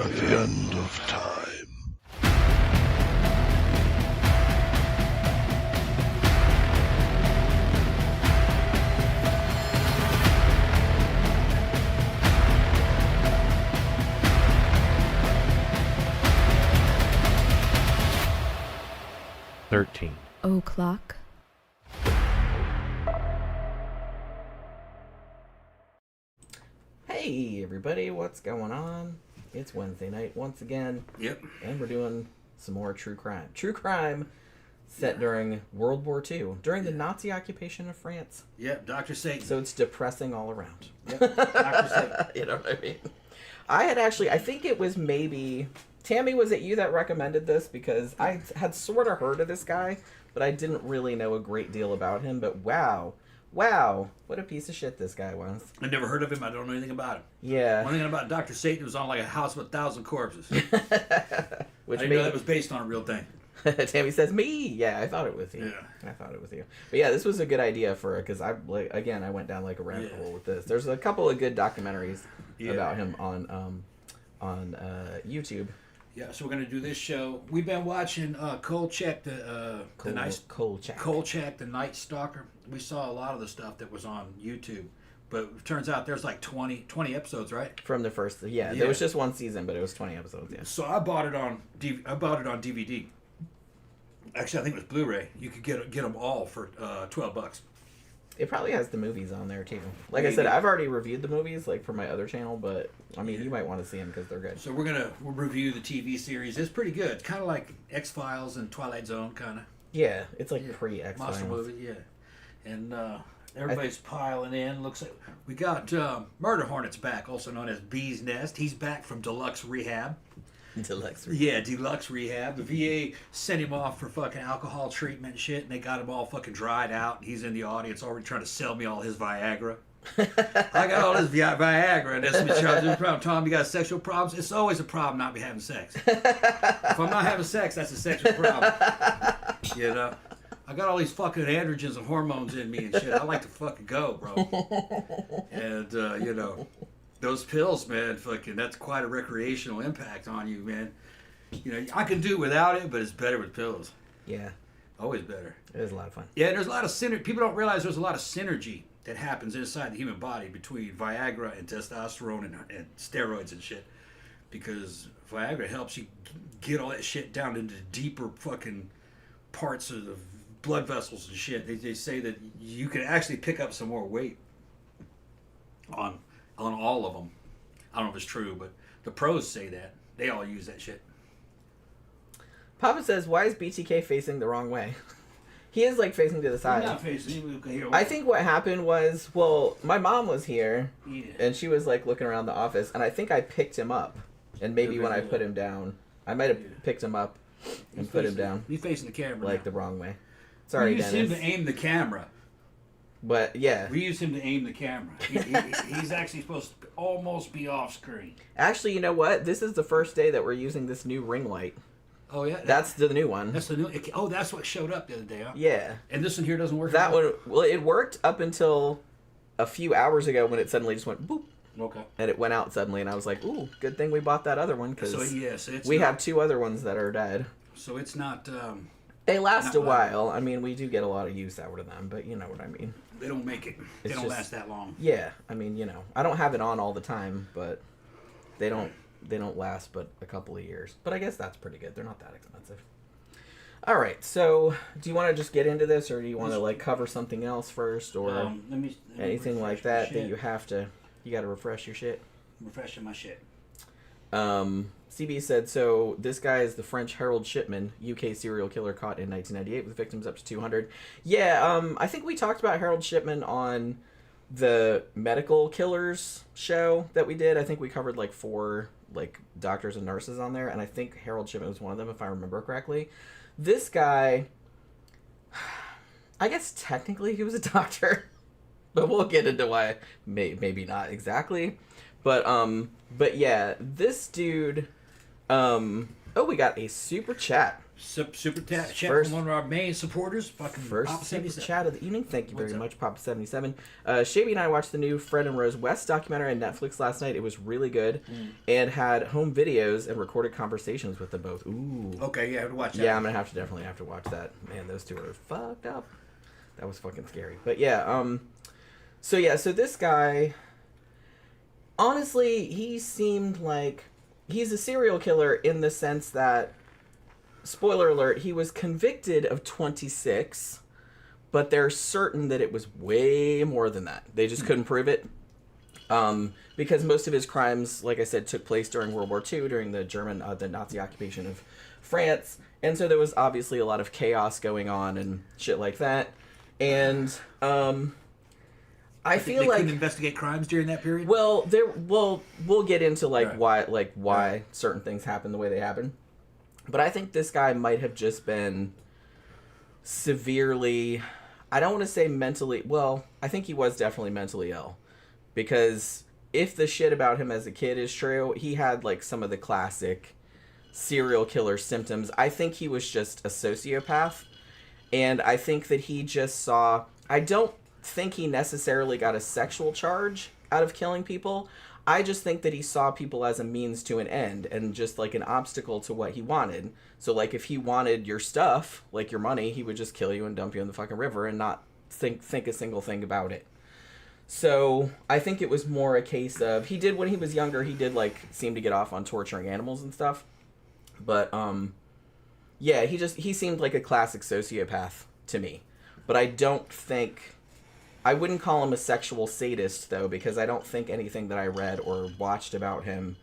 at the end of time. O'clock. Hey everybody, what's going on? It's Wednesday night once again. Yep. And we're doing some more true crime. True crime set during World War II, during the Nazi occupation of France. Yep, Dr. Satan. So it's depressing all around. Yep, Dr. Satan. You know what I mean? I think it was maybe... Tammy, was it you that recommended this? Because I had sort of heard of this guy, but I didn't really know a great deal about him. But wow, what a piece of shit this guy was. I never heard of him. I don't know anything about him. Yeah. One thing about Dr. Satan was on like a house with 1,000 corpses. Which I didn't know that was based on a real thing. Tammy says, me! Yeah, I thought it was you. Yeah. I thought it was you. But yeah, this was a good idea for it, because I went down like a rabbit hole with this. There's a couple of good documentaries about him on YouTube. Yeah, so we're going to do this show. We've been watching Kolchak, the Night Stalker. We saw a lot of the stuff that was on YouTube. But it turns out there's like 20 episodes, right? From the first, there was just one season, but it was 20 episodes, yeah. So I bought it on DVD. Actually, I think it was Blu-ray. You could get them all for $12. It probably has the movies on there, too. Like Maybe. I said, I've already reviewed the movies, like, for my other channel, but, I mean, you might want to see them because they're good. So we'll review the TV series. It's pretty good. It's kind of like X-Files and Twilight Zone, kind of. Yeah, it's like pre-X-Files. Monster movie, yeah. And everybody's piling in. Looks like we got Murder Hornets back, also known as Bee's Nest. He's back from Deluxe Rehab. Deluxe Rehab. Yeah, Deluxe Rehab. The VA sent him off for fucking alcohol treatment and shit, and they got him all fucking dried out. He's in the audience already trying to sell me all his Viagra. I got all this Viagra, and that's me charging the problem. Tom, you got sexual problems? It's always a problem not be having sex. If I'm not having sex, that's a sexual problem. You know? I got all these fucking androgens and hormones in me and shit. I like to fucking go, bro. And, you know... Those pills, man, fucking, that's quite a recreational impact on you, man. You know, I can do without it, but it's better with pills. Yeah. Always better. It is a lot of fun. Yeah, there's a lot of synergy. People don't realize there's a lot of synergy that happens inside the human body between Viagra and testosterone and steroids and shit. Because Viagra helps you get all that shit down into deeper fucking parts of the blood vessels and shit. They say that you can actually pick up some more weight on all of them. I don't know if it's true, but the pros say that. They all use that shit. Papa says, why is BTK facing the wrong way? He is, like, facing to the side. He's not facing. Here, I think what happened was, well, my mom was here, and she was, like, looking around the office, and I think I picked him up. And maybe when I put him down, I might have picked him up and put him down. He's facing the camera like now. the wrong way. Sorry, Dennis. We used him to aim the camera. But, yeah. We used him to aim the camera. He's actually supposed to almost be off screen. Actually, you know what? This is the first day that we're using this new ring light. Oh, yeah? That's the new one. That's the new... Oh, that's what showed up the other day, huh? Yeah. And this one here doesn't work? That one... Well, it worked up until a few hours ago when it suddenly just went boop. Okay. And it went out suddenly, and I was like, ooh, good thing we bought that other one, because we have two other ones that are dead. So it's not... They last a while. I mean, we do get a lot of use out of them, but you know what I mean. They don't make it. They don't last that long. Yeah, I mean, you know, I don't have it on all the time, but they don't last but a couple of years. But I guess that's pretty good. They're not that expensive. All right, so do you want to just get into this, or do you want to like cover something else first, or let me anything like that you got to refresh your shit? Refreshing my shit. CB said, so this guy is the French Harold Shipman, UK serial killer caught in 1998 with victims up to 200. Yeah, I think we talked about Harold Shipman on the medical killers show that we did. I think we covered like 4 like doctors and nurses on there, and I think Harold Shipman was one of them, if I remember correctly. This guy, I guess technically he was a doctor, but we'll get into why maybe not exactly. But yeah, this dude Oh, we got a super chat. Super chat First- from one of our main supporters, fucking First Papa super 77. chat of the evening. Thank you very What's up? much, Papa77. Shavy and I watched the new Fred and Rose West documentary on Netflix last night. It was really good and had home videos and recorded conversations with them both. Ooh. Okay, yeah, I have to watch that. Yeah, I'm gonna definitely have to watch that. Man, those two are fucked up. That was fucking scary. But yeah, so this guy, honestly, he seemed like he's a serial killer in the sense that, spoiler alert, he was convicted of 26, but they're certain that it was way more than that. They just couldn't prove it. Because most of his crimes, like I said, took place during World War II, during the the Nazi occupation of France. And so there was obviously a lot of chaos going on and shit like that. And I feel they like couldn't investigate crimes during that period. we'll get into Right. why certain things happen the way they happen. But I think this guy might have just been severely, I don't want to say mentally, well, I think he was definitely mentally ill. Because if the shit about him as a kid is true, he had like some of the classic serial killer symptoms. I think he was just a sociopath. And I think that he just saw, I don't think he necessarily got a sexual charge out of killing people. I just think that he saw people as a means to an end and just like an obstacle to what he wanted. So like if he wanted your stuff, like your money, he would just kill you and dump you in the fucking river and not think a single thing about it. So I think it was more a case of, he did when he was younger, he did like seem to get off on torturing animals and stuff. But yeah, he seemed like a classic sociopath to me. But I wouldn't call him a sexual sadist, though, because I don't think anything that I read or watched about him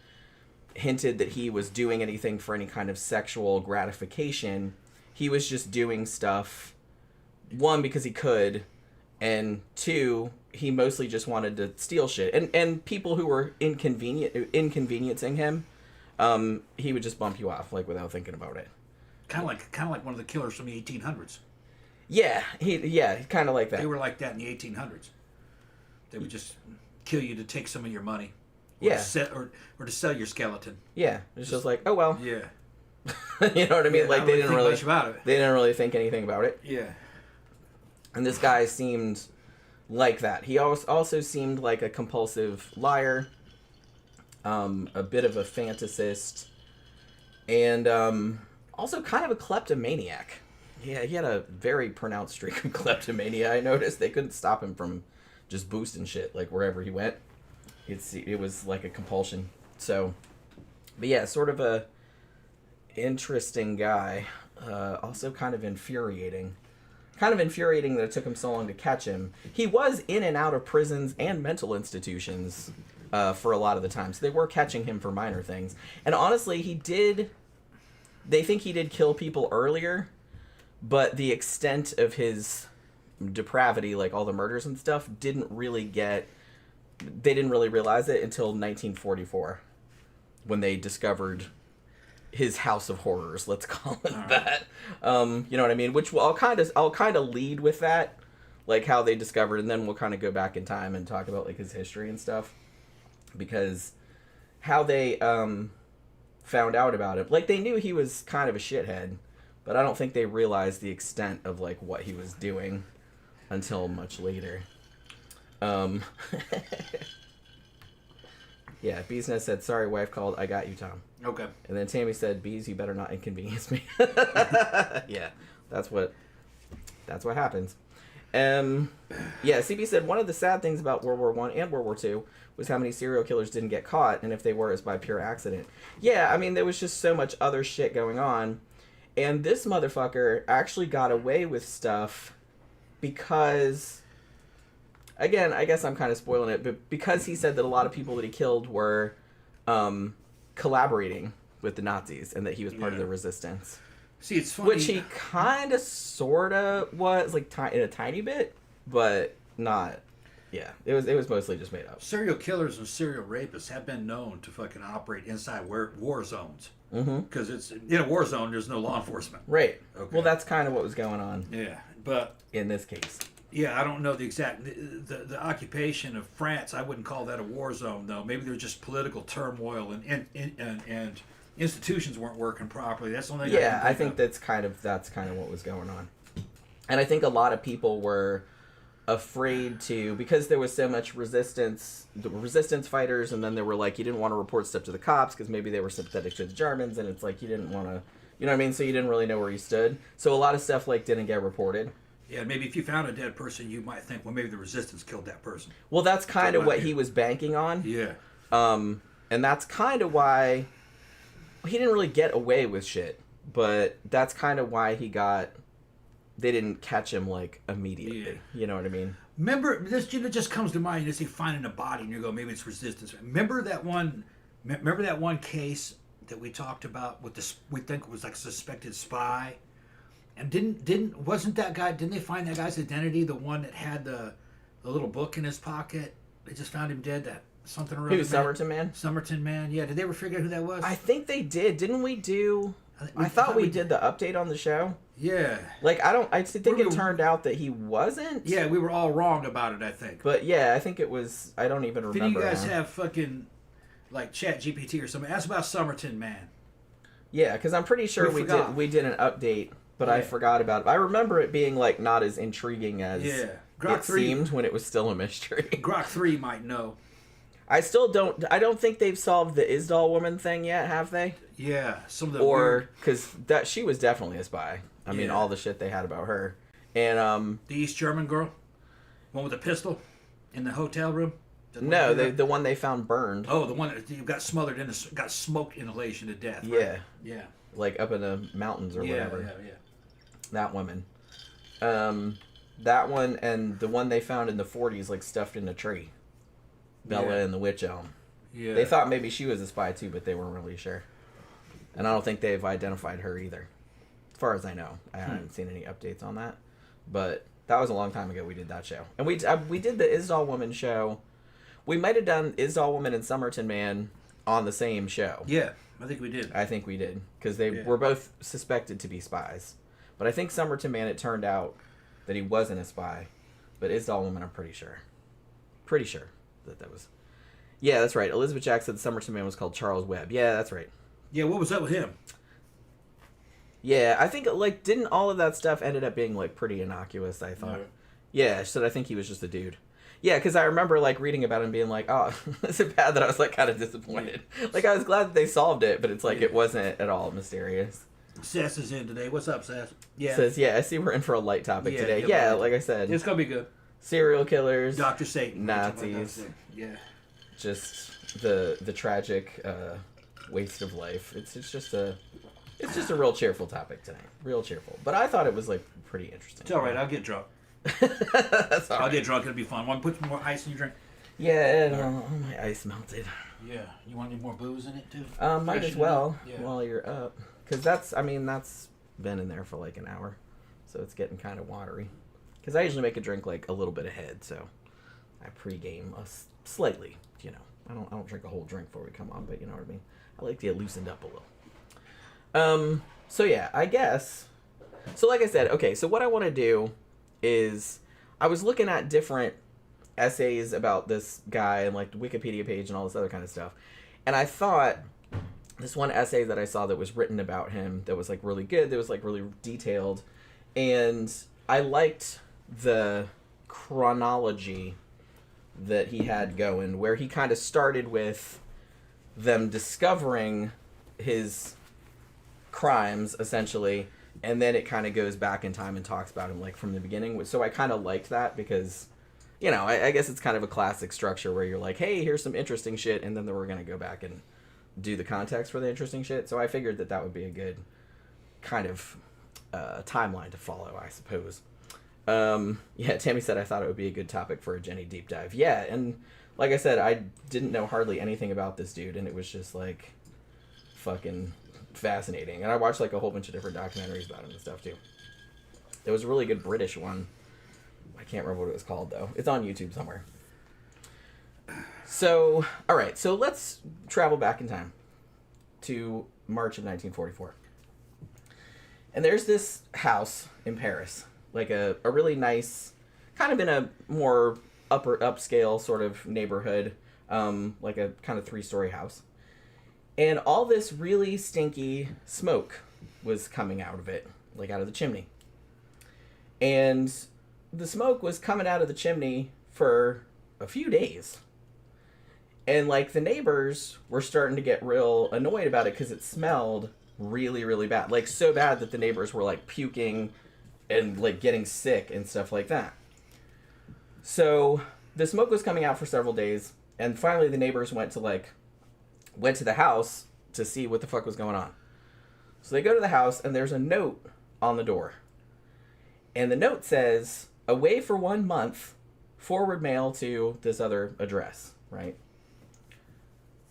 hinted that he was doing anything for any kind of sexual gratification. He was just doing stuff, one, because he could, and two, he mostly just wanted to steal shit. And people who were inconveniencing him, he would just bump you off, like, without thinking about it. Kind of like one of the killers from the 1800s. Yeah, kind of like that. They were like that in the 1800s. They would just kill you to take some of your money. Yeah. Or to sell your skeleton. Yeah, it's just like, oh well. Yeah. You know what I mean? Yeah, like not they didn't think really much about it. They didn't really think anything about it. Yeah. And this guy seemed like that. He also seemed like a compulsive liar, a bit of a fantasist, and also kind of a kleptomaniac. Yeah, he had a very pronounced streak of kleptomania. I noticed they couldn't stop him from just boosting shit like wherever he went. It was like a compulsion. So, but yeah, sort of a interesting guy. Also kind of infuriating. Kind of infuriating that it took him so long to catch him. He was in and out of prisons and mental institutions for a lot of the time. So they were catching him for minor things. And honestly, they think he did kill people earlier, but the extent of his depravity, like all the murders and stuff, they didn't really realize it until 1944 when they discovered his house of horrors, let's call it that. You know what I mean? Which I'll kind of lead with that, like how they discovered, and then we'll kind of go back in time and talk about like his history and stuff, because how they found out about it. Like they knew he was kind of a shithead, but I don't think they realized the extent of like what he was doing until much later. Yeah, Bees Nest said, "Sorry, wife called. I got you, Tom." Okay. And then Tammy said, "Bees, you better not inconvenience me." Yeah, that's what happens. Yeah, CB said one of the sad things about World War I and World War II was how many serial killers didn't get caught, and if they were, it's by pure accident. Yeah, I mean, there was just so much other shit going on, and this motherfucker actually got away with stuff because, again, I guess I'm kind of spoiling it, but because he said that a lot of people that he killed were collaborating with the Nazis and that he was part of the resistance. See, it's funny. Which he kind of, sort of was, like, in a tiny bit, but not. Yeah, it was mostly just made up. Serial killers and serial rapists have been known to fucking operate inside war zones. Because it's in a war zone, there's no law enforcement. Right. Okay. Well, that's kind of what was going on. Yeah, but in this case. Yeah, I don't know the exact the occupation of France. I wouldn't call that a war zone, though. Maybe there's just political turmoil and institutions weren't working properly. That's the only thing. Yeah, I think that's kind of what was going on. And I think a lot of people were afraid to, because there was so much resistance, the resistance fighters, and then they were like, you didn't want to report stuff to the cops because maybe they were sympathetic to the Germans, and it's like you didn't want to, you know what I mean? So you didn't really know where you stood. So a lot of stuff like didn't get reported. Yeah, maybe if you found a dead person, you might think, well, maybe the resistance killed that person. Well, that's kind of what he was banking on. Yeah. And that's kind of why he didn't really get away with shit, but that's kind of why they didn't catch him like immediately. Yeah. You know what I mean? Remember, this just comes to mind. You see finding a body, and you go, maybe it's resistance. Remember that one case that we talked about with this? We think it was like a suspected spy, and wasn't that guy? Didn't they find that guy's identity? The one that had the little book in his pocket. They just found him dead. That something or other. Who, Somerton Man? Somerton Man. Yeah. Did they ever figure out who that was? I think they did. Didn't we do? I thought we did the update on the show. Yeah. Like, I think it turned out that he wasn't. Yeah, we were all wrong about it, I think. But yeah, I think it was, I don't even remember. Did you guys have fucking, like, Chat GPT or something? Ask about Somerton Man. Yeah, because I'm pretty sure we did an update, but I forgot about it. I remember it being, like, not as intriguing as it seemed when it was still a mystery. Grok 3 might know. I don't think they've solved the Isdal woman thing yet, have they? Yeah, some of the because she was definitely a spy. I mean, all the shit they had about her, and the East German girl, one with the pistol, in the hotel room. No, the one they found burned. Oh, the one that got smothered got smoke inhalation to death. Right? Yeah, like up in the mountains or whatever. Yeah. That woman, that one, and the one they found in the 40s, like stuffed in a tree. Bella and the Witch Elm. Yeah. They thought maybe she was a spy too, but they weren't really sure. And I don't think they've identified her either. As far as I know. I haven't seen any updates on that. But that was a long time ago we did that show. And we did the Isdal Woman show. We might have done Isdal Woman and Somerton Man on the same show. Yeah, I think we did. Because they were both suspected to be spies. But I think Somerton Man, it turned out that he wasn't a spy. But Isdal Woman, I'm pretty sure. Pretty sure that was... Yeah, that's right. Elizabeth Jack said Somerton Man was called Charles Webb. Yeah, that's right. Yeah, what was up with him? Yeah, I think, like, didn't all of that stuff ended up being, like, pretty innocuous, I thought. Yeah, so I think he was just a dude. Yeah, because I remember, like, reading about him being like, oh, is it bad that I was, like, kind of disappointed? Like, I was glad that they solved it, but it's like it wasn't at all mysterious. Sess is in today. What's up, Sess? Yeah. Says, I see we're in for a light topic today. Yeah, like I said. It's going to be good. Serial killers. Dr. Satan. Nazis. Yeah. Just the tragic waste of life. It's just a real cheerful topic tonight. Real cheerful. But I thought it was, like, pretty interesting. It's all right. I'll get drunk. That's all right. I'll get drunk. It'll be fun. Want to put some more ice in your drink? Yeah, my ice melted. Yeah. You want any more booze in it, too? Might as well while you're up. Because that's been in there for, like, an hour. So it's getting kind of watery. Because I usually make a drink, like, a little bit ahead, so I pregame us slightly, you know. I don't drink a whole drink before we come on, but you know what I mean. I like to get loosened up a little. So yeah, I guess. So like I said, okay, so what I want to do is I was looking at different essays about this guy and like the Wikipedia page and all this other kind of stuff. And I thought this one essay that I saw that was written about him that was like really good, that was like really detailed, and I liked the chronology that he had going, where he kind of started with them discovering his crimes, essentially, and then it kind of goes back in time and talks about him, like, from the beginning. So I kind of liked that because, you know, I guess it's kind of a classic structure where you're like, hey, here's some interesting shit, and then we're going to go back and do the context for the interesting shit. So I figured that would be a good kind of timeline to follow, I suppose. Yeah, Tammy said I thought it would be a good topic for a Jenny deep dive. Yeah, and like I said, I didn't know hardly anything about this dude, and it was just like fucking fascinating. And I watched like a whole bunch of different documentaries about him and stuff too. There was a really good British one. I can't remember what it was called though. It's on YouTube somewhere. So, all right, so let's travel back in time to March of 1944. And there's this house in Paris. Like a really nice, kind of in a more upscale sort of neighborhood, like a kind of 3-story house. And all this really stinky smoke was coming out of it, like out of the chimney. And the smoke was coming out of the chimney for a few days. And, like, the neighbors were starting to get real annoyed about it because it smelled really, really bad. Like, so bad that the neighbors were, like, puking and, like, getting sick and stuff like that. So the smoke was coming out for several days, and finally the neighbors went to the house to see what the fuck was going on. So they go to the house, and there's a note on the door. And the note says, away for 1 month, forward mail to this other address, right?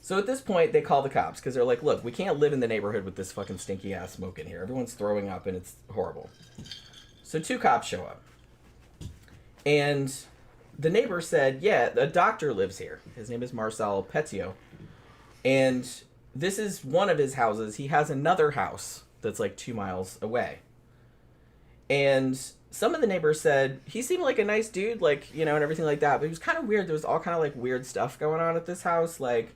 So at this point, they call the cops, because they're like, look, we can't live in the neighborhood with this fucking stinky-ass smoke in here. Everyone's throwing up, and it's horrible. So 2 cops show up. And the neighbor said, yeah, a doctor lives here. His name is Marcel Petiot. And this is one of his houses. He has another house that's like 2 miles away. And some of the neighbors said he seemed like a nice dude, like, you know, and everything like that. But he was kind of weird. There was all kind of like weird stuff going on at this house. Like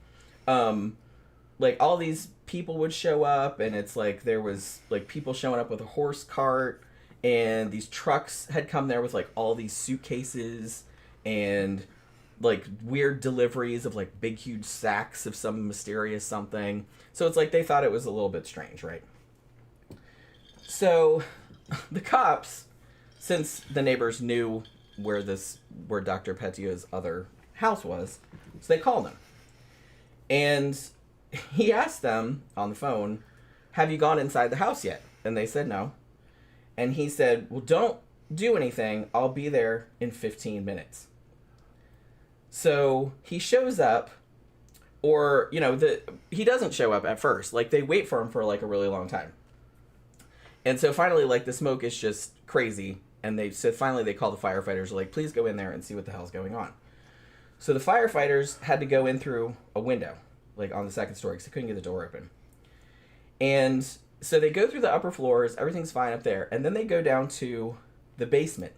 all these people would show up, and it's like there was like people showing up with a horse cart, and these trucks had come there with like all these suitcases and like weird deliveries of like big huge sacks of some mysterious something. So it's like they thought it was a little bit strange, right? So the cops, since the neighbors knew where Dr. Petiot's other house was, so they called him. And he asked them on the phone, have you gone inside the house yet? And they said no. And he said, well, don't do anything. I'll be there in 15 minutes. So he shows up, or, you know, he doesn't show up at first. Like, they wait for him for, like, a really long time. And so finally, like, the smoke is just crazy. And finally they call the firefighters, like, please go in there and see what the hell's going on. So the firefighters had to go in through a window, like, on the second story, because they couldn't get the door open. And so they go through the upper floors, everything's fine up there, and then they go down to the basement.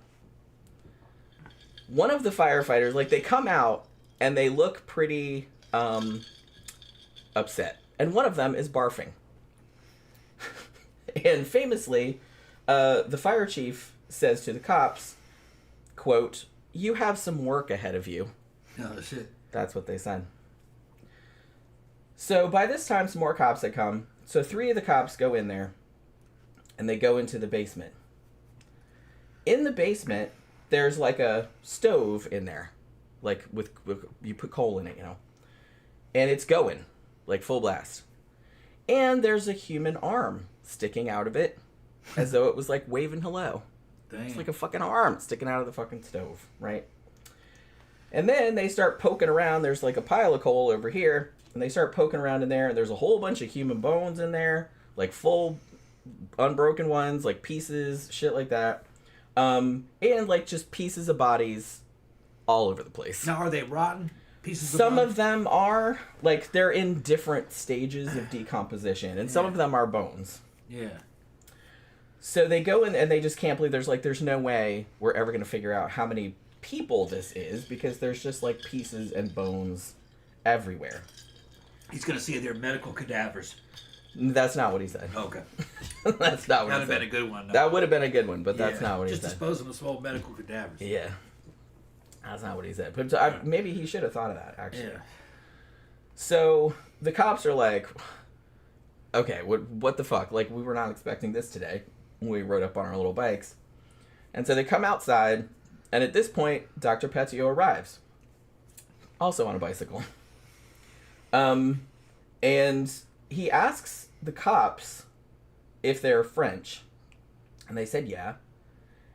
One of the firefighters, like, they come out, and they look pretty upset. And one of them is barfing. And famously, the fire chief says to the cops, quote, you have some work ahead of you. Oh, shit. That's what they said. So by this time, some more cops had come. So 3 of the cops go in there, and they go into the basement. In the basement, there's like a stove in there, like with you put coal in it, you know, and it's going, like full blast. And there's a human arm sticking out of it, as though it was like waving hello. Damn. It's like a fucking arm sticking out of the fucking stove, right? And then they start poking around. There's like a pile of coal over here, and they start poking around in there, and there's a whole bunch of human bones in there, like full unbroken ones, like pieces, shit like that. And like just pieces of bodies all over the place. Now, are they rotten pieces Some of of them are, like, they're in different stages of decomposition, and some of them are bones. Yeah. So they go in, and they just can't believe there's no way we're ever going to figure out how many people this is, because there's just, like, pieces and bones everywhere. He's going to see their medical cadavers. That's not what he said. Okay. That's not what he said. That would have been a good one. That would have been a good one, but that's not what he just said. Just dispose of the small medical cadavers. Yeah. That's not what he said. But maybe he should have thought of that, actually. Yeah. So the cops are like, okay, what the fuck? Like, we were not expecting this today when we rode up on our little bikes. And so they come outside, and at this point, Dr. Petiot arrives. Also on a bicycle. And he asks the cops if they're French. And they said, yeah.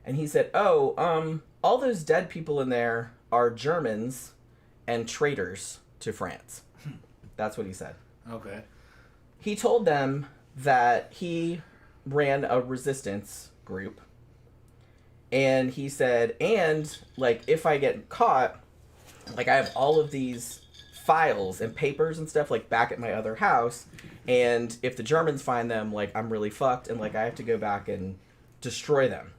And he said, all those dead people in there are Germans and traitors to France. That's what he said. Okay. He told them that he ran a resistance group. And he said, and, like, if I get caught, like, I have all of these files and papers and stuff, like, back at my other house. And if the Germans find them, like, I'm really fucked. And, like, I have to go back and destroy them.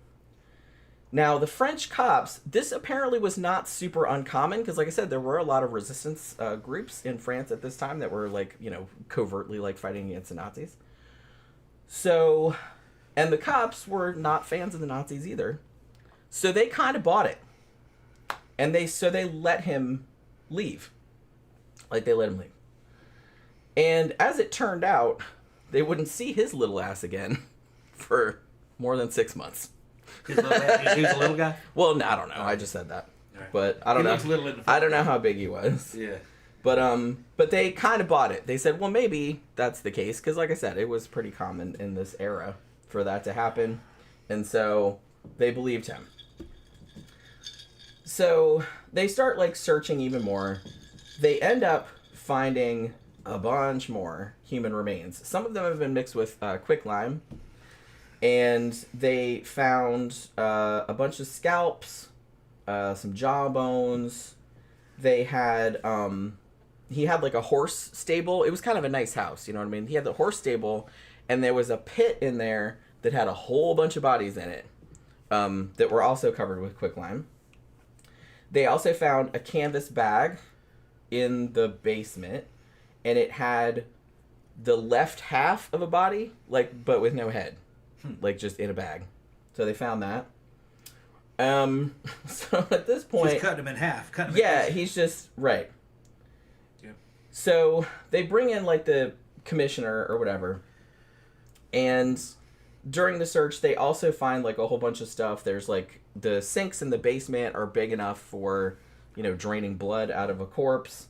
Now, the French cops, this apparently was not super uncommon because, like I said, there were a lot of resistance groups in France at this time that were, like, you know, covertly, like, fighting against the Nazis. So, and the cops were not fans of the Nazis either. So they kind of bought it. And they let him leave. Like, they let him leave. And as it turned out, they wouldn't see his little ass again for more than 6 months. He was a little guy? Well, no, I don't know. I just said that. Right. But I don't know. Looks little in the I don't know how big he was. Yeah. But they kind of bought it. They said, well, maybe that's the case. Because, like I said, it was pretty common in this era for that to happen. And so they believed him. So they start, like, searching even more. They end up finding a bunch more human remains. Some of them have been mixed with quicklime. And they found a bunch of scalps, some jawbones. They had, he had like a horse stable. It was kind of a nice house, you know what I mean? He had the horse stable, and there was a pit in there that had a whole bunch of bodies in it that were also covered with quicklime. They also found a canvas bag in the basement, and it had the left half of a body, like, but with no head. Like, just in a bag. So they found that. So at this point... Just cutting him in half. Yeah, he's just... Right. Yeah. So they bring in, like, the commissioner or whatever. And during the search, they also find, like, a whole bunch of stuff. There's, like, the sinks in the basement are big enough for, you know, draining blood out of a corpse.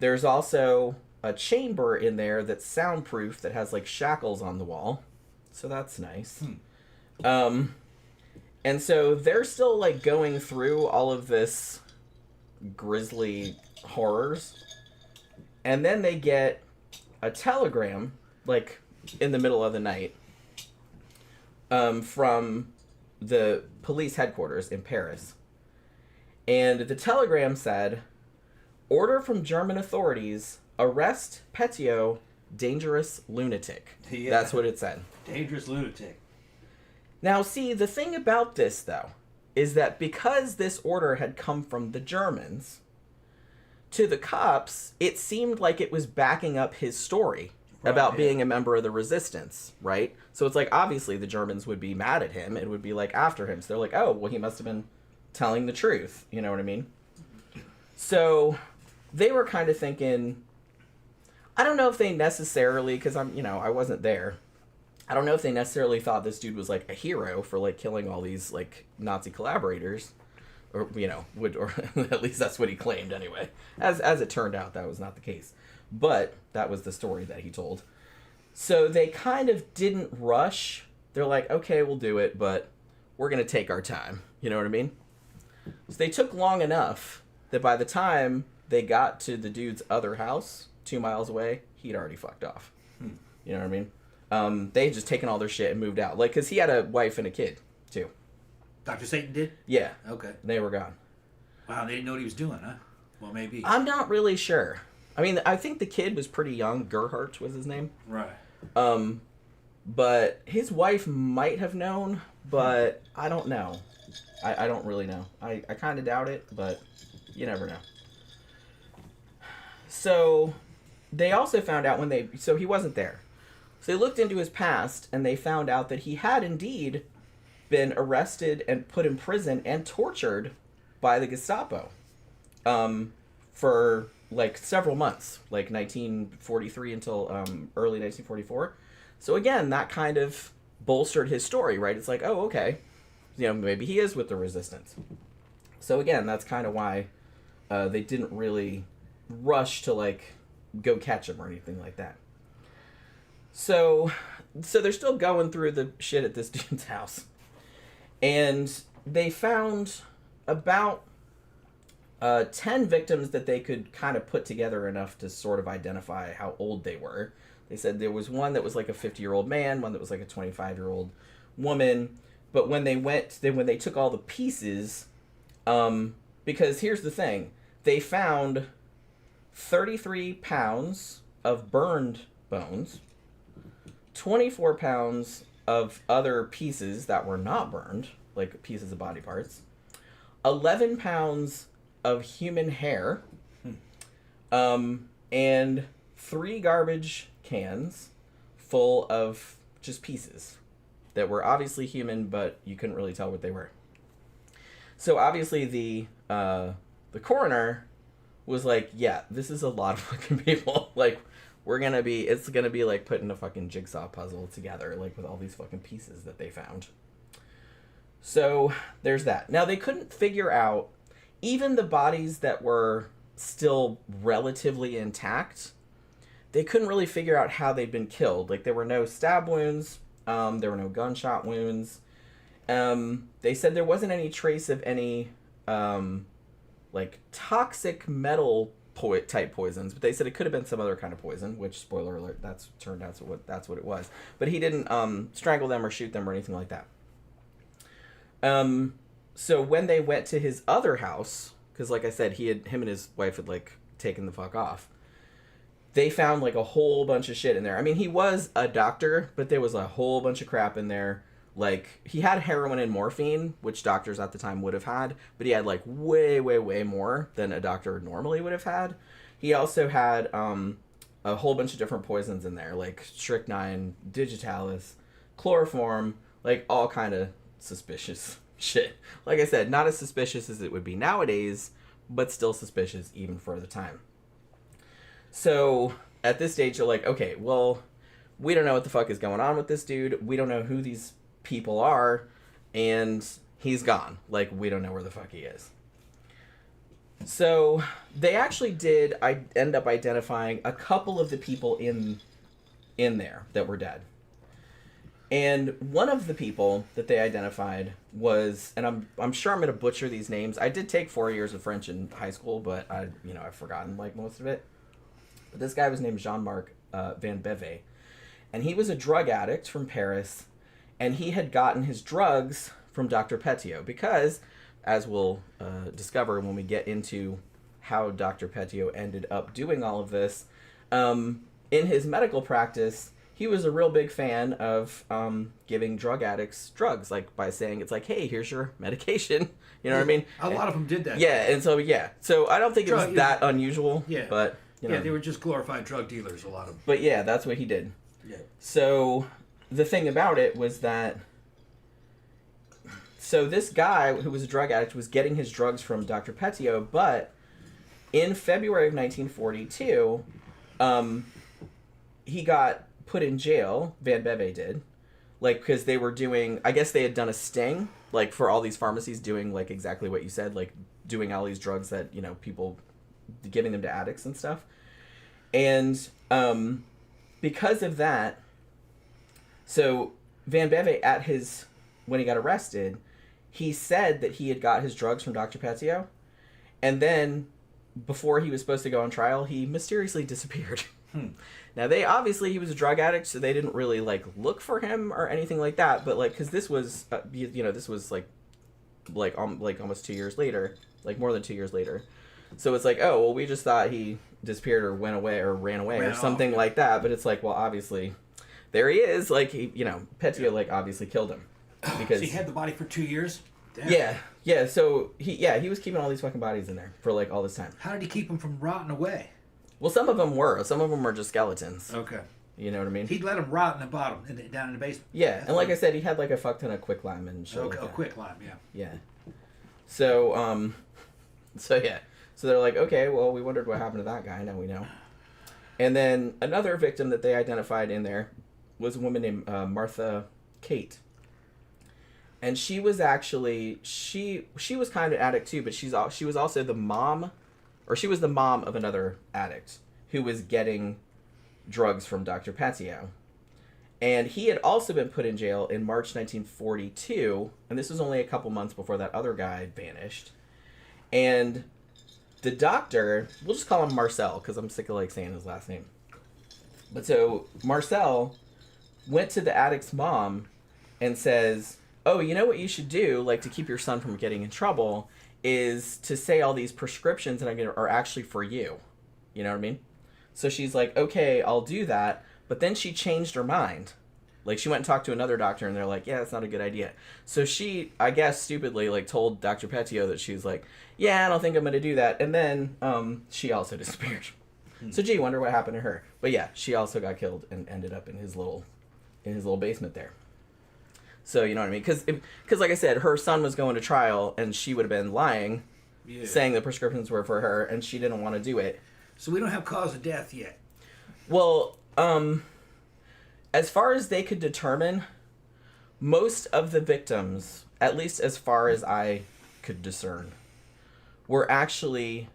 There's also a chamber in there that's soundproof that has, like, shackles on the wall. So that's nice. And so they're still, like, going through all of this grisly horrors. And then they get a telegram, like, in the middle of the night, from the police headquarters in Paris. And the telegram said, "Order from German authorities, arrest Petiot, dangerous lunatic." Yeah. That's what it said. Dangerous lunatic. Now, see, the thing about this, though, is that because this order had come from the Germans, to the cops, it seemed like it was backing up his story about being a member of the resistance, right? So it's like, obviously, the Germans would be mad at him and would be, like, after him. So they're like, oh, well, he must have been telling the truth. You know what I mean? So they were kind of thinking... I don't know if they necessarily, because I wasn't there. I don't know if they necessarily thought this dude was, like, a hero for, like, killing all these, like, Nazi collaborators. Or, you know, or at least that's what he claimed anyway. As it turned out, that was not the case. But that was the story that he told. So they kind of didn't rush. They're like, okay, we'll do it, but we're going to take our time. You know what I mean? So they took long enough that by the time they got to the dude's other house, 2 miles away, he'd already fucked off. You know what I mean? They had just taken all their shit and moved out. Like, because he had a wife and a kid, too. Dr. Satan did? Yeah. Okay. They were gone. Wow, they didn't know what he was doing, huh? Well, maybe. I'm not really sure. I mean, I think the kid was pretty young. Gerhardt was his name. Right. But his wife might have known, but I don't know. I don't really know. I kind of doubt it, but you never know. So they also found out so he wasn't there. So they looked into his past, and they found out that he had indeed been arrested and put in prison and tortured by the Gestapo for, like, several months, like 1943 until early 1944. So again, that kind of bolstered his story, right? It's like, oh, okay, you know, maybe he is with the resistance. So again, that's kind of why they didn't really rush to, like, go catch him or anything like that. So they're still going through the shit at this dude's house. And they found about 10 victims that they could kind of put together enough to sort of identify how old they were. They said there was one that was like a 50-year-old man, one that was like a 25-year-old woman. But when they took all the pieces, because here's the thing, they found 33 pounds of burned bones, 24 pounds of other pieces that were not burned, like pieces of body parts, 11 pounds of human hair, and 3 garbage cans full of just pieces that were obviously human, but you couldn't really tell what they were. So obviously the coroner was like, yeah, this is a lot of fucking people. Like, it's gonna be like putting a fucking jigsaw puzzle together, like with all these fucking pieces that they found. So there's that. Now they couldn't figure out, even the bodies that were still relatively intact, they couldn't really figure out how they'd been killed. Like, there were no stab wounds, there were no gunshot wounds. They said there wasn't any trace of any like toxic metal type poisons, but they said it could have been some other kind of poison, which, spoiler alert, that's turned out that's what it was. But he didn't strangle them or shoot them or anything like that. So when they went to his other house, because like I said, him and his wife had like taken the fuck off, they found like a whole bunch of shit in there. I mean, he was a doctor, but there was a whole bunch of crap in there. Like, he had heroin and morphine, which doctors at the time would have had, but he had like way, way, way more than a doctor normally would have had. He also had a whole bunch of different poisons in there, like strychnine, digitalis, chloroform, like all kind of suspicious shit. Like I said, not as suspicious as it would be nowadays, but still suspicious even for the time. So at this stage, you're like, okay, well, we don't know what the fuck is going on with this dude. We don't know who these people are, and he's gone. Like, we don't know where the fuck he is. So they actually did end up identifying a couple of the people in there that were dead. And one of the people that they identified was, and I'm sure I'm going to butcher these names. I did take 4 years of French in high school, but I've forgotten like most of it. But this guy was named Jean-Marc Van Beve, and he was a drug addict from Paris, and he had gotten his drugs from Dr. Petiot because, as we'll discover when we get into how Dr. Petiot ended up doing all of this, in his medical practice, he was a real big fan of giving drug addicts drugs, like by saying, it's like, hey, here's your medication. You know what I mean? A lot of them did that. Yeah, and so, yeah. So I don't think it was that unusual. Yeah. But, you know. Yeah, they were just glorified drug dealers, a lot of them. But yeah, that's what he did. Yeah. So the thing about it was that, so this guy who was a drug addict was getting his drugs from Dr. Petiot, but in February of 1942, he got put in jail. Van Beve did, like, because they were doing, I guess they had done a sting, like, for all these pharmacies doing like exactly what you said, like doing all these drugs that, you know, people giving them to addicts and stuff. And because of that, so Van Beve when he got arrested, he said that he had got his drugs from Dr. Petiot, and then before he was supposed to go on trial, he mysteriously disappeared. Now, he was a drug addict, so they didn't really like look for him or anything like that. But like, because this was, this was like almost 2 years later, like more than 2 years later. So it's like, oh, well, we just thought he disappeared or went away or ran away or something like that. But it's like, well, obviously, there he is. Like, Petiot like obviously killed him because So he had the body for 2 years. Damn. Yeah. So he was keeping all these fucking bodies in there for like all this time. How did he keep them from rotting away? Well, some of them were. Some of them were just skeletons. Okay. You know what I mean? He'd let them rot in the bottom, down in the basement. Yeah, and like I said, he had like a fuck ton of quicklime and shit. Okay, like that. quicklime, yeah. Yeah. So, so they're like, okay, well, we wondered what happened to that guy. Now we know. And then another victim that they identified in there was a woman named Martha Kate. And she was actually, she was kind of an addict too, but she was also the mom, or she was the mom of another addict who was getting drugs from Dr. Petiot. And he had also been put in jail in March 1942, and this was only a couple months before that other guy vanished. And the doctor, we'll just call him Marcel, because I'm sick of like saying his last name. But so Marcel went to the addict's mom and says, oh, you know what you should do, like to keep your son from getting in trouble, is to say all these prescriptions that are actually for you. You know what I mean? So she's like, okay, I'll do that. But then she changed her mind. Like, she went and talked to another doctor, and they're like, yeah, that's not a good idea. So she, I guess, stupidly, like, told Dr. Petiot that she's like, yeah, I don't think I'm going to do that. And then she also disappeared. So, gee, wonder what happened to her. But yeah, she also got killed and ended up in his little basement there. So, you know what I mean? Because like I said, her son was going to trial, and she would have been lying, saying the prescriptions were for her, and she didn't want to do it. So we don't have cause of death yet. Well, as far as they could determine, most of the victims, at least as far as I could discern, were actually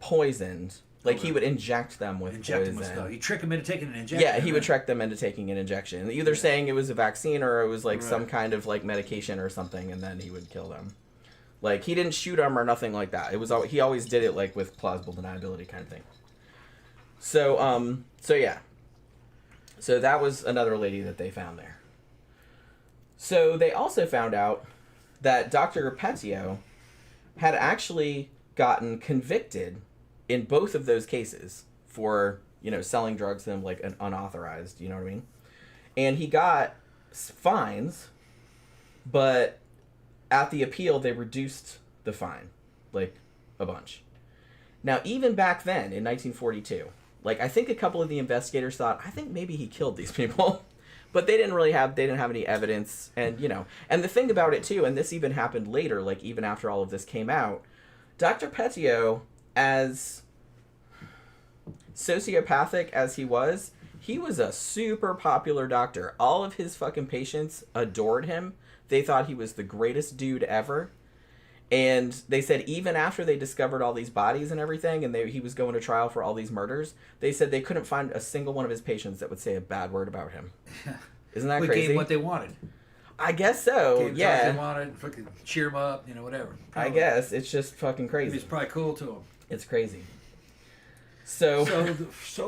poisoned. Like, he would inject them with poison. With stuff. He'd trick them into taking an injection. Yeah, he would trick them into taking an injection. Either saying it was a vaccine or it was, like, some kind of, like, medication or something, and then he would kill them. Like, he didn't shoot them or nothing like that. It was he always did it, like, with plausible deniability kind of thing. So, yeah. So that was another lady that they found there. So they also found out that Dr. Petiot had actually gotten convicted in both of those cases for, you know, selling drugs to them, like, unauthorized, you know what I mean? And he got fines, but at the appeal, they reduced the fine, like, a bunch. Now, even back then, in 1942, like, I think a couple of the investigators thought, I think maybe he killed these people. But they didn't have any evidence, and, you know. And the thing about it, too, and this even happened later, like, even after all of this came out, Dr. Petiot, as sociopathic as he was a super popular doctor. All of his fucking patients adored him. They thought he was the greatest dude ever. And they said even after they discovered all these bodies and everything, and he was going to trial for all these murders, they said they couldn't find a single one of his patients that would say a bad word about him. Isn't that crazy? We gave them what they wanted. I guess so, gave them yeah. they wanted, fucking cheer them up, you know, whatever. Probably. I guess. It's just fucking crazy. It's probably cool to him. It's crazy. So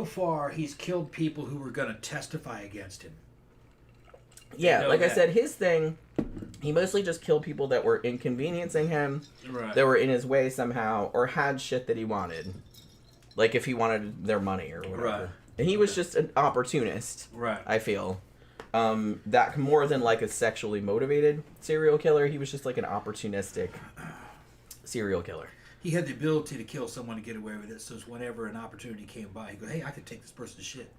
far, he's killed people who were going to testify against him. Yeah, like I said, his thing, he mostly just killed people that were inconveniencing him, that were in his way somehow, or had shit that he wanted. Like if he wanted their money or whatever. Right. And he was just an opportunist, I feel. That more than like a sexually motivated serial killer, he was just like an opportunistic serial killer. He had the ability to kill someone to get away with it, so whenever an opportunity came by, he'd go, hey, I could take this person's shit.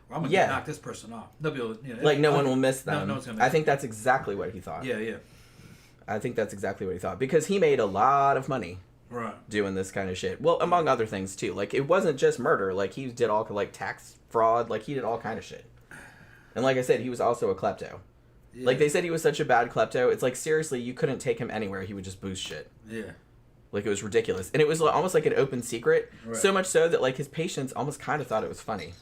Or I'm going to knock this person off. They'll be able to, you know, like, no one will miss them. No one's gonna miss I think that's exactly what he thought. Yeah. I think that's exactly what he thought. Because he made a lot of money doing this kind of shit. Well, among other things, too. Like, it wasn't just murder. Like, he did all, like, tax fraud. Like, he did all kind of shit. And like I said, he was also a klepto. Yeah. Like, they said he was such a bad klepto. It's like, seriously, you couldn't take him anywhere. He would just boost shit. Yeah. Like, it was ridiculous. And it was almost like an open secret. So much so that, like, his patients almost kind of thought it was funny.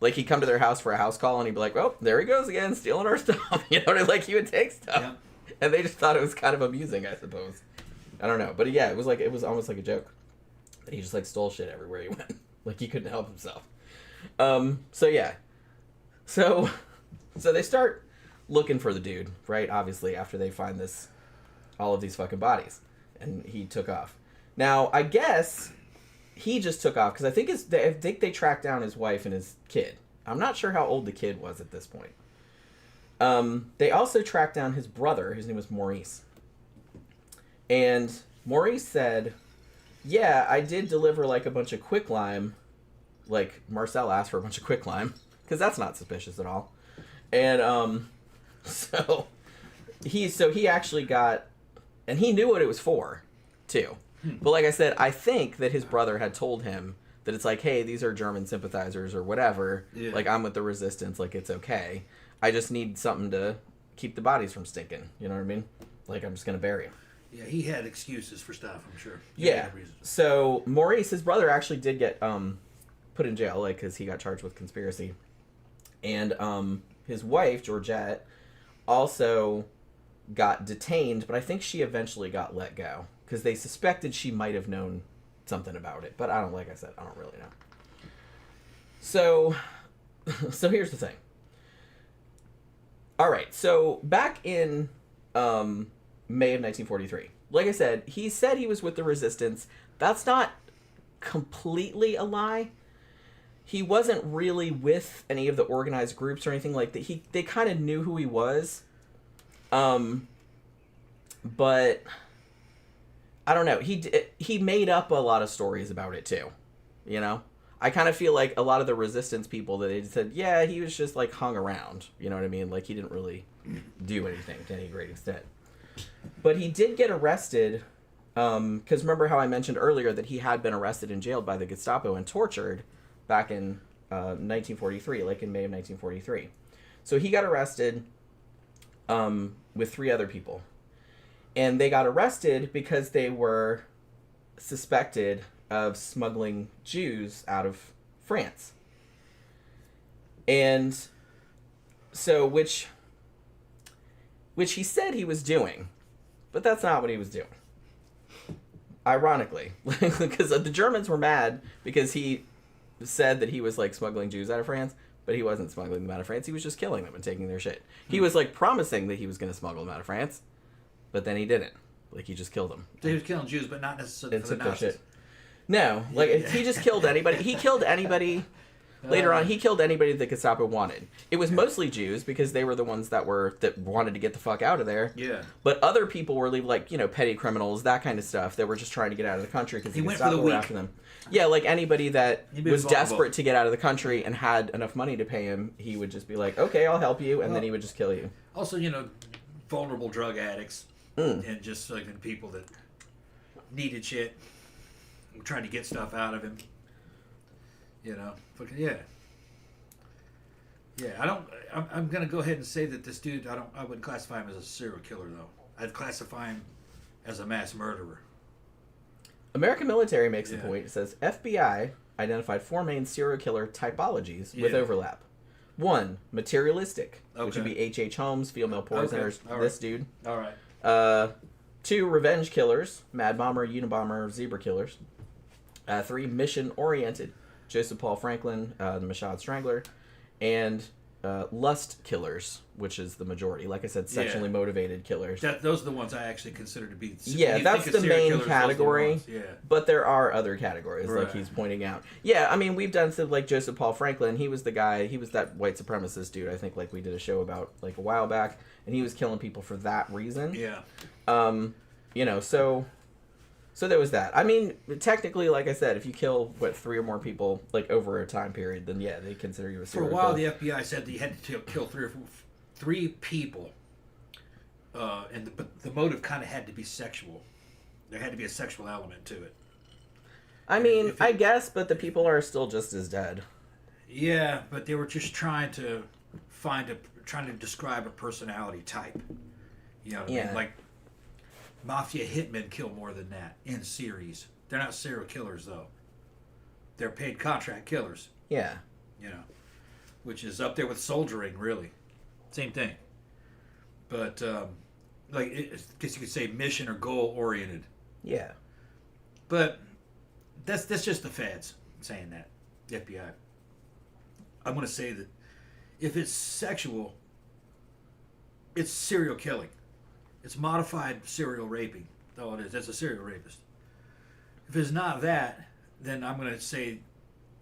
Like, he'd come to their house for a house call, and he'd be like, oh, there he goes again, stealing our stuff. You know, like, he would take stuff. Yeah. And they just thought it was kind of amusing, I suppose. I don't know. But, yeah, it was almost like a joke. He just, like, stole shit everywhere he went. Like, he couldn't help himself. So, yeah. So they start looking for the dude, right? Obviously, after they find all of these fucking bodies. And he took off. Now, I guess he just took off because I think they tracked down his wife and his kid. I'm not sure how old the kid was at this point. They also tracked down his brother. His name was Maurice. And Maurice said, yeah, I did deliver like a bunch of quicklime. Like Marcel asked for a bunch of quicklime because that's not suspicious at all. And so he actually got, and he knew what it was for too. But like I said, I think that his brother had told him that it's like, hey, these are German sympathizers or whatever. Yeah. Like, I'm with the resistance. Like, it's okay. I just need something to keep the bodies from stinking. You know what I mean? Like, I'm just going to bury them. Yeah, he had excuses for stuff, I'm sure. Yeah. So, Maurice, his brother, actually did get put in jail, like, because he got charged with conspiracy. And his wife, Georgette, also got detained, but I think she eventually got let go. Because they suspected she might have known something about it. But like I said, I don't really know. So here's the thing. All right, so back in May of 1943, like I said he was with the resistance. That's not completely a lie. he wasn't really with any of the organized groups or anything like that. They kind of knew who he was. But I don't know. He made up a lot of stories about it too. You know? I kind of feel like a lot of the resistance people that they said, yeah, he was just like hung around. You know what I mean? Like he didn't really do anything to any great extent. But he did get arrested, because remember how I mentioned earlier that he had been arrested and jailed by the Gestapo and tortured back in 1943, like in May of 1943. So he got arrested with 3 other people. And they got arrested because they were suspected of smuggling Jews out of France. And so, which he said he was doing, but that's not what he was doing. Ironically, because the Germans were mad because he said that he was like smuggling Jews out of France, but he wasn't smuggling them out of France. He was just killing them and taking their shit. He was like promising that he was going to smuggle them out of France, but then he didn't. Like he just killed them. So he was killing Jews, but not necessarily for the Nazis. No, like he just killed anybody. He killed anybody. Later on, he killed anybody the Gestapo wanted. It was mostly Jews because they were the ones that wanted to get the fuck out of there. Yeah. But other people were like, petty criminals, that kind of stuff, that were just trying to get out of the country because the Gestapo were after them. Yeah, like anybody that was desperate to get out of the country and had enough money to pay him, he would just be like, okay, I'll help you, and then he would just kill you. Also, vulnerable drug addicts and just like people that needed shit, trying to get stuff out of him. Fucking yeah. I'm gonna go ahead and say that this dude, I wouldn't classify him as a serial killer though. I'd classify him as a mass murderer. American Military makes the point. It says FBI identified 4 main serial killer typologies with overlap. 1, materialistic, which would be H.H. Holmes, female poisoners, this dude. All right. 2, revenge killers, Mad Bomber, Unabomber, Zebra killers. 3, mission-oriented, Joseph Paul Franklin, the Michaud Strangler, and lust killers, which is the majority. Like I said, sexually motivated killers. Those are the ones I actually consider to be... that's the main killers, category, but there are other categories, right. like he's pointing out. Yeah, I mean, we've done stuff like Joseph Paul Franklin. He was the guy, he was that white supremacist dude, I think, like we did a show about like a while back, and he was killing people for that reason. Yeah. So there was that. I mean, technically, like I said, if you kill, 3 or more people, like, over a time period, then, yeah, they consider you a serial killer. For a while, the FBI said that you had to kill 3 people, but the motive kind of had to be sexual. There had to be a sexual element to it. I mean, I guess, but the people are still just as dead. Yeah, but they were just trying to describe a personality type. You know what I mean? Like, mafia hitmen kill more than that in series. They're not serial killers, though. They're paid contract killers. Yeah. Which is up there with soldiering, really. Same thing. But, I guess you could say mission or goal-oriented. Yeah. But that's just the feds saying that, the FBI. I'm going to say that if it's sexual, it's serial killing. It's modified serial raping. Oh, it is. That's a serial rapist. If it's not that, then I'm going to say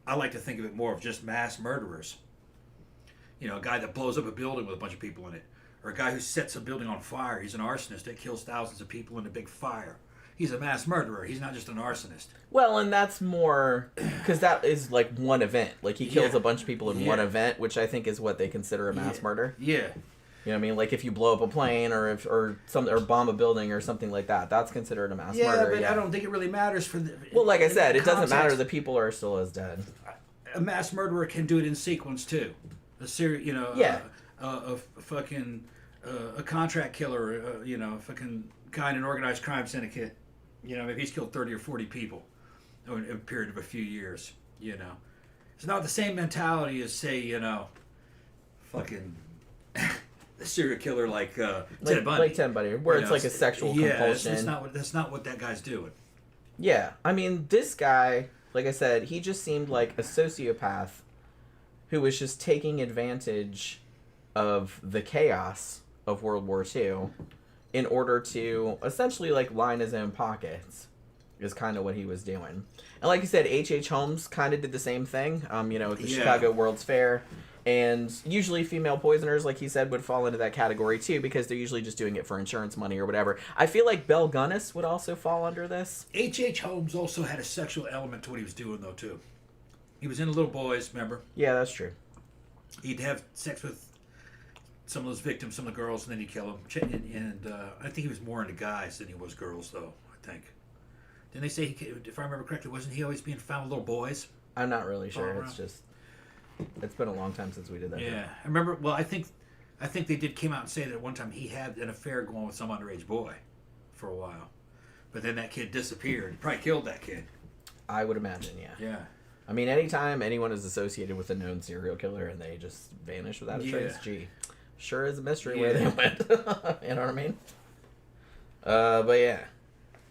I like to think of it more of just mass murderers. A guy that blows up a building with a bunch of people in it. Or a guy who sets a building on fire. He's an arsonist that kills thousands of people in a big fire. He's a mass murderer. He's not just an arsonist. Well, and that's more... Because that is like one event. Like he kills a bunch of people in one event, which I think is what they consider a mass murder. Yeah. You know what I mean? Like if you blow up a plane or bomb a building or something like that, that's considered a mass murder. But I don't think it really matters for the... Well, like I said, it doesn't matter. The people are still as dead. A mass murderer can do it in sequence too. A contract killer, a fucking guy in an organized crime syndicate. If he's killed 30 or 40 people in a period of a few years, it's not the same mentality as say, fucking... a serial killer like Ted Bundy. Like Ted Bundy, where it's like a sexual compulsion. That's not what that guy's doing. Yeah, I mean, this guy, like I said, he just seemed like a sociopath who was just taking advantage of the chaos of World War II in order to essentially like line his own pockets. is kind of what he was doing. And like you said, H.H. Holmes kind of did the same thing, at the Yeah. Chicago World's Fair. And usually female poisoners, like he said, would fall into that category too, because they're usually just doing it for insurance money or whatever. I feel like Belle Gunness would also fall under this. H.H. Holmes also had a sexual element to what he was doing, though, too. He was into little boys, remember? Yeah, that's true. He'd have sex with some of those victims, some of the girls, and then he'd kill them. And I think he was more into guys than he was girls, though, I think. Didn't they say, if I remember correctly, wasn't he always being found with little boys? I'm not really sure. Oh, It's just... It's been a long time since we did that. Yeah. I remember, well, I think they came out and say that at one time he had an affair going with some underage boy for a while. But then that kid disappeared. He probably killed that kid. I would imagine, yeah. Yeah. I mean, anytime anyone is associated with a known serial killer and they just vanish without a trace, gee, sure is a mystery where they went. You know what I mean? But yeah.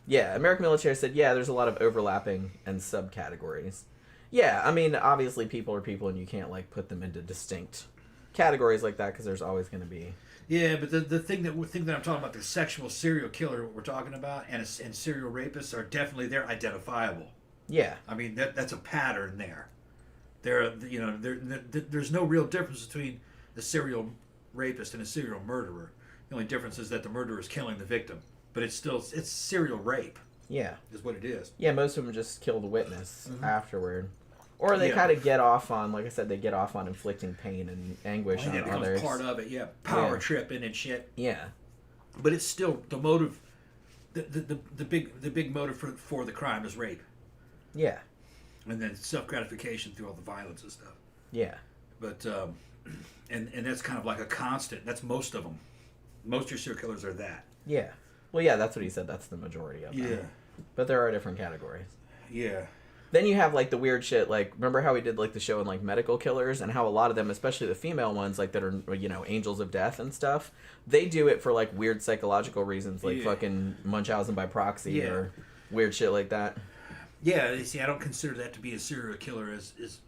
Yeah, American Military said, yeah, there's a lot of overlapping and subcategories. Yeah, I mean, obviously people are people and you can't, like, put them into distinct categories like that because there's always going to be... Yeah, but the thing that I'm talking about, the sexual serial killer, what we're talking about, and serial rapists are definitely, they're identifiable. Yeah. I mean, that's a pattern there. There's no real difference between a serial rapist and a serial murderer. The only difference is that the murderer is killing the victim. But it's serial rape. Yeah. Is what it is. Yeah, most of them just kill the witness afterward. Or they kind of get off on, like I said, they get off on inflicting pain and anguish on it becomes others. part of it, yeah. Power tripping and shit. Yeah. But it's still the motive. The big motive for the crime is rape. Yeah. And then self gratification through all the violence and stuff. Yeah. But and that's kind of like a constant. That's most of them. Most of your serial killers are that. Yeah. Well, yeah, that's what he said. That's the majority of them. Yeah. But there are different categories. Yeah. Then you have, like, the weird shit, like, remember how we did, like, the show on, like, medical killers, and how a lot of them, especially the female ones, like, that are, you know, angels of death and stuff, they do it for, like, weird psychological reasons, like fucking Munchausen by proxy or weird shit like that. Yeah, you see, I don't consider that to be a serial killer as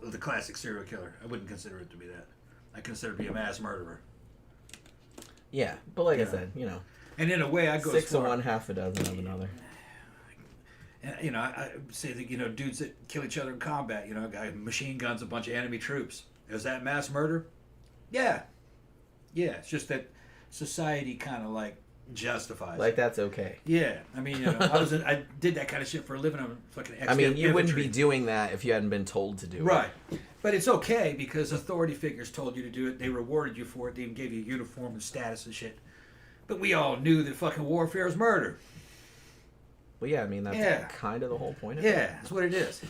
the classic serial killer. I wouldn't consider it to be that. I consider it to be a mass murderer. Yeah, but like I said, you know. And in a way, I go 6 as far, of one, half a dozen of another. You know, I say that, you know, dudes that kill each other in combat, you know, guy machine guns a bunch of enemy troops. Is that mass murder? Yeah. Yeah, it's just that society kind of, like, justifies Like, it. that's okay. Yeah. I mean, you know, I did that kind of shit for a living. I'm fucking I mean, you wouldn't be doing that if you hadn't been told to do it. Right. But it's okay because authority figures told you to do it. They rewarded you for it. They even gave you a uniform and status and shit. But we all knew that fucking warfare is murder. Well, yeah, I mean, that's kind of the whole point of it. Yeah, that's what it is.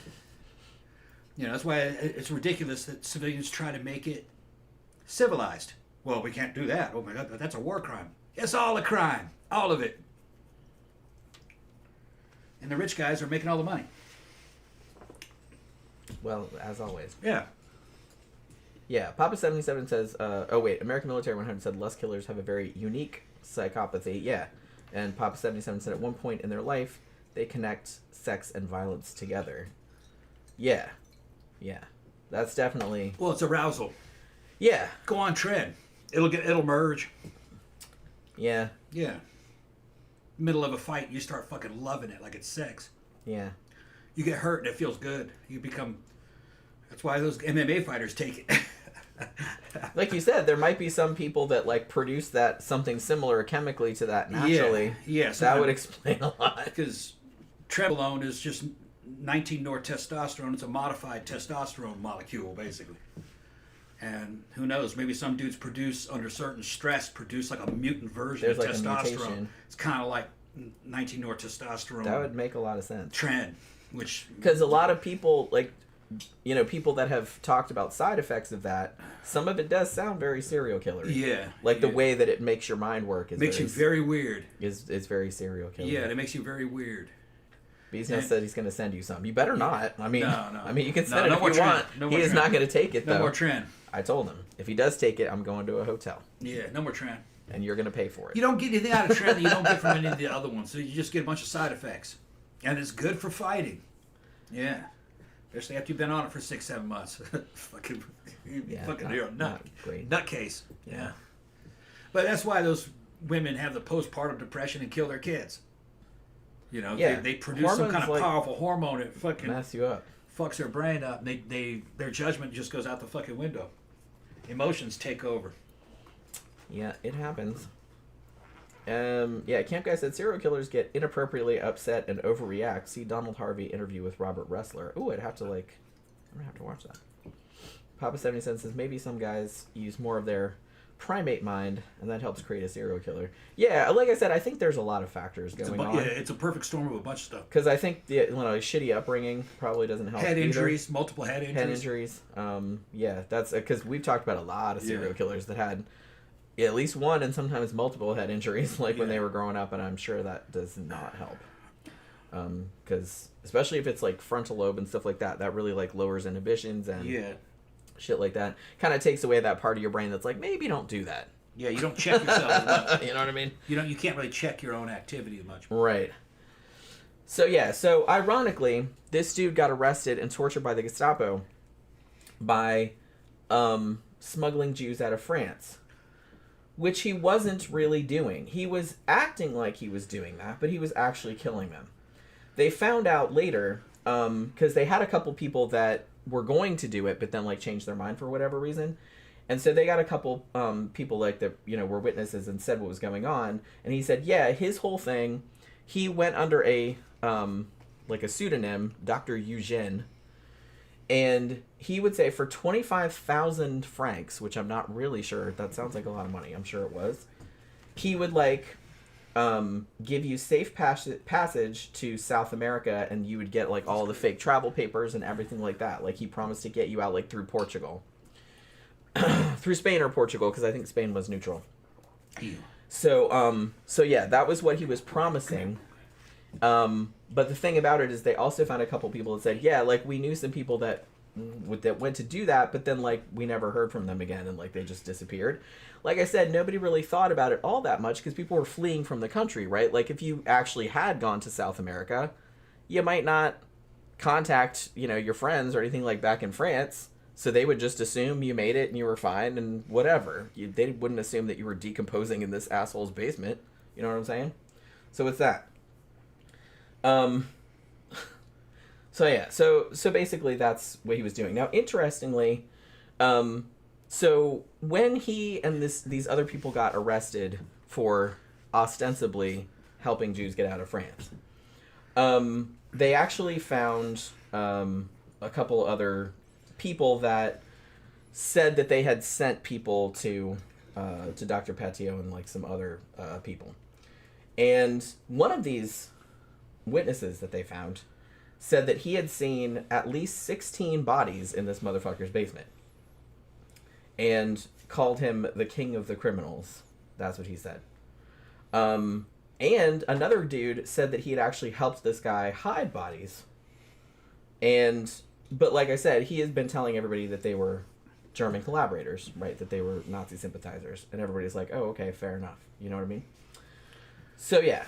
You know, that's why it's ridiculous that civilians try to make it civilized. Well, we can't do that. Oh my God, that's a war crime. It's all a crime. All of it. And the rich guys are making all the money. Well, as always. Yeah. Yeah, Papa77 says, oh wait, American Military 100 said less killers have a very unique psychopathy. Yeah. And Papa77 said at one point in their life, they connect sex and violence together. Yeah. Yeah. That's definitely... Well, it's arousal. Yeah. Go on trend. It'll merge. Yeah. Yeah. Middle of a fight, you start fucking loving it like it's sex. Yeah. You get hurt and it feels good. You become... That's why those MMA fighters take it. Like you said, there might be some people that, like, produce that something similar chemically to that naturally. Yeah. That would explain a lot. Because trenbolone is just 19-nortestosterone. It's a modified testosterone molecule, basically. And who knows? Maybe some dudes under certain stress, produce like a mutant version of like testosterone. A mutation. It's kind of like 19-nortestosterone. That would make a lot of sense. Trend, which... Because a lot of people, like... You know, people that have talked about side effects of that, some of it does sound very serial killer. Yeah. Like the way that it makes your mind work is makes you very weird. Is very serial killer. Yeah, it makes you very weird. Bezos said he's going to send you some. You better not. I mean, no. I mean, you can send it if you want. He is not going to take it though. No more trend. I told him if he does take it, I'm going to a hotel. Yeah, no more trend. And you're going to pay for it. You don't get anything out of trend that you don't get from any of the other ones. So you just get a bunch of side effects, and it's good for fighting. Yeah. Especially after you've been on it for 6-7 months. fucking nutcase. Yeah. But that's why those women have the postpartum depression and kill their kids. You know, Yeah. they produce some kind of Hormones, like, powerful hormone that fucking mess you up. fucks their brain up. Their judgment just goes out the fucking window. Emotions take over. Yeah, it happens. Yeah, Camp Guy said serial killers get inappropriately upset and overreact. See Donald Harvey interview with Robert Ressler. Ooh, I'm gonna have to watch that. Papa 70 Cents says maybe some guys use more of their primate mind, and that helps create a serial killer. Yeah, like I said, I think there's a lot of factors going on. Yeah, it's a perfect storm of a bunch of stuff. Because I think the shitty upbring probably doesn't help. Head either. injuries, multiple head injuries. Head injuries. Yeah, that's because we've talked about a lot of serial killers that had at least one and sometimes multiple head injuries, like when they were growing up, and I'm sure that does not help. Because especially if it's like frontal lobe and stuff like that, that really like lowers inhibitions and shit like that. Kind of takes away that part of your brain that's like, maybe don't do that. Yeah, you don't check yourself as much. You know what I mean? You can't really check your own activity as much. Right. So ironically, this dude got arrested and tortured by the Gestapo by smuggling Jews out of France, which he wasn't really doing. He was acting like he was doing that, but he was actually killing them. They found out later, because they had a couple people that were going to do it, but then like changed their mind for whatever reason. And so they got a couple people like that, were witnesses and said what was going on. And he said, yeah, his whole thing, he went under a pseudonym, Dr. Eugène. And he would say for 25,000 francs, which I'm not really sure, that sounds like a lot of money, I'm sure it was, he would give you safe passage to South America, and you would get like all the fake travel papers and everything like that. Like he promised to get you out like through Portugal. Through Spain or Portugal, because I think Spain was neutral. So yeah, that was what he was promising. But the thing about it is they also found a couple people that said, yeah, like we knew some people that went to do that, but then like we never heard from them again, and like they just disappeared. Like I said, nobody really thought about it all that much because people were fleeing from the country, right? Like if you actually had gone to South America, you might not contact, your friends or anything like back in France. So they would just assume you made it and you were fine and whatever. They wouldn't assume that you were decomposing in this asshole's basement. You know what I'm saying? So it's that. So yeah, so basically that's what he was doing. Now, interestingly, so when he and these other people got arrested for ostensibly helping Jews get out of France, they actually found a couple other people that said that they had sent people to Dr. Petiot and like some other people. And one of these witnesses that they found said that he had seen at least 16 bodies in this motherfucker's basement and called him the king of the criminals. That's what he said. And another dude said that he had actually helped this guy hide bodies. But like I said, he has been telling everybody that they were German collaborators, right? That they were Nazi sympathizers. And everybody's like, oh, okay, fair enough. You know what I mean? So, yeah.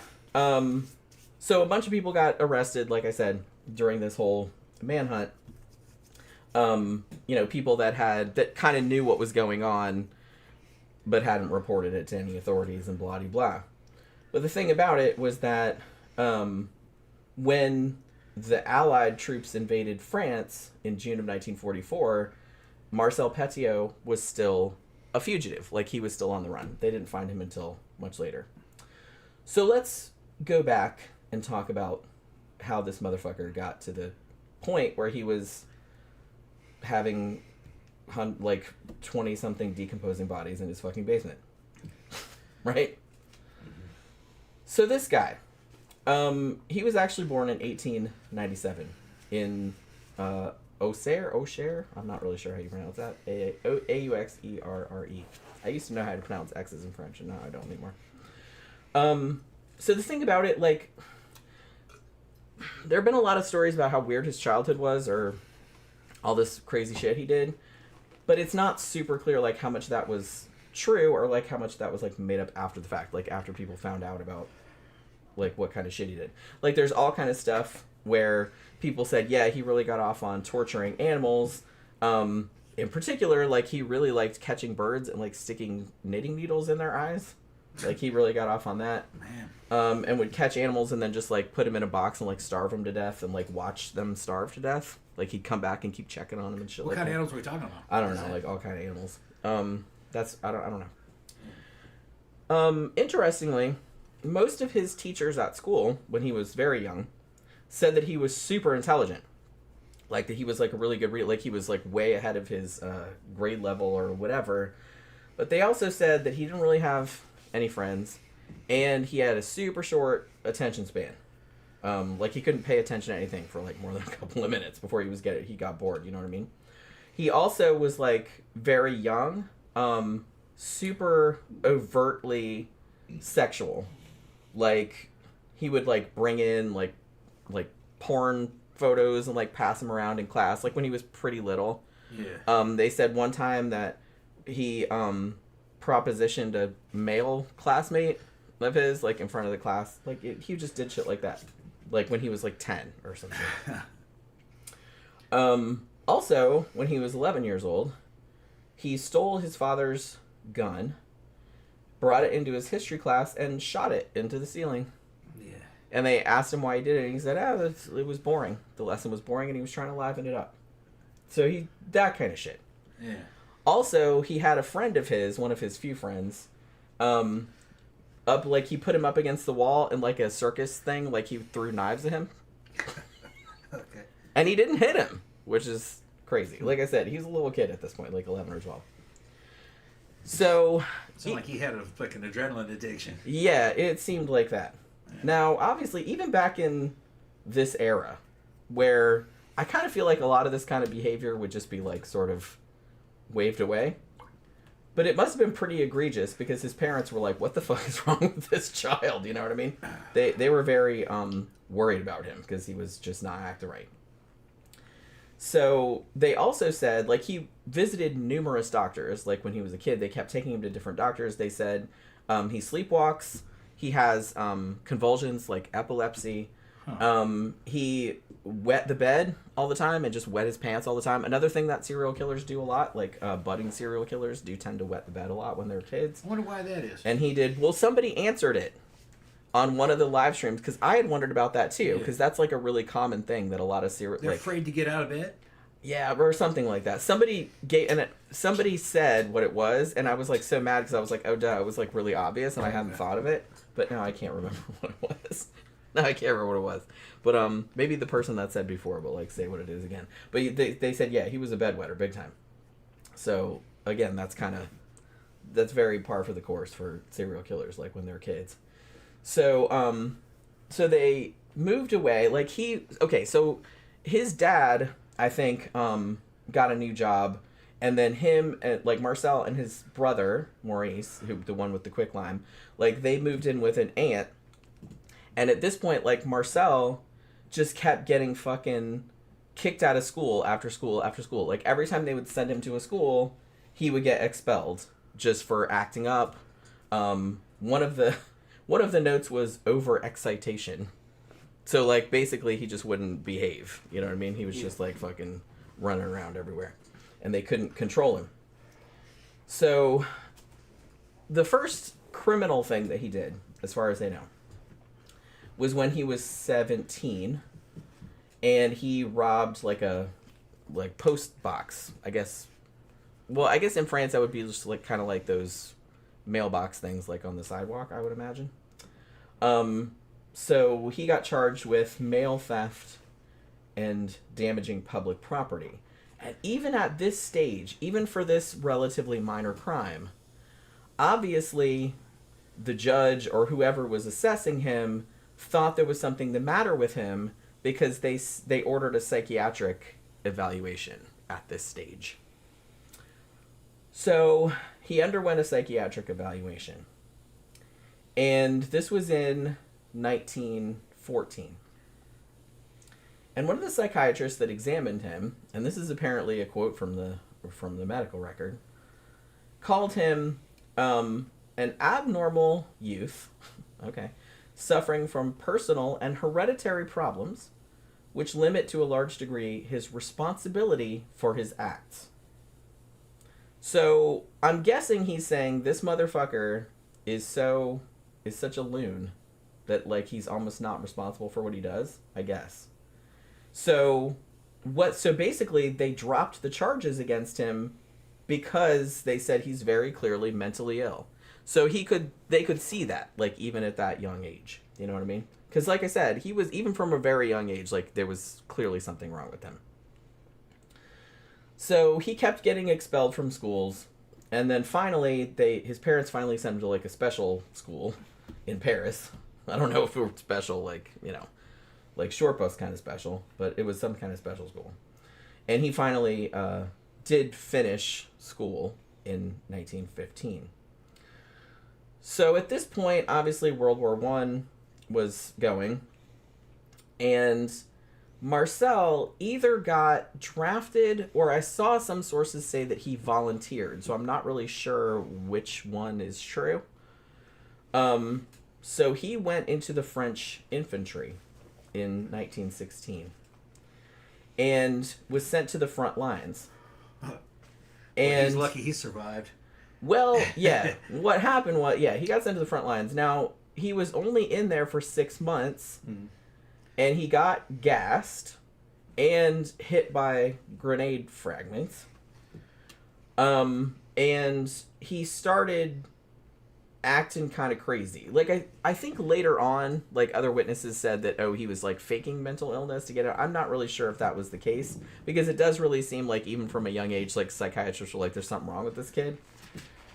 So a bunch of people got arrested, like I said, during this whole manhunt. People that kind of knew what was going on, but hadn't reported it to any authorities and blah, blah, blah. But the thing about it was that when the Allied troops invaded France in June of 1944, Marcel Petiot was still a fugitive. Like, he was still on the run. They didn't find him until much later. So let's go back and talk about how this motherfucker got to the point where he was having, 20-something decomposing bodies in his fucking basement. Right? So this guy... he was actually born in 1897 in Auxerre. I'm not really sure how you pronounce that. Auxerre. I used to know how to pronounce X's in French, and now I don't anymore. So the thing about it, there have been a lot of stories about how weird his childhood was, or all this crazy shit he did, but it's not super clear, how much that was true, or, how much that was, made up after the fact, after people found out about what kind of shit he did. There's all kind of stuff where people said, yeah, he really got off on torturing animals. In particular, he really liked catching birds and, sticking knitting needles in their eyes. Like, he really got off on that. Man. And would catch animals and then just, like, put them in a box and, like, starve them to death and, like, watch them starve to death. Like, he'd come back and keep checking on them and shit What like kind that. of animals are we talking about? I don't know, like, all kind of animals. I don't know. Interestingly, most of his teachers at school, when he was very young, said that he was super intelligent. Like, that he was, like, a really good reader. Like, he was, like, way ahead of his grade level or whatever. But they also said that he didn't really have any friends. And he had a super short attention span. Like, he couldn't pay attention to anything for, like, more than a couple of minutes before he got bored, you know what I mean? He also was, like, very young, super overtly sexual. Like, he would, like, bring in, like porn photos and, like, pass them around in class, like, when he was pretty little. Yeah. They said one time that he, propositioned a male classmate of his, like, in front of the class. Like, he just did shit like that. Like, when he was, like, 10 or something. Also, when he was 11 years old, he stole his father's gun, brought it into his history class, and shot it into the ceiling. Yeah. And they asked him why he did it, and he said, it was boring. The lesson was boring, and he was trying to liven it up. So that kind of shit. Yeah. Also, he had a friend of his, one of his few friends, like, he put him up against the wall in, like, a circus thing, like, he threw knives at him. Okay. And he didn't hit him, which is crazy. Like I said, he's a little kid at this point, like 11 or 12. So... Sounded like he had a fucking adrenaline addiction. Yeah, it seemed like that. Yeah. Now, obviously, even back in this era, where I kind of feel like a lot of this kind of behavior would just be, like, sort of waved away. But it must have been pretty egregious because his parents were like, what the fuck is wrong with this child? You know what I mean? They were very worried about him because he was just not acting right. So they also said, like, he visited numerous doctors. Like, when he was a kid, they kept taking him to different doctors. They said he sleepwalks. He has convulsions, like epilepsy. Huh. He wet the bed all the time and just wet his pants all the time. Another thing that serial killers do a lot, like budding serial killers do tend to wet the bed a lot when they're kids. I wonder why that is. And he did. Well, somebody answered it on one of the live streams because I had wondered about that too, because that's like a really common thing that a lot of serial... They're afraid to get out of bed? Yeah, or something like that. Somebody said what it was, and I was like so mad because I was like, oh duh, it was like really obvious and I hadn't thought of it. But now I can't remember what it was. No, I can't remember what it was. But maybe the person that said before will, like, say what it is again. But they said, yeah, he was a bedwetter, big time. So, again, that's very par for the course for serial killers, like, when they're kids. So, so they moved away. Like, so his dad, I think, got a new job. And then him, like, Marcel and his brother, Maurice, the one with the quicklime, like, they moved in with an aunt. And at this point, like, Marcel just kept getting fucking kicked out of school after school after school. Like, every time they would send him to a school, he would get expelled just for acting up. One of the notes was overexcitation. So, like, basically he just wouldn't behave. You know what I mean? He was just, like, fucking running around everywhere. And they couldn't control him. So, the first criminal thing that he did, as far as they know, was when he was 17, and he robbed like a post box, I guess. Well, I guess in France that would be just like kind of like those mailbox things like on the sidewalk, I would imagine. So he got charged with mail theft and damaging public property. And even at this stage, even for this relatively minor crime, obviously the judge or whoever was assessing him thought there was something the matter with him because they ordered a psychiatric evaluation at this stage. So he underwent a psychiatric evaluation. And this was in 1914. And one of the psychiatrists that examined him, and this is apparently a quote from the medical record, called him an abnormal youth, okay, suffering from personal and hereditary problems, which limit to a large degree his responsibility for his acts. So I'm guessing he's saying this motherfucker is such a loon that like he's almost not responsible for what he does, I guess. So basically they dropped the charges against him because they said he's very clearly mentally ill. So they could see that, like, even at that young age. You know what I mean? Because, like I said, he was, even from a very young age, like, there was clearly something wrong with him. So he kept getting expelled from schools, and then finally, his parents finally sent him to, like, a special school in Paris. I don't know if it was special, like, you know, like short bus kind of special, but it was some kind of special school. And he finally did finish school in 1915. So at this point, obviously, World War I was going, and Marcel either got drafted, or I saw some sources say that he volunteered, so I'm not really sure which one is true. So he went into the French infantry in 1916 and was sent to the front lines. And he's lucky he survived. Well, yeah. What happened was, yeah, he got sent to the front lines. Now, he was only in there for 6 months, and he got gassed and hit by grenade fragments. And he started acting kind of crazy. Like, I think later on, like, other witnesses said that, oh, he was, like, faking mental illness to get out. I'm not really sure if that was the case, because it does really seem like, even from a young age, like, psychiatrists were like, there's something wrong with this kid.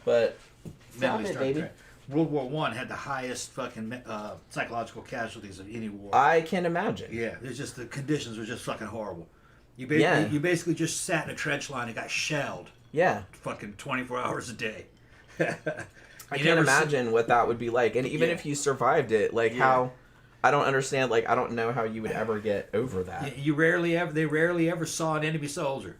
But stop it, baby. World War I had the highest fucking psychological casualties of any war. I can imagine. Yeah, it's just the conditions were just fucking horrible. You basically just sat in a trench line and got shelled. Yeah. Fucking 24 hours a day. I can't imagine what that would be like. And even if you survived it, like how... I don't understand, like, I don't know how you would ever get over that. They rarely ever saw an enemy soldier.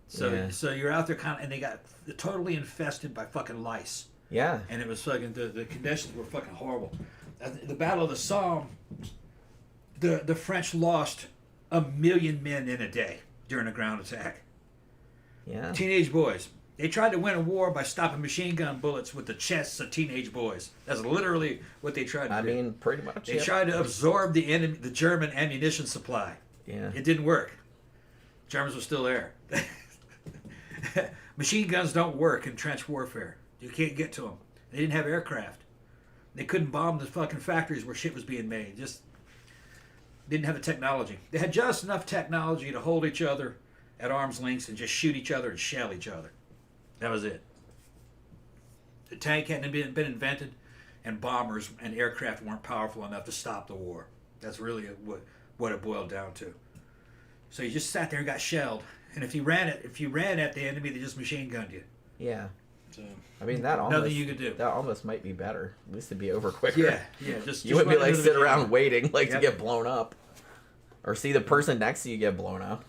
So you're out there and they got totally infested by fucking lice. Yeah. And it was fucking, the conditions were fucking horrible. At the Battle of the Somme, the French lost 1 million men in a day during a ground attack. Yeah. Teenage boys. They tried to win a war by stopping machine gun bullets with the chests of teenage boys. That's literally what they tried to do. I mean, pretty much. They tried to absorb the German ammunition supply. Yeah. It didn't work. Germans were still there. Machine guns don't work in trench warfare. You can't get to them. They didn't have aircraft. They couldn't bomb the fucking factories where shit was being made. Just didn't have the technology. They had just enough technology to hold each other at arm's length and just shoot each other and shell each other. That was it. The tank hadn't been invented, and bombers and aircraft weren't powerful enough to stop the war. That's really what it boiled down to. So you just sat there and got shelled. And if you ran at the enemy, they just machine gunned you. Yeah. So I mean, that almost nothing you could do. That almost might be better. At least it'd be over quicker. Yeah. Just you wouldn't be like sit around waiting to get blown up, or see the person next to you get blown up.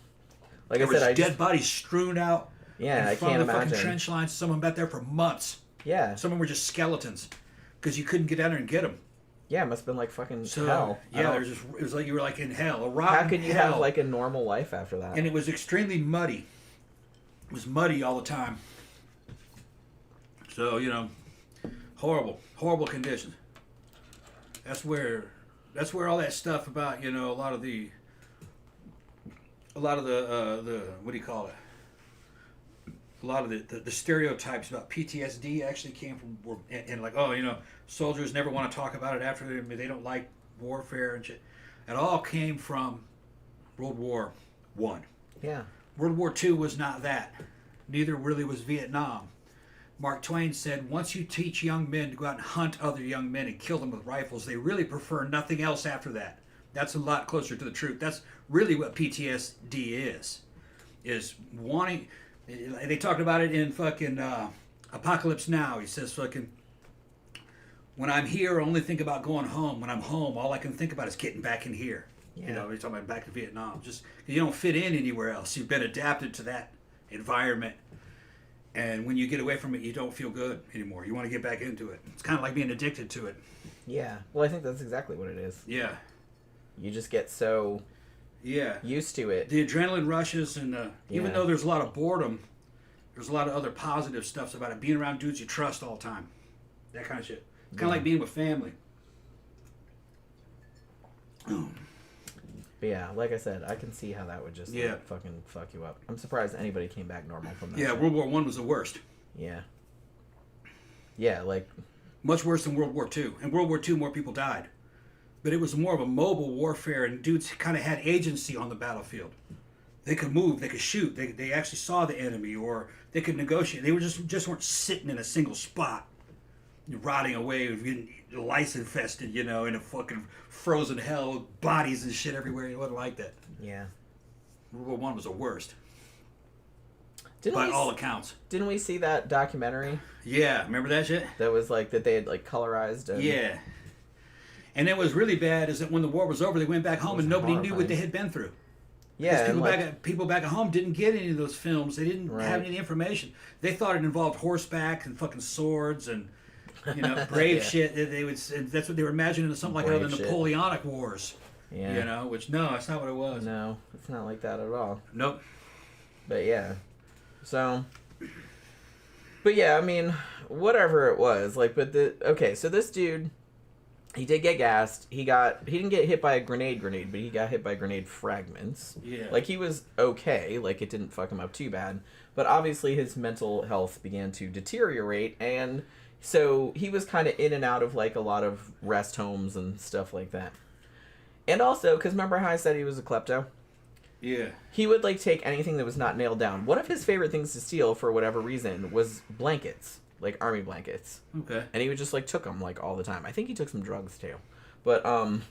Like I said, dead bodies strewn out. Yeah, in front of the imagine. Fucking trench lines. Someone been there for months. Yeah. Some of them were just skeletons, because you couldn't get down there and get them. Yeah, it must have been like fucking hell. Yeah, it was like you were like in hell, a rotten hell. How could you have like a normal life after that? And it was extremely muddy. It was muddy all the time. So, horrible conditions. That's where all that stuff about, a lot of the what do you call it? A lot of the stereotypes about PTSD actually came from, and like, soldiers never want to talk about it after they don't like warfare and shit. It all came from World War I. Yeah. World War II was not that. Neither really was Vietnam. Mark Twain said, once you teach young men to go out and hunt other young men and kill them with rifles, they really prefer nothing else after that. That's a lot closer to the truth. That's really what PTSD is wanting... They talked about it in fucking Apocalypse Now. He says fucking, when I'm here, I only think about going home. When I'm home, all I can think about is getting back in here. Yeah. He's talking about back to Vietnam. Just you don't fit in anywhere else. You've been adapted to that environment. And when you get away from it, you don't feel good anymore. You want to get back into it. It's kind of like being addicted to it. Yeah. Well, I think that's exactly what it is. Yeah. You just get so... used to it. The adrenaline rushes, and even though there's a lot of boredom, there's a lot of other positive stuff about it. Being around dudes you trust all the time. That kind of shit. Kind of like being with family. But yeah, like I said, I can see how that would just like, fucking fuck you up. I'm surprised anybody came back normal from that. Yeah, shit. World War I was the worst. Yeah. Yeah, like... Much worse than World War II. In World War II, more people died. But it was more of a mobile warfare, and dudes kind of had agency on the battlefield. They could move, they could shoot, they actually saw the enemy, or they could negotiate. They were just weren't sitting in a single spot, rotting away, getting lice infested, in a fucking frozen hell with bodies and shit everywhere. It wasn't like that. Yeah. World War I was the worst. Didn't by all accounts. Didn't we see that documentary? Yeah, remember that shit? That was like, that they had like colorized. And... Yeah. And it was really bad is that when the war was over, they went back home and nobody knew what they had been through. Yeah, because people back at home didn't get any of those films. They didn't have any information. They thought it involved horseback and fucking swords and brave shit. They would. And that's what they were imagining. Something like the Napoleonic Wars. Yeah. Which no, that's not what it was. No, it's not like that at all. Nope. But yeah, so. But yeah, I mean, whatever it was, like, but so this dude. He did get gassed. He didn't get hit by a grenade, but he got hit by grenade fragments. Yeah. Like, he was okay. Like, it didn't fuck him up too bad. But obviously his mental health began to deteriorate. And so he was kind of in and out of, like, a lot of rest homes and stuff like that. And also, because remember how I said he was a klepto? Yeah. He would, like, take anything that was not nailed down. One of his favorite things to steal, for whatever reason, was blankets. Like army blankets. Okay. And he would just like took them like all the time. I think he took some drugs too. But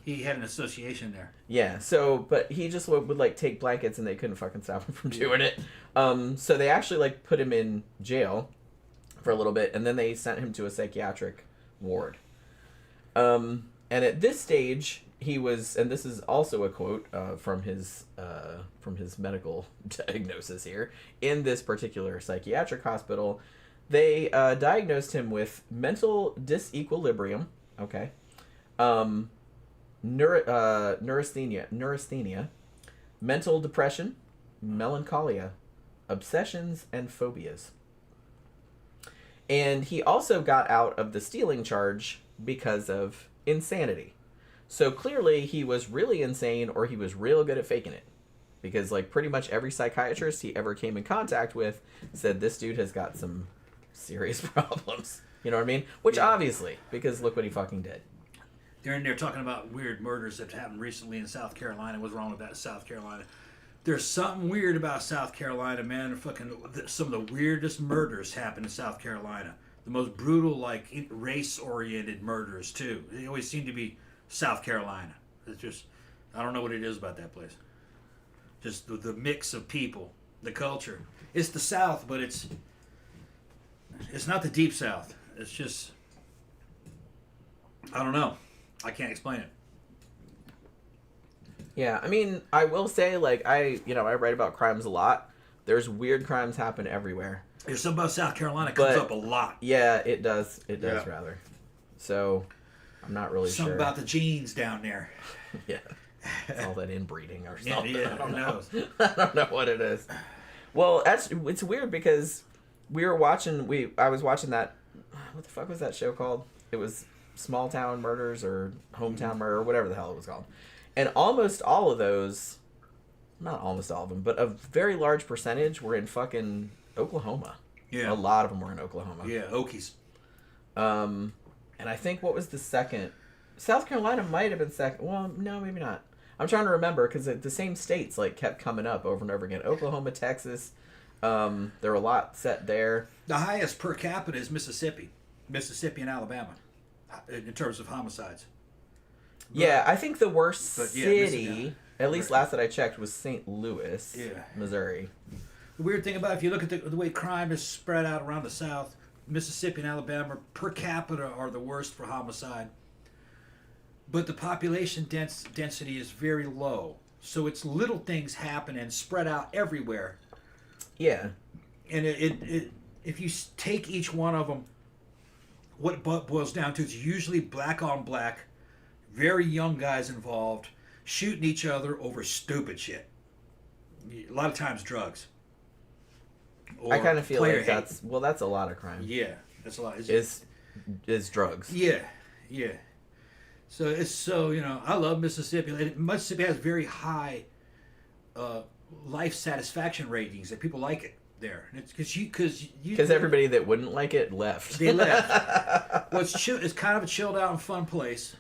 he had an association there. Yeah. So but he just would like take blankets and they couldn't fucking stop him from doing it. So they actually like put him in jail for a little bit and then they sent him to a psychiatric ward. And at this stage he was, and this is also a quote from his medical diagnosis here, in this particular psychiatric hospital. They diagnosed him with mental disequilibrium, okay, neurasthenia, mental depression, melancholia, obsessions, and phobias. And he also got out of the stealing charge because of insanity. So clearly he was really insane or he was real good at faking it. Because like pretty much every psychiatrist he ever came in contact with said this dude has got some serious problems. You know what I mean? Which obviously, because look what he fucking did. They're in there talking about weird murders that happened recently in South Carolina. What's wrong with that, South Carolina? There's something weird about South Carolina, man. Some of the weirdest murders happen in South Carolina. The most brutal, like, race-oriented murders, too. They always seem to be South Carolina. It's just, I don't know what it is about that place. Just the mix of people, the culture. It's the South, but it's not the deep South. It's just, I don't know. I can't explain it. Yeah, I mean, I will say, like, I write about crimes a lot. There's weird crimes happen everywhere. There's something about South Carolina comes up a lot. Yeah, it does. It does, rather. So, I'm not really sure. Something about the genes down there. Yeah. It's all that inbreeding or something. Yeah, I don't know. knows? I don't know what it is. Well, it's weird because I was watching that, what the fuck was that show called? It was Small Town Murders or Hometown Murder or whatever the hell it was called. And almost all of those, not almost all of them, but a very large percentage were in fucking Oklahoma. Yeah. A lot of them were in Oklahoma. Yeah, Okies. And I think what was the second? South Carolina might have been second. Well, no, maybe not. I'm trying to remember because the same states like kept coming up over and over again. Oklahoma, Texas. There were a lot set there. The highest per capita is Mississippi and Alabama, in terms of homicides. Yeah, I think the worst city, at least last that I checked, was St. Louis, Missouri. The weird thing about it, if you look at the way crime is spread out around the South, Mississippi and Alabama per capita are the worst for homicide. But the population density is very low. So it's little things happen and spread out everywhere. Yeah. And it if you take each one of them, what it boils down to is usually black on black, very young guys involved, shooting each other over stupid shit. A lot of times drugs. I kind of feel like that's a lot of crime. Yeah, that's a lot. is drugs. Yeah, yeah. So I love Mississippi. Mississippi has very high life satisfaction ratings, that people like it there. And it's because everybody that wouldn't like it left. They left. Well, it's kind of a chilled out and fun place.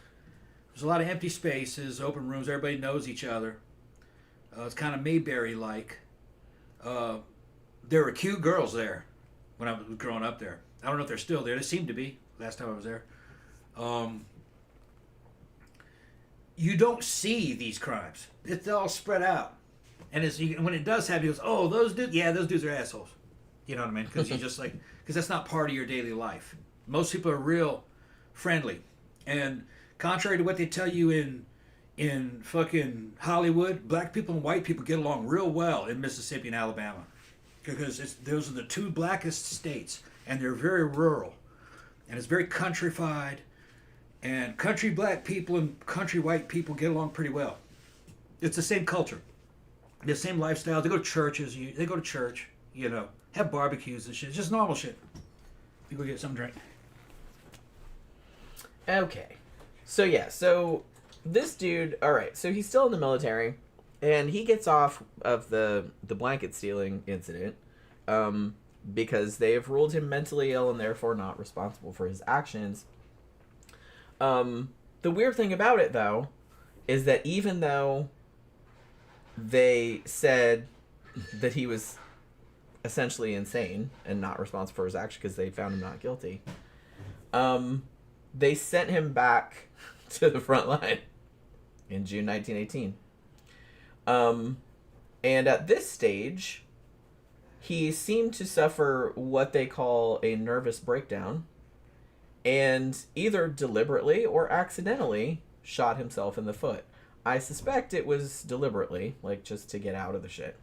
There's a lot of empty spaces, open rooms. Everybody knows each other. It's kind of Mayberry-like. There were cute girls there when I was growing up there. I don't know if they're still there. They seem to be. Last time I was there. You don't see these crimes. It's all spread out. And when it does happen, he goes, "Oh, those dudes, yeah, those dudes are assholes." You know what I mean? Because because that's not part of your daily life. Most people are real friendly, and contrary to what they tell you in fucking Hollywood, black people and white people get along real well in Mississippi and Alabama, because those are the two blackest states, and they're very rural, and it's very countrified, and country black people and country white people get along pretty well. It's the same culture. The same lifestyle. They go to churches. They go to church. Have barbecues and shit. It's just normal shit. You go get something to drink. Okay. So this dude, all right, so he's still in the military, and he gets off of the blanket stealing incident because they have ruled him mentally ill and therefore not responsible for his actions. The weird thing about it, though, is that even though they said that he was essentially insane and not responsible for his actions because they found him not guilty, they sent him back to the front line in June 1918. And at this stage, he seemed to suffer what they call a nervous breakdown, and either deliberately or accidentally shot himself in the foot. I suspect it was deliberately, just to get out of the shit.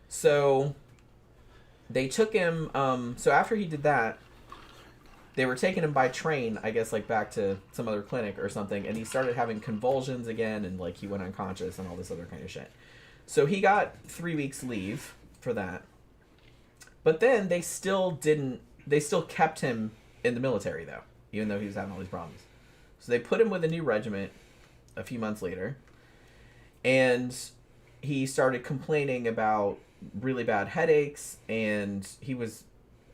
So they took him, so after he did that, they were taking him by train, I guess, back to some other clinic or something, and he started having convulsions again, and, he went unconscious and all this other kind of shit. So he got 3 weeks leave for that. But then they still kept him in the military, though, even though he was having all these problems. So they put him with a new regiment a few months later, and he started complaining about really bad headaches, and he was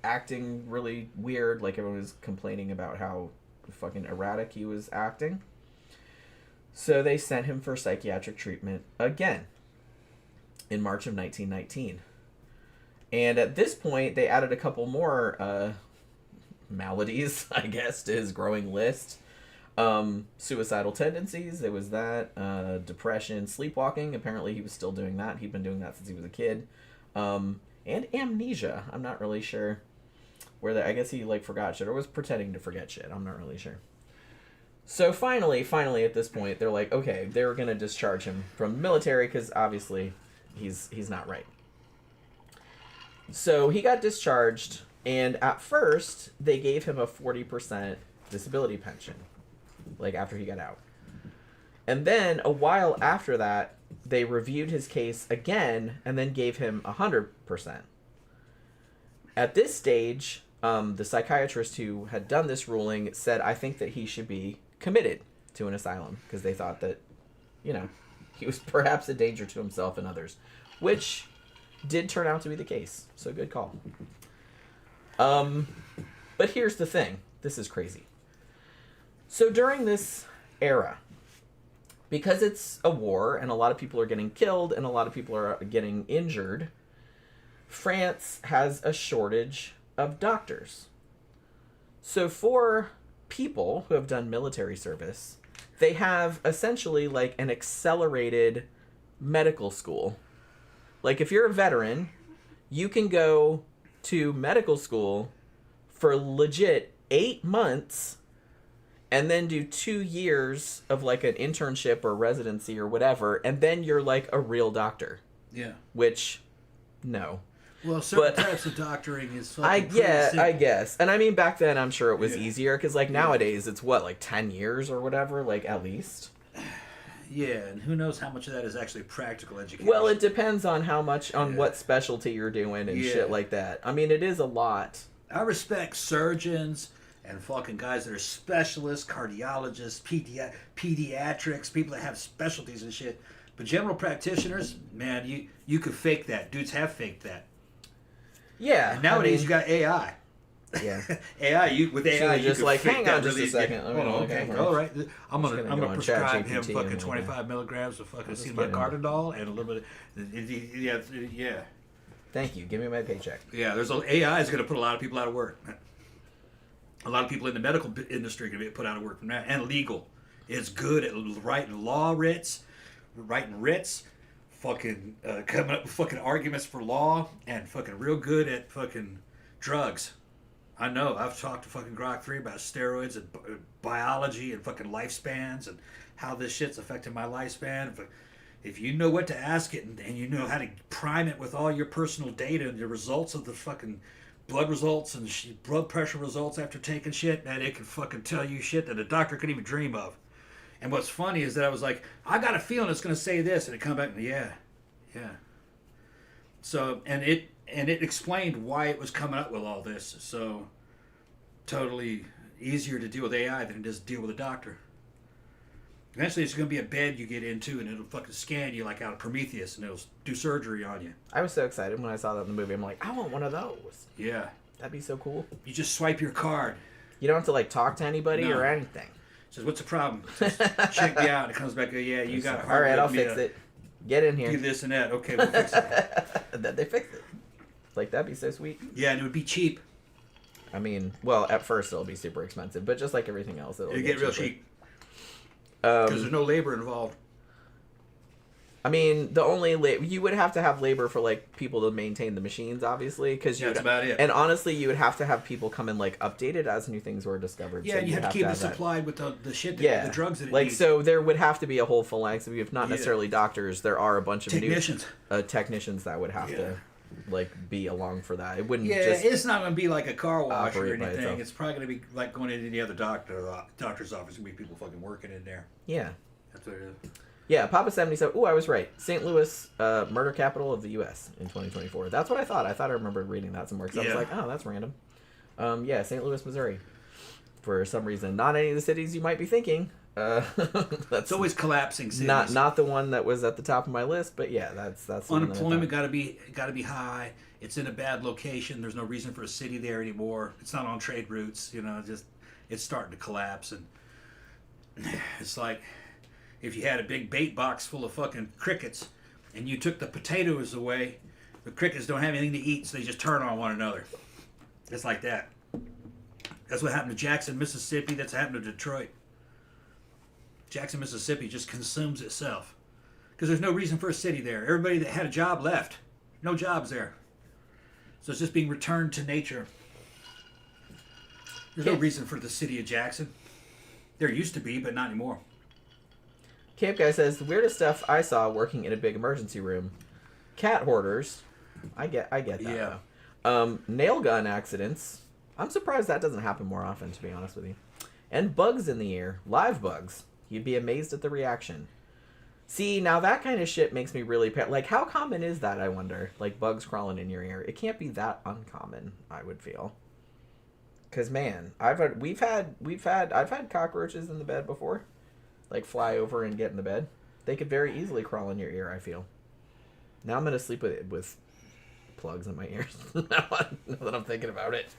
acting really weird. Everyone was complaining about how fucking erratic he was acting. So they sent him for psychiatric treatment again in March of 1919. And at this point, they added a couple more maladies, I guess, to his growing list. Suicidal tendencies, there was that. Depression, sleepwalking, apparently he was still doing that. He'd been doing that since he was a kid. And amnesia. I'm not really sure where I guess he forgot shit or was pretending to forget shit. I'm not really sure. So finally at this point, they're like, okay, they were going to discharge him from the military because obviously he's not right. So he got discharged, and at first they gave him a 40% disability pension, after he got out. And then a while after that, they reviewed his case again and then gave him 100%. At this stage, the psychiatrist who had done this ruling said, I think that he should be committed to an asylum, because they thought that, he was perhaps a danger to himself and others, which did turn out to be the case. So good call. But here's the thing. This is crazy. So during this era, because it's a war and a lot of people are getting killed and a lot of people are getting injured, France has a shortage of doctors. So for people who have done military service, they have essentially an accelerated medical school. If you're a veteran, you can go to medical school for legit 8 months and then do 2 years of an internship or residency or whatever, and then you're a real doctor. Yeah. Which, no. Well, certain types of doctoring is I guess. And I mean, back then I'm sure it was easier, because nowadays it's 10 years or whatever, at least. Yeah, and who knows how much of that is actually practical education. Well, it depends on what specialty you're doing and shit like that. I mean, it is a lot. I respect surgeons and fucking guys that are specialists, cardiologists, pediatrics, people that have specialties and shit. But general practitioners, man, you could fake that. Dudes have faked that. Yeah. And nowadays you got AI. Yeah. AI, with AI, you just could like, fake hang that on just really, a second. Let me know. okay, Okay. all right. I'm gonna go on prescribe him ChatGPT fucking and 25 milligrams of fucking just get acetylcarnitol and a little bit. Yeah. Thank you. Give me my paycheck. Yeah, AI is going to put a lot of people out of work. A lot of people in the medical industry are going to be put out of work from that. And legal. It's good at writing writs, fucking coming up with fucking arguments for law, and fucking real good at fucking drugs. I know. I've talked to fucking Grok 3 about steroids and biology and fucking lifespans and how this shit's affecting my lifespan. If you know what to ask it and you know how to prime it with all your personal data and the results of the fucking blood results and blood pressure results after taking shit, man, it can fucking tell you shit that a doctor couldn't even dream of. And what's funny is that I was like, I got a feeling it's going to say this, and it come back and yeah. So, and it explained why it was coming up with all this. So, totally easier to deal with AI than it is to deal with a doctor. Eventually, it's going to be a bed you get into, and it'll fucking scan you like out of Prometheus, and it'll do surgery on you. I was so excited when I saw that in the movie. I'm like, I want one of those. Yeah. That'd be so cool. You just swipe your card. You don't have to like talk to anybody or anything. Says, what's the problem? Says, check me out. It comes back, yeah, you got a heart. All right, I'll fix it. Get in here. Do this and that. Okay, we'll fix it. Then they fix it. Like, that'd be so sweet. Yeah, and it would be cheap. I mean, well, at first it'll be super expensive, but just like everything else, it'll get real cheap. Because there's no labor involved. I mean, the only you would have to have labor for like people to maintain the machines, obviously, because that's about it. And honestly, you would have to have people come and like update it as new things were discovered. Yeah, so and you have to keep it supplied with the shit, the drugs that it like needs. so there would have to be a whole phalanx of, if not necessarily doctors, there are a bunch of technicians, technicians that would have to like be along for that. It wouldn't. Yeah, just it's not going to be like a car wash or anything. Itself. It's probably going to be like going into any other doctor's office. Going to be people fucking working in there. Yeah, that's what it is. Yeah, Papa 77. Ooh, I was right. St. Louis, murder capital of the U.S. in 2024. That's what I thought. I remembered reading that somewhere. Because I was like, oh, that's random. Yeah, St. Louis, Missouri. For some reason, not any of the cities you might be thinking. It's always collapsing cities. Not the one that was at the top of my list, but yeah, that's unemployment got to be high. It's in a bad location. There's no reason for a city there anymore. It's not on trade routes. It's starting to collapse, and it's like, if you had a big bait box full of fucking crickets and you took the potatoes away, the crickets don't have anything to eat, so they just turn on one another. It's like that. That's what happened to Jackson, Mississippi. That's happened to Detroit. Jackson, Mississippi just consumes itself because there's no reason for a city there. Everybody that had a job left. No jobs there. So it's just being returned to nature. There's no reason for the city of Jackson. There used to be, but not anymore. Camp Guy says, the weirdest stuff I saw working in a big emergency room. Cat hoarders. I get that. Yeah. Nail gun accidents. I'm surprised that doesn't happen more often, to be honest with you. And bugs in the ear. Live bugs. You'd be amazed at the reaction. See, now that kind of shit makes me really... Like, how common is that, I wonder? Like, bugs crawling in your ear. It can't be that uncommon, I would feel. Because, man, I've had cockroaches in the bed before. Like, fly over and get in the bed. They could very easily crawl in your ear, I feel. Now I'm going to sleep with plugs in my ears. now that I'm thinking about it.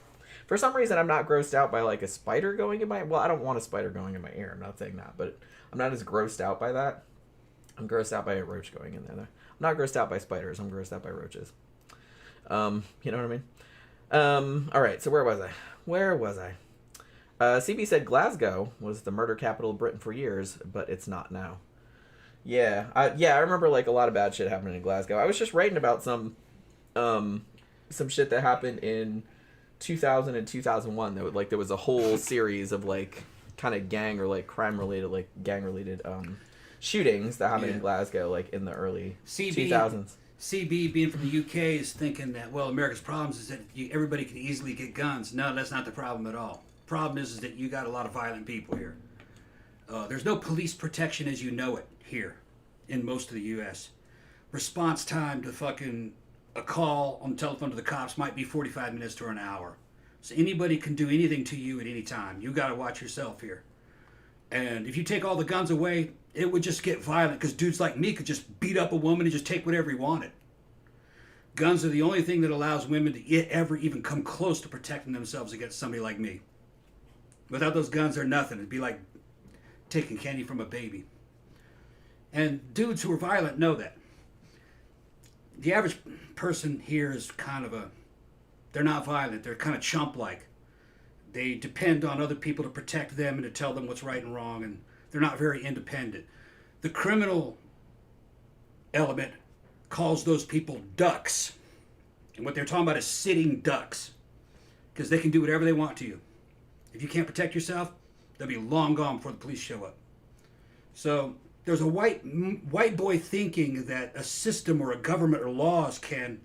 For some reason, I'm not grossed out by, like, a spider going in my... Well, I don't want a spider going in my ear. I'm not saying that. But I'm not as grossed out by that. I'm grossed out by a roach going in there, though. I'm not grossed out by spiders. I'm grossed out by roaches. You know what I mean? All right, so where was I? CB said Glasgow was the murder capital of Britain for years, but it's not now. Yeah, I remember like a lot of bad shit happening in Glasgow. I was just writing about some shit that happened in 2000 and 2001. There was a whole series of like kind of gang or like crime related, like gang related shootings that happened in Glasgow, like in the early 2000s. CB, being from the UK, is thinking that, well, America's problems is that everybody can easily get guns. No, that's not the problem at all. Problem is that you got a lot of violent people here. There's no police protection as you know it here in most of the U.S. Response time to fucking a call on the telephone to the cops might be 45 minutes to an hour. So anybody can do anything to you at any time. You got to watch yourself here. And if you take all the guns away, it would just get violent because dudes like me could just beat up a woman and just take whatever he wanted. Guns are the only thing that allows women to ever even come close to protecting themselves against somebody like me. Without those guns, they're nothing. It'd be like taking candy from a baby. And dudes who are violent know that. The average person here is kind of they're not violent. They're kind of chump-like. They depend on other people to protect them and to tell them what's right and wrong, and they're not very independent. The criminal element calls those people ducks. And what they're talking about is sitting ducks. Because they can do whatever they want to you. If you can't protect yourself, they'll be long gone before the police show up. So there's a white boy thinking that a system or a government or laws can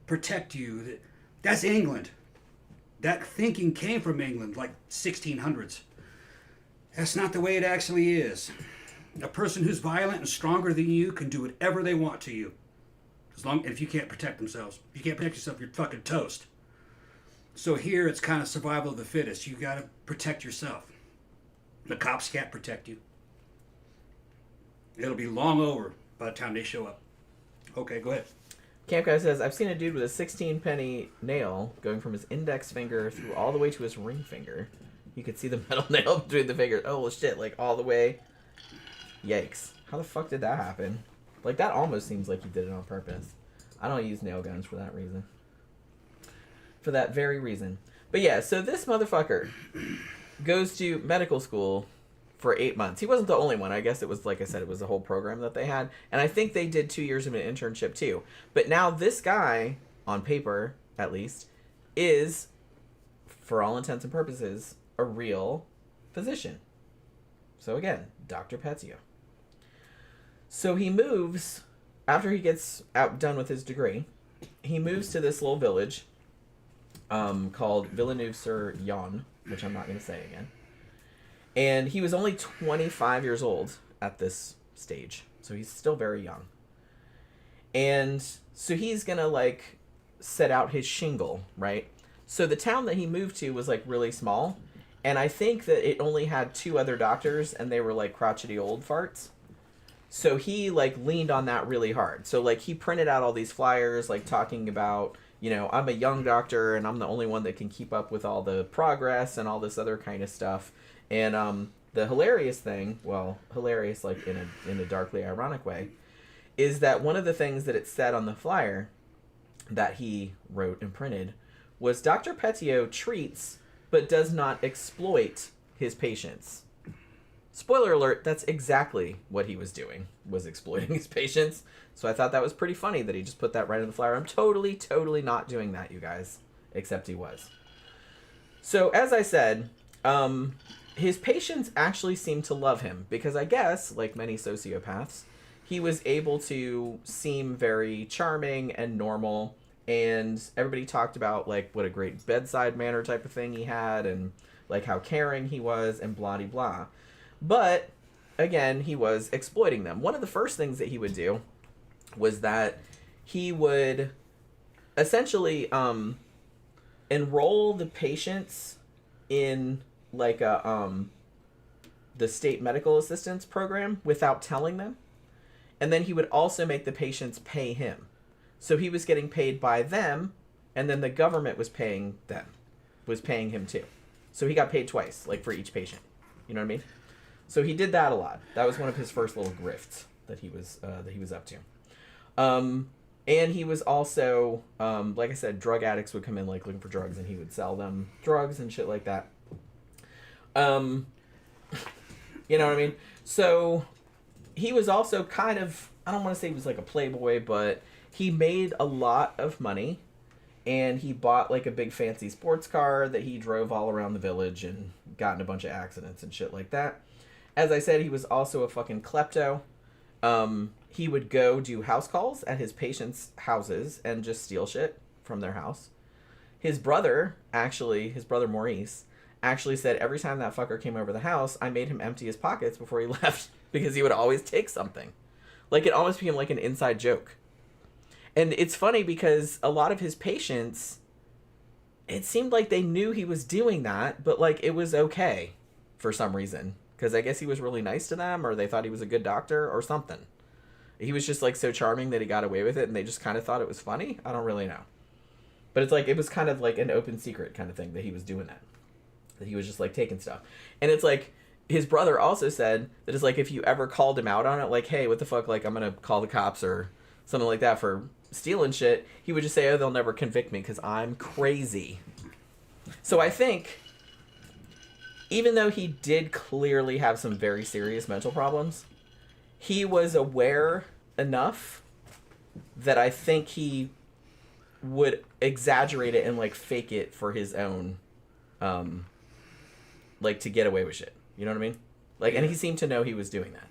protect you. That's England. That thinking came from England, like 1600s. That's not the way it actually is. A person who's violent and stronger than you can do whatever they want to you. If you can't protect themselves. If you can't protect yourself, you're fucking toast. So here it's kind of survival of the fittest. You got to protect yourself. The cops can't protect you. It'll be long over by the time they show up. Okay, go ahead. Camp Guy says, I've seen a dude with a 16-penny nail going from his index finger through all the way to his ring finger. You could see the metal nail between the fingers. Oh, shit, like all the way. Yikes. How the fuck did that happen? Like, that almost seems like he did it on purpose. I don't use nail guns for that reason. For that very reason. But yeah, so this motherfucker goes to medical school for 8 months. He wasn't the only one. I guess it was, like I said, it was a whole program that they had. And I think they did 2 years of an internship too. But now this guy, on paper at least, is, for all intents and purposes, a real physician. So again, Dr. Petiot. So he moves, after he gets done with his degree, he moves to this little village called Villeneuve-sur-Yonne, which I'm not going to say again. And he was only 25 years old at this stage. So he's still very young. And so he's going to, like, set out his shingle, right? So the town that he moved to was, like, really small. And I think that it only had 2 other doctors, and they were, like, crotchety old farts. So he, like, leaned on that really hard. So, like, he printed out all these flyers, like, talking about, you know, I'm a young doctor, and I'm the only one that can keep up with all the progress and all this other kind of stuff. And the hilarious thing, well, hilarious, like, in a darkly ironic way, is that one of the things that it said on the flyer that he wrote and printed was Dr. Petiot treats but does not exploit his patients. Spoiler alert, that's exactly what he was doing, was exploiting his patients. So I thought that was pretty funny that he just put that right in the flyer. I'm totally not doing that, you guys. Except he was. So, as I said, his patients actually seemed to love him. Because I guess, like many sociopaths, he was able to seem very charming and normal. And everybody talked about, like, what a great bedside manner type of thing he had. And, like, how caring he was and blah-de-blah. But, again, he was exploiting them. One of the first things that he would do was that he would essentially enroll the patients in, like, the state medical assistance program without telling them. And then he would also make the patients pay him. So he was getting paid by them, and then the government was paying him too. So he got paid twice, like, for each patient. You know what I mean? So he did that a lot. That was one of his first little grifts that he was up to. And he was also, like I said, drug addicts would come in, like, looking for drugs, and he would sell them drugs and shit like that. You know what I mean? So he was also kind of, I don't want to say he was like a playboy, but he made a lot of money, and he bought, like, a big fancy sports car that he drove all around the village and got in a bunch of accidents and shit like that. As I said, he was also a fucking klepto. He would go do house calls at his patients' houses and just steal shit from their house. His brother Maurice, actually said every time that fucker came over the house, I made him empty his pockets before he left because he would always take something. Like, it almost became like an inside joke. And it's funny because a lot of his patients it seemed like they knew he was doing that, but like it was okay for some reason. Because I guess he was really nice to them, or they thought he was a good doctor, or something. He was just like so charming that he got away with it, and they just kind of thought it was funny. I don't really know. But it's like, it was kind of like an open secret kind of thing that he was doing that. That he was just like taking stuff. And it's like, his brother also said that it's like, if you ever called him out on it, like, hey, what the fuck, like, I'm going to call the cops or something like that for stealing shit, he would just say, oh, they'll never convict me because I'm crazy. So I think, even though he did clearly have some very serious mental problems, he was aware enough that I think he would exaggerate it and like fake it for his own, like to get away with shit. You know what I mean? Like, and he seemed to know he was doing that.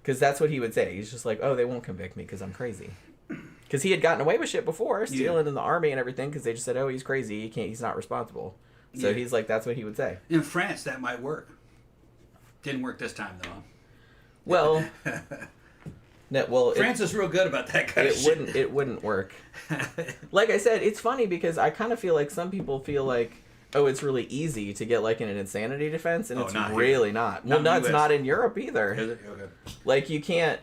Because that's what he would say. He's just like, oh, they won't convict me because I'm crazy. Because he had gotten away with shit before, stealing in the army and everything, because they just said, oh, he's crazy, he's not responsible. So he's like, that's what he would say. In France, that might work. Didn't work this time, though. Well, France is real good about that kind of shit. It wouldn't work. Like I said, it's funny because I kind of feel like some people feel like, oh, it's really easy to get like in an insanity defense, and it's really not. Well, no, it's not in Europe either. Is it? Okay. Like, you can't.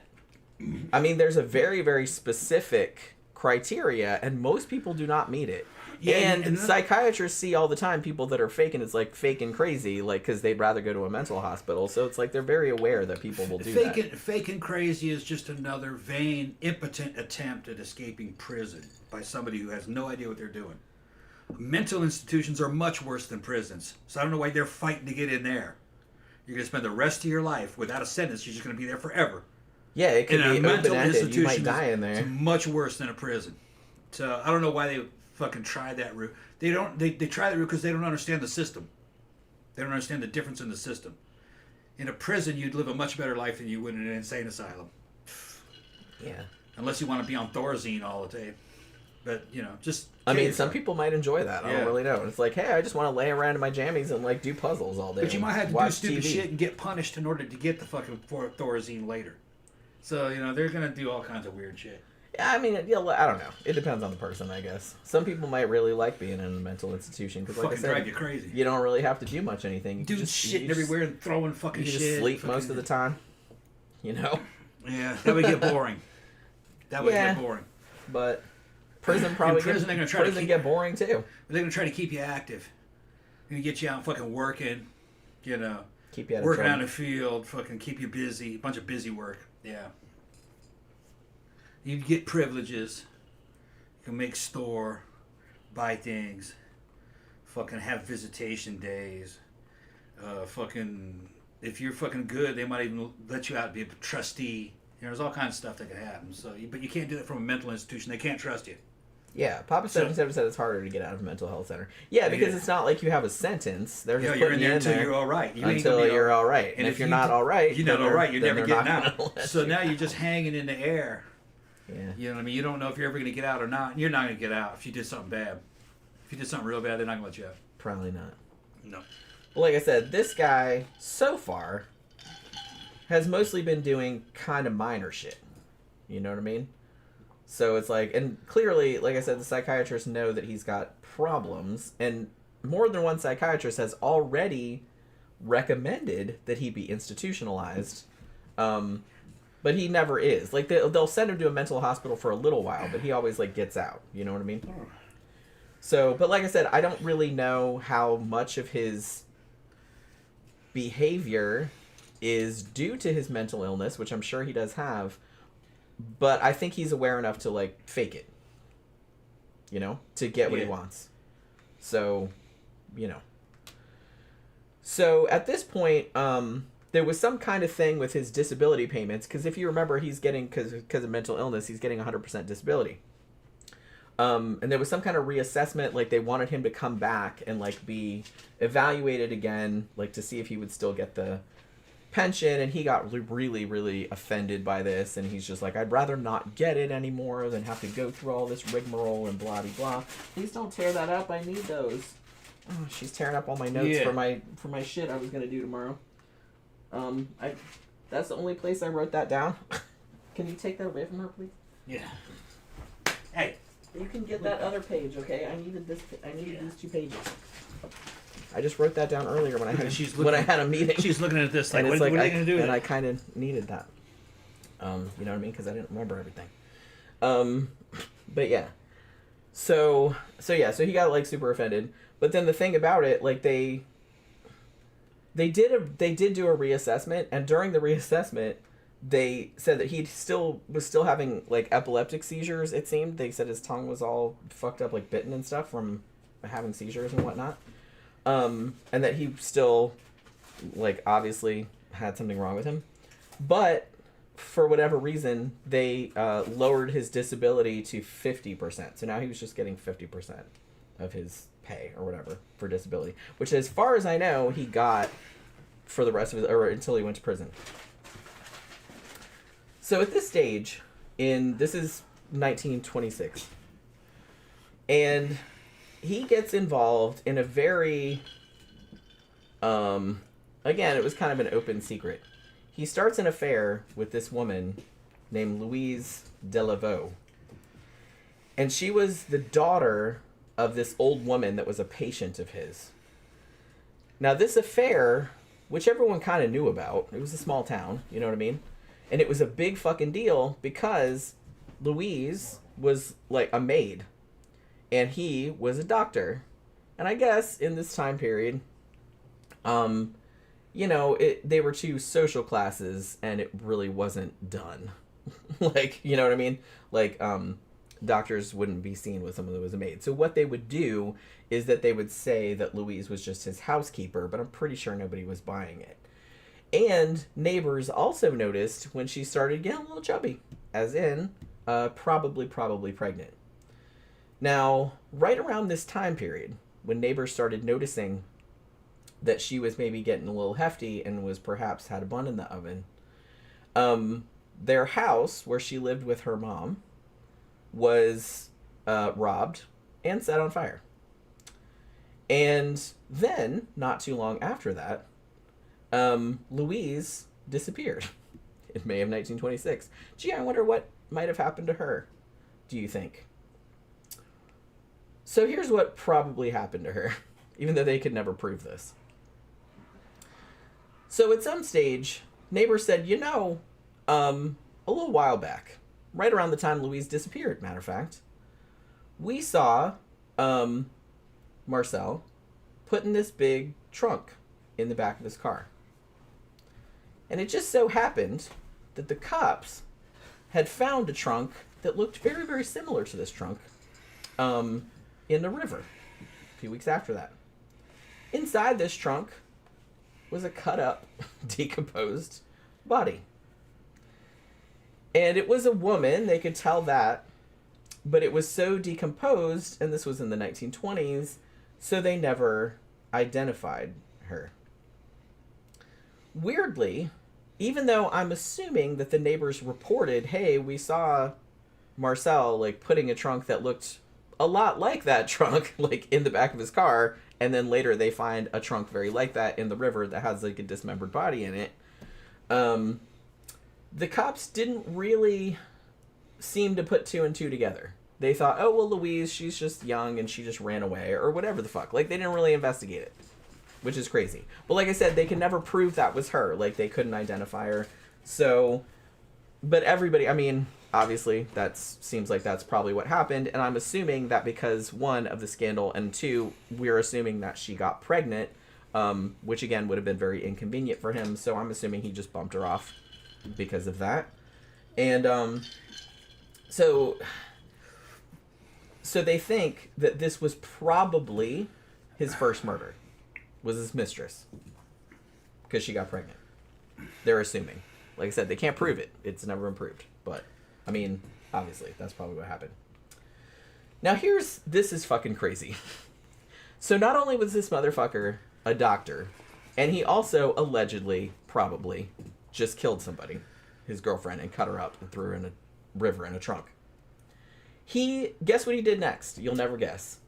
I mean, there's a very, very specific criteria, and most people do not meet it. Yeah, and psychiatrists see all the time people that are faking. It's like fake and crazy, like, because they'd rather go to a mental hospital. So it's like they're very aware that people will do that. Fake and crazy is just another vain, impotent attempt at escaping prison by somebody who has no idea what they're doing. Mental institutions are much worse than prisons, so I don't know why they're fighting to get in there. You're going to spend the rest of your life without a sentence. You're just going to be there forever. Yeah, it could be mental open-ended. You might die in there. It's much worse than a prison. So I don't know why they fucking try that route. They try that route because they don't understand the system. They don't understand the difference in the system. In a prison, you'd live a much better life than you would in an insane asylum. Yeah. Unless you want to be on Thorazine all the day. But, you know, just... I mean, some people might enjoy that. I don't really know. It's like, hey, I just want to lay around in my jammies and, like, do puzzles all day. But you might have to do stupid shit and get punished in order to get the fucking Thorazine later. So, you know, they're going to do all kinds of weird shit. Yeah, I mean, I don't know. It depends on the person, I guess. Some people might really like being in a mental institution because, like I said, drive you crazy. You don't really have to do much anything. You do shit everywhere and throwing fucking shit. You just sleep most of the time. You know? Yeah, that would get boring. That would get boring. But prison probably get boring too. But they're going to try to keep you active. They're going to get you out fucking working, you know. Keep you working out in the field, fucking keep you busy. A bunch of busy work. Yeah. You get privileges. You can make store, buy things, fucking have visitation days. Fucking, if you're fucking good, they might even let you out and be a trustee. You know, there's all kinds of stuff that can happen. So, but you can't do that from a mental institution. They can't trust you. Yeah, Papa 77 said it's harder to get out of a mental health center. Yeah, because it's not like you have a sentence. They're just putting you in there until you're all right. Until you're all right. And if you're not all right, you're not all right. You're never getting out. So now you're just hanging in the air. Yeah. You know what I mean? You don't know if you're ever going to get out or not. You're not going to get out if you did something bad. If you did something real bad, they're not going to let you out. Probably not. No. Well, like I said, this guy, so far, has mostly been doing kind of minor shit. You know what I mean? So it's like, and clearly, like I said, the psychiatrists know that he's got problems, and more than one psychiatrist has already recommended that he be institutionalized. But he never is. Like, they'll send him to a mental hospital for a little while, but he always, like, gets out. You know what I mean? So, but like I said, I don't really know how much of his behavior is due to his mental illness, which I'm sure he does have, but I think he's aware enough to, like, fake it. You know? To get what he wants. So, you know. So, at this point, there was some kind of thing with his disability payments, because if you remember, he's getting, because of mental illness, he's getting 100% disability. And there was some kind of reassessment, like they wanted him to come back and like be evaluated again, like to see if he would still get the pension, and he got really, really offended by this, and he's just like, I'd rather not get it anymore than have to go through all this rigmarole and blah, blah, blah. Please don't tear that up, I need those. Oh, she's tearing up all my notes for my shit I was going to do tomorrow. That's the only place I wrote that down. Can you take that away from her, please? Yeah. Hey, You can get that other page, okay? I needed this. I needed these 2 pages. I just wrote that down earlier when I had a meeting. She's looking at this like, and what are you going to do? And I kind of needed that. You know what I mean? Because I didn't remember everything. But yeah. So he got like super offended. But then the thing about it, like they did do a reassessment, and during the reassessment, they said that he was still having like epileptic seizures. It seemed they said his tongue was all fucked up, like bitten and stuff from having seizures and whatnot, and that he still, like, obviously had something wrong with him, but for whatever reason they lowered his disability to 50%. So now he was just getting 50% of his pay or whatever for disability, which, as far as I know, he got for the rest of his, or until he went to prison. So at this stage, this is 1926, and he gets involved in a very, again, it was kind of an open secret. He starts an affair with this woman named Louise Delaveau, and she was the daughter of this old woman that was a patient of his. Now, this affair, which everyone kind of knew about, it was a small town, you know what I mean? And it was a big fucking deal because Louise was like a maid and he was a doctor. And I guess in this time period, you know, they were 2 social classes and it really wasn't done. Like, you know what I mean? Like, doctors wouldn't be seen with someone that was a maid. So what they would do is that they would say that Louise was just his housekeeper, but I'm pretty sure nobody was buying it. And neighbors also noticed when she started getting a little chubby, as in probably pregnant. Now, right around this time period, when neighbors started noticing that she was maybe getting a little hefty and was perhaps had a bun in the oven, their house, where she lived with her mom, was robbed and set on fire. And then, not too long after that, Louise disappeared in May of 1926. Gee, I wonder what might have happened to her, do you think? So here's what probably happened to her, even though they could never prove this. So at some stage, neighbors said, you know, a little while back, right around the time Louise disappeared, matter of fact, we saw Marcel putting this big trunk in the back of his car. And it just so happened that the cops had found a trunk that looked very, very similar to this trunk in the river a few weeks after that. Inside this trunk was a cut up, decomposed body. And it was a woman, they could tell that, but it was so decomposed, and this was in the 1920s, so they never identified her. Weirdly, even though I'm assuming that the neighbors reported, hey, we saw Marcel, like, putting a trunk that looked a lot like that trunk, like, in the back of his car, and then later they find a trunk very like that in the river that has, like, a dismembered body in it, the cops didn't really seem to put 2 and 2 together. They thought, oh, well, Louise, she's just young and she just ran away, or whatever the fuck. Like, they didn't really investigate it, which is crazy. But like I said, they could never prove that was her. Like, they couldn't identify her. So, but everybody, I mean, obviously, seems like that's probably what happened. And I'm assuming that because, 1, of the scandal, and 2, we're assuming that she got pregnant, which, again, would have been very inconvenient for him. So I'm assuming he just bumped her off because of that. And so they think that this was probably his first murder, was his mistress, because she got pregnant. They're assuming. Like I said, they can't prove it. It's never been proved. But, I mean, obviously, that's probably what happened. Now this is fucking crazy. So not only was this motherfucker a doctor, and he also allegedly, probably, just killed somebody, his girlfriend, and cut her up and threw her in a river in a trunk. Guess what he did next? You'll never guess.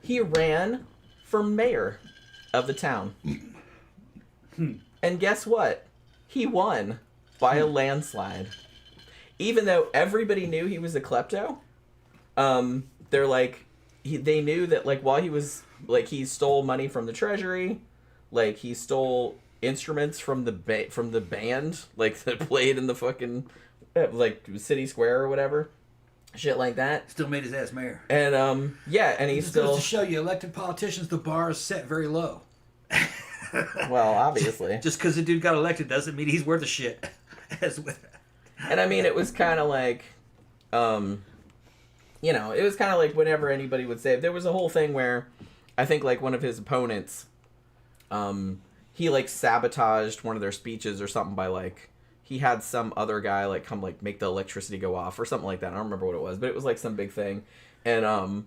He ran for mayor of the town. And guess what? He won by a landslide. even though everybody knew he was a klepto, they're like, they knew that, like, while he was, like, he stole money from the treasury, like, he stole instruments from the band, like, that played in the fucking, like, city square or whatever. Shit like that. Still made his ass mayor. And, yeah, and he still... goes to show you, elected politicians, the bar is set very low. Well, obviously. Just because the dude got elected doesn't mean he's worth a shit. And I mean, it was kind of like, you know, it was kind of like whenever anybody would say, there was a whole thing where I think, like, one of his opponents, he, like, sabotaged one of their speeches or something by, like, he had some other guy, like, come, like, make the electricity go off or something like that. I don't remember what it was, but it was, like, some big thing. And,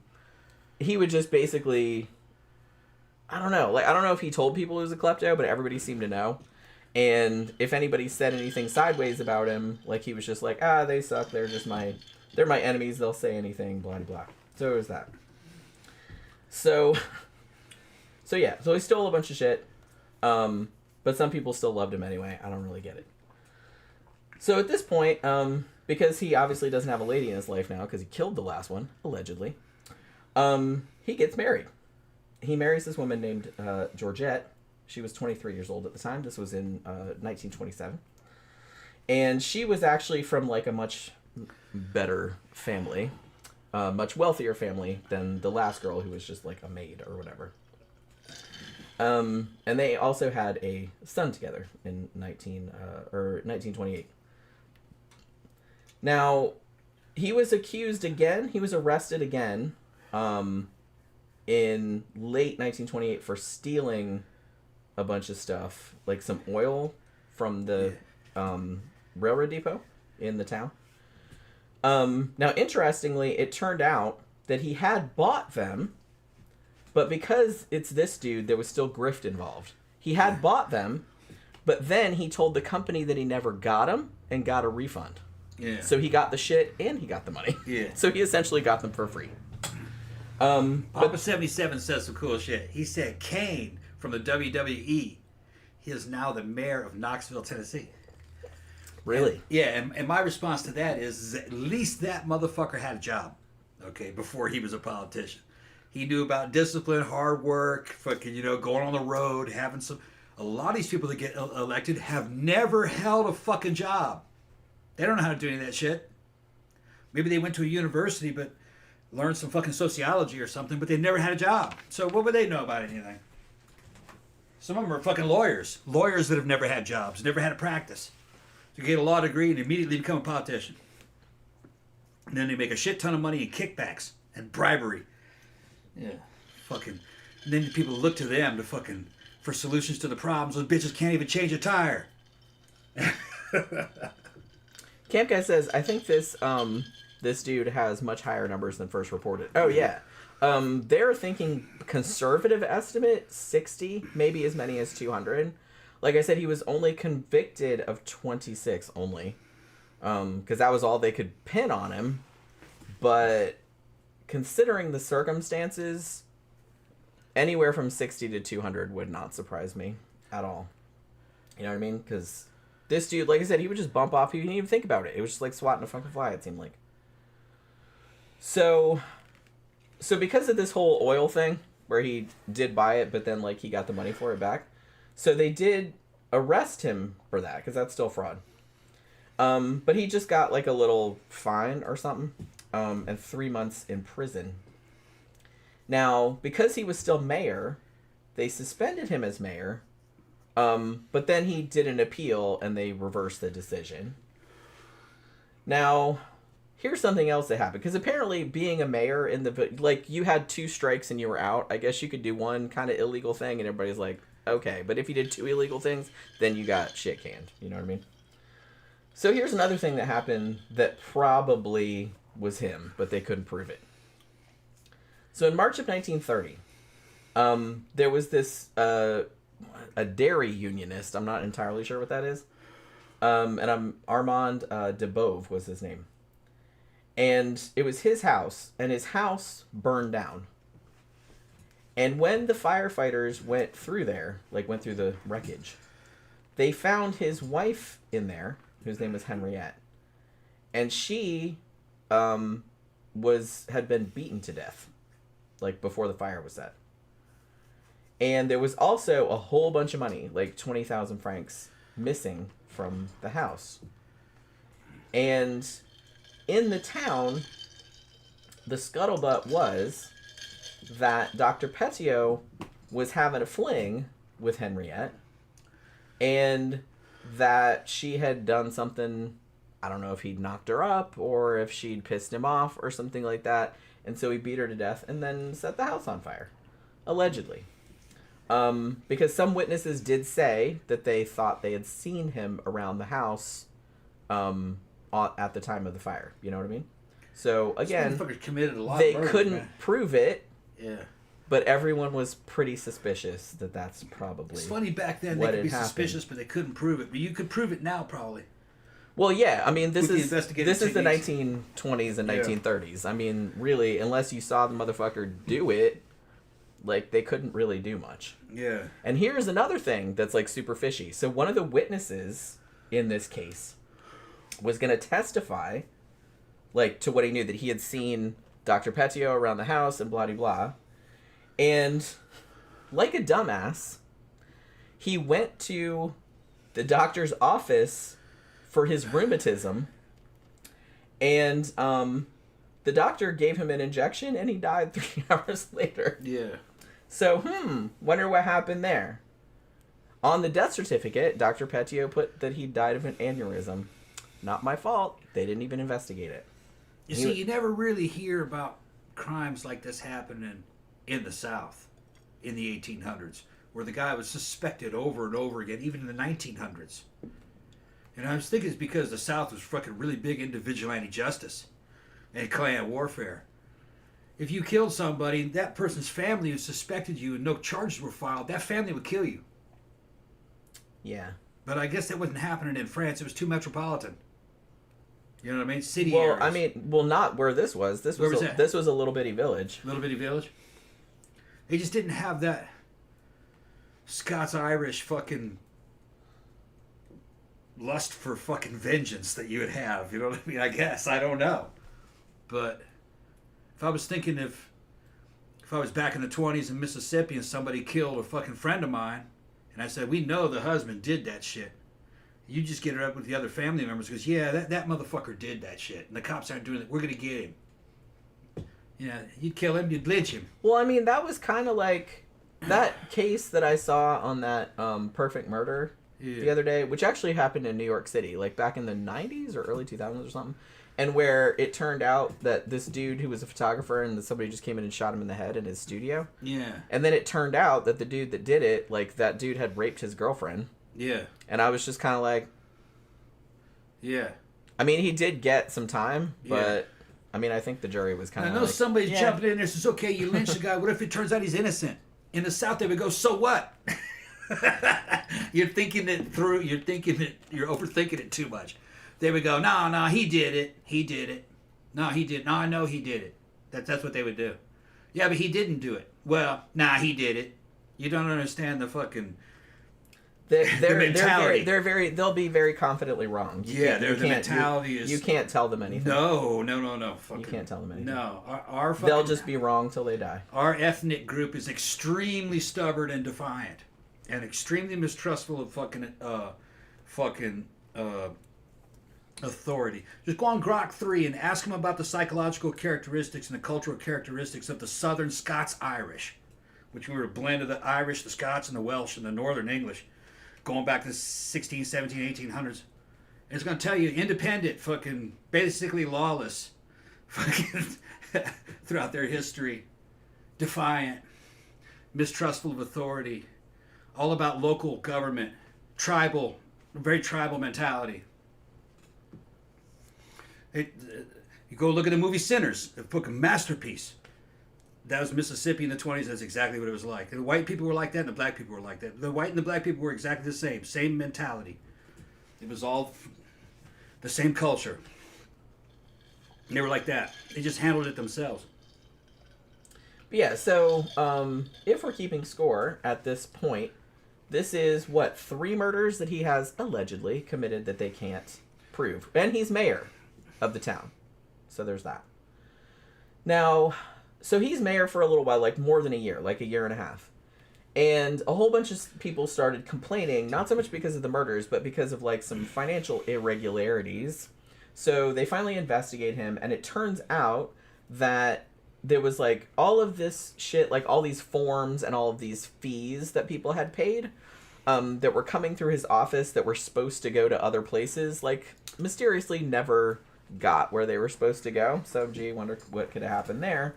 he would just basically, I don't know. Like, I don't know if he told people he was a klepto, but everybody seemed to know. And if anybody said anything sideways about him, like, he was just like, they suck. They're my enemies. They'll say anything, blah, blah, blah. So it was that. So yeah. So he stole a bunch of shit. But some people still loved him anyway. I don't really get it. So at this point, because he obviously doesn't have a lady in his life now because he killed the last one, allegedly, he gets married. He marries this woman named Georgette. She was 23 years old at the time. This was in 1927. And she was actually from, like, a much better family, much wealthier family than the last girl who was just, like, a maid or whatever. And they also had a son together in 1928. Now, he was accused again. He was arrested again in late 1928 for stealing a bunch of stuff, like some oil from the railroad depot in the town. Now, interestingly, it turned out that he had bought them, but because it's this dude, there was still grift involved. He had bought them, but then he told the company that he never got them and got a refund. Yeah. So he got the shit and he got the money. Yeah. So he essentially got them for free. Papa 77 says some cool shit. He said Kane from the WWE, he is now the mayor of Knoxville, Tennessee. Really? And my response to that is at least that motherfucker had a job, okay, before he was a politician. He knew about discipline, hard work, fucking, you know, going on the road, having some... A lot of these people that get elected have never held a fucking job. They don't know how to do any of that shit. Maybe they went to a university, but learned some fucking sociology or something, but they never had a job. So what would they know about anything? Some of them are fucking lawyers. Lawyers that have never had jobs, never had a practice. So you get a law degree and immediately become a politician. And then they make a shit ton of money in kickbacks and bribery. Yeah. Fucking. And then people look to them to fucking for solutions to the problems. Those bitches can't even change a tire. Camp Guy says, I think this dude has much higher numbers than first reported. Oh, yeah. They're thinking conservative estimate, 60, maybe as many as 200. Like I said, he was only convicted of 26 only. Because that was all they could pin on him. But considering the circumstances, anywhere from 60 to 200 would not surprise me at all. You know what I mean? Because this dude, like I said, he would just bump off. He didn't even think about it. It was just like swatting a fucking fly, it seemed like. So because of this whole oil thing, where he did buy it, but then, like, he got the money for it back. So they did arrest him for that, because that's still fraud. But he just got, like, a little fine or something, and 3 months in prison. Now, because he was still mayor, they suspended him as mayor, but then he did an appeal, and they reversed the decision. Now, here's something else that happened, because apparently being a mayor in the, like, you had 2 strikes and you were out. I guess you could do one kind of illegal thing, and everybody's like, okay. But if you did 2 illegal things, then you got shit canned. You know what I mean? So here's another thing that happened that probably was him, but they couldn't prove it. So in March of 1930, there was this, a dairy unionist. I'm not entirely sure what that is. And Armand Debove was his name. And it was his house, and his house burned down. And when the firefighters went through there, like went through the wreckage, they found his wife in there, whose name was Henriette. and she had been beaten to death, like before the fire was set. And there was also a whole bunch of money, like 20,000 francs, missing from the house. And in the town, the scuttlebutt was that Dr. Petiot was having a fling with Henriette, and that she had done something. I don't know if he'd knocked her up or if she'd pissed him off or something like that. And so he beat her to death and then set the house on fire. Allegedly. Because some witnesses did say that they thought they had seen him around the house at the time of the fire. You know what I mean? So, again, committed a lot they of murder, couldn't man. prove it. Yeah. But everyone was pretty suspicious that that's probably It's funny back then they could be suspicious, but they couldn't prove it. But you could prove it now, probably. Well, yeah. I mean, this is the techniques. 1920s and 1930s. I mean, really, unless you saw the motherfucker do it, like, they couldn't really do much. Yeah. And here's another thing that's, like, super fishy. So one of the witnesses in this case was going to testify, like, to what he knew, that he had seen Dr. Petiot around the house and blah-de-blah. And, like a dumbass, he went to the doctor's office for his rheumatism, and the doctor gave him an injection, and he died 3 hours later. Yeah. So, wonder what happened there. On the death certificate, Dr. Petiot put that he died of an aneurysm. Not my fault. They didn't even investigate it. You see, you never really hear about crimes like this happening in the South in the 1800s, where the guy was suspected over and over again, even in the 1900s. And I was thinking it's because the South was fucking really big into vigilante justice and clan warfare. If you killed somebody, that person's family who suspected you and no charges were filed, that family would kill you. Yeah. But I guess that wasn't happening in France. It was too metropolitan. You know what I mean? City Well, areas. I mean, not where this was. This was this was a little bitty village. Little bitty village? They just didn't have that Scots-Irish fucking lust for fucking vengeance that you would have. You know what I mean? I guess. I don't know. But if I was thinking if I was back in the 20s in Mississippi and somebody killed a fucking friend of mine, and I said, we know the husband did that shit. You just get it up with the other family members because, yeah, that motherfucker did that shit. And the cops aren't doing it. We're going to get him. Yeah, you'd kill him, you'd lynch him. Well, I mean, that was kind of like that case that I saw on that Perfect Murder the other day, which actually happened in New York City, like back in the 90s or early 2000s or something. And where it turned out that this dude who was a photographer and somebody just came in and shot him in the head in his studio. Yeah. And then it turned out that the dude that did it, like, that dude had raped his girlfriend. Yeah. And I was just kind of like... Yeah. I mean, he did get some time, but... Yeah. I mean, I think the jury was kind of I know like, somebody's jumping in there and says, okay, you lynched the guy. What if it turns out he's innocent? In the South, they would go, so what? You're thinking it through. You're overthinking it too much. They would go, no, he did it. He did it. No, he did. No, I know he did it. That's what they would do. Yeah, but he didn't do it. Well, he did it. You don't understand the fucking... They'll be very confidently wrong. The mentality is... You can't tell them anything. No. Fucking, you can't tell them anything. No. Our fucking, they'll just be wrong till they die. Our ethnic group is extremely stubborn and defiant. And extremely mistrustful of fucking authority. Just go on Grok 3 and ask them about the psychological characteristics and the cultural characteristics of the Southern Scots-Irish, which were a blend of the Irish, the Scots, and the Welsh, and the Northern English, going back to the 16, 17, 1800s. And it's going to tell you, independent, fucking, basically lawless, fucking, throughout their history, defiant, mistrustful of authority, all about local government, tribal, very tribal mentality. You go look at the movie Sinners, a fucking masterpiece. That was Mississippi in the 20s. That's exactly what it was like. The white people were like that, and the black people were like that. The white and the black people were exactly the same mentality. It was all the same culture. And they were like that. They just handled it themselves. But yeah, so if we're keeping score at this point, this is, 3 murders that he has allegedly committed that they can't prove. And he's mayor. of the town. So there's that. Now, so he's mayor for a little while, like more than a year, like a year and a half. And a whole bunch of people started complaining, not so much because of the murders, but because of like some financial irregularities. So they finally investigate him, and it turns out that there was like all of this shit, like all these forms and all of these fees that people had paid that were coming through his office that were supposed to go to other places, like mysteriously never got where they were supposed to go. So, gee, wonder what could have happened there.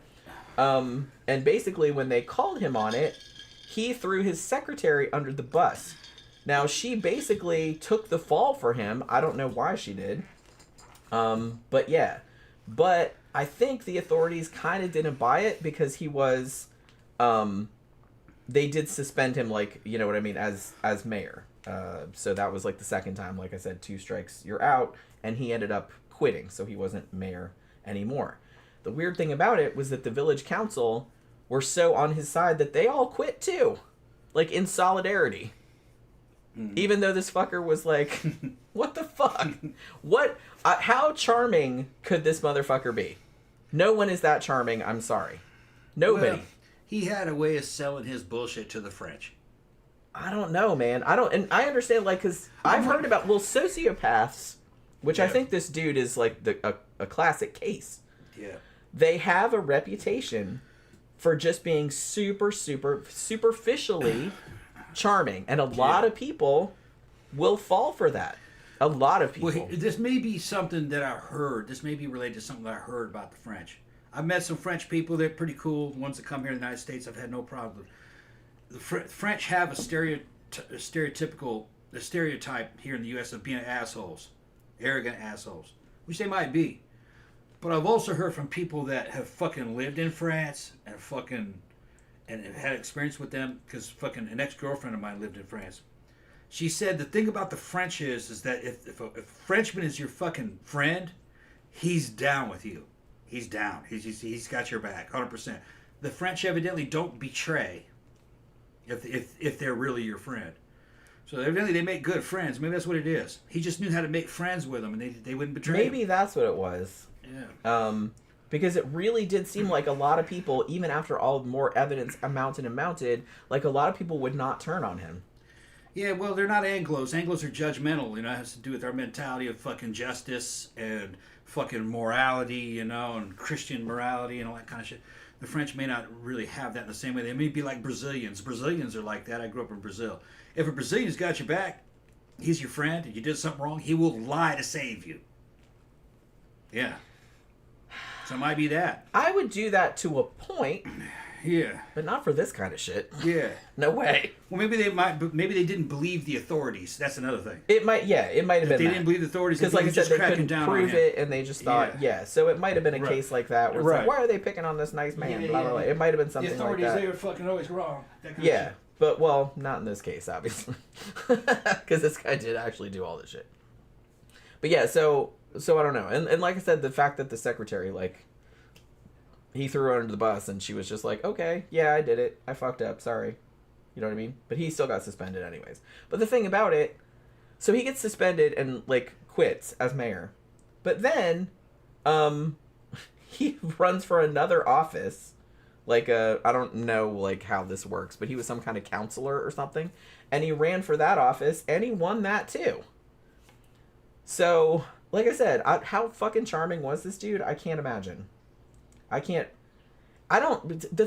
And basically when they called him on it, he threw his secretary under the bus. Now, she basically took the fall for him. I don't know why she did. But yeah. But I think the authorities kind of didn't buy it because he was, they did suspend him, like, you know what I mean, as mayor. So that was like the second time, like I said, 2 strikes, you're out. And he ended up quitting, so he wasn't mayor anymore. The weird thing about it was that the village council were so on his side that they all quit too. Like, in solidarity. Even though this fucker was like, what the fuck? What? How charming could this motherfucker be? No one is that charming, I'm sorry. Nobody. Well, he had a way of selling his bullshit to the French. I don't know, man. And I understand, like, because I've heard about, sociopaths, which I think this dude is, like, a classic case. Yeah. They have a reputation for just being superficially charming. And a lot of people will fall for that. A lot of people. Well, this may be something that I heard. This may be related to something that I heard about the French. I've met some French people. They're pretty cool. The ones that come here in the United States, I've had no problem. The French have a stereotype here in the U.S. of being assholes. Arrogant assholes. Which they might be. But I've also heard from people that have fucking lived in France and have had experience with them, because fucking an ex-girlfriend of mine lived in France. She said the thing about the French is that if a Frenchman is your fucking friend, he's down with you. He's down. He's got your back, 100%. The French evidently don't betray if they're really your friend. So evidently they make good friends. Maybe that's what it is. He just knew how to make friends with them, and they wouldn't betray him. Maybe that's what it was. Yeah. Because it really did seem like a lot of people, even after all more evidence mounted, like a lot of people would not turn on him. Yeah, well, they're not Anglos. Anglos are judgmental. You know, it has to do with our mentality of fucking justice and fucking morality, you know, and Christian morality and all that kind of shit. The French may not really have that in the same way. They may be like Brazilians. Brazilians are like that. I grew up in Brazil. If a Brazilian's got your back, he's your friend, and you did something wrong, he will lie to save you. Yeah. So it might be that. I would do that to a point. Yeah. But not for this kind of shit. Yeah. No way. Well, maybe they didn't believe the authorities. That's another thing. It might have been they didn't believe the authorities, because, like I said, they couldn't down prove it, and they just thought, so it might have been a case like that where it's like, why are they picking on this nice man? Blah, blah, blah. It might have been something like that. The authorities, they were fucking always wrong. Yeah, but, well, not in this case, obviously. Because this guy did actually do all this shit. But yeah, so I don't know. And like I said, the fact that the secretary, like, he threw her under the bus, and she was just like, okay, yeah, I did it. I fucked up. Sorry. You know what I mean? But he still got suspended anyways. But the thing about it, so he gets suspended and, like, quits as mayor. But then, he runs for another office. Like, I don't know, like, how this works, but he was some kind of counselor or something. And he ran for that office, and he won that, too. So, like I said, how fucking charming was this dude? I can't imagine. The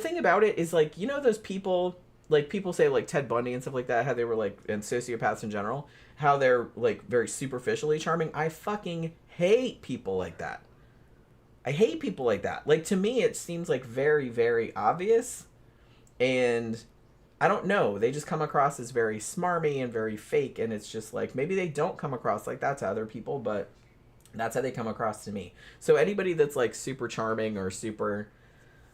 thing about it is, like, you know those people, like, people say, like, Ted Bundy and stuff like that, how they were, like, and sociopaths in general, how they're, like, very superficially charming? I fucking hate people like that. I hate people like that. Like, to me, it seems, like, very, very obvious, and I don't know, they just come across as very smarmy and very fake, and it's just, like, maybe they don't come across like that to other people, but that's how they come across to me. So anybody that's, like, super charming or super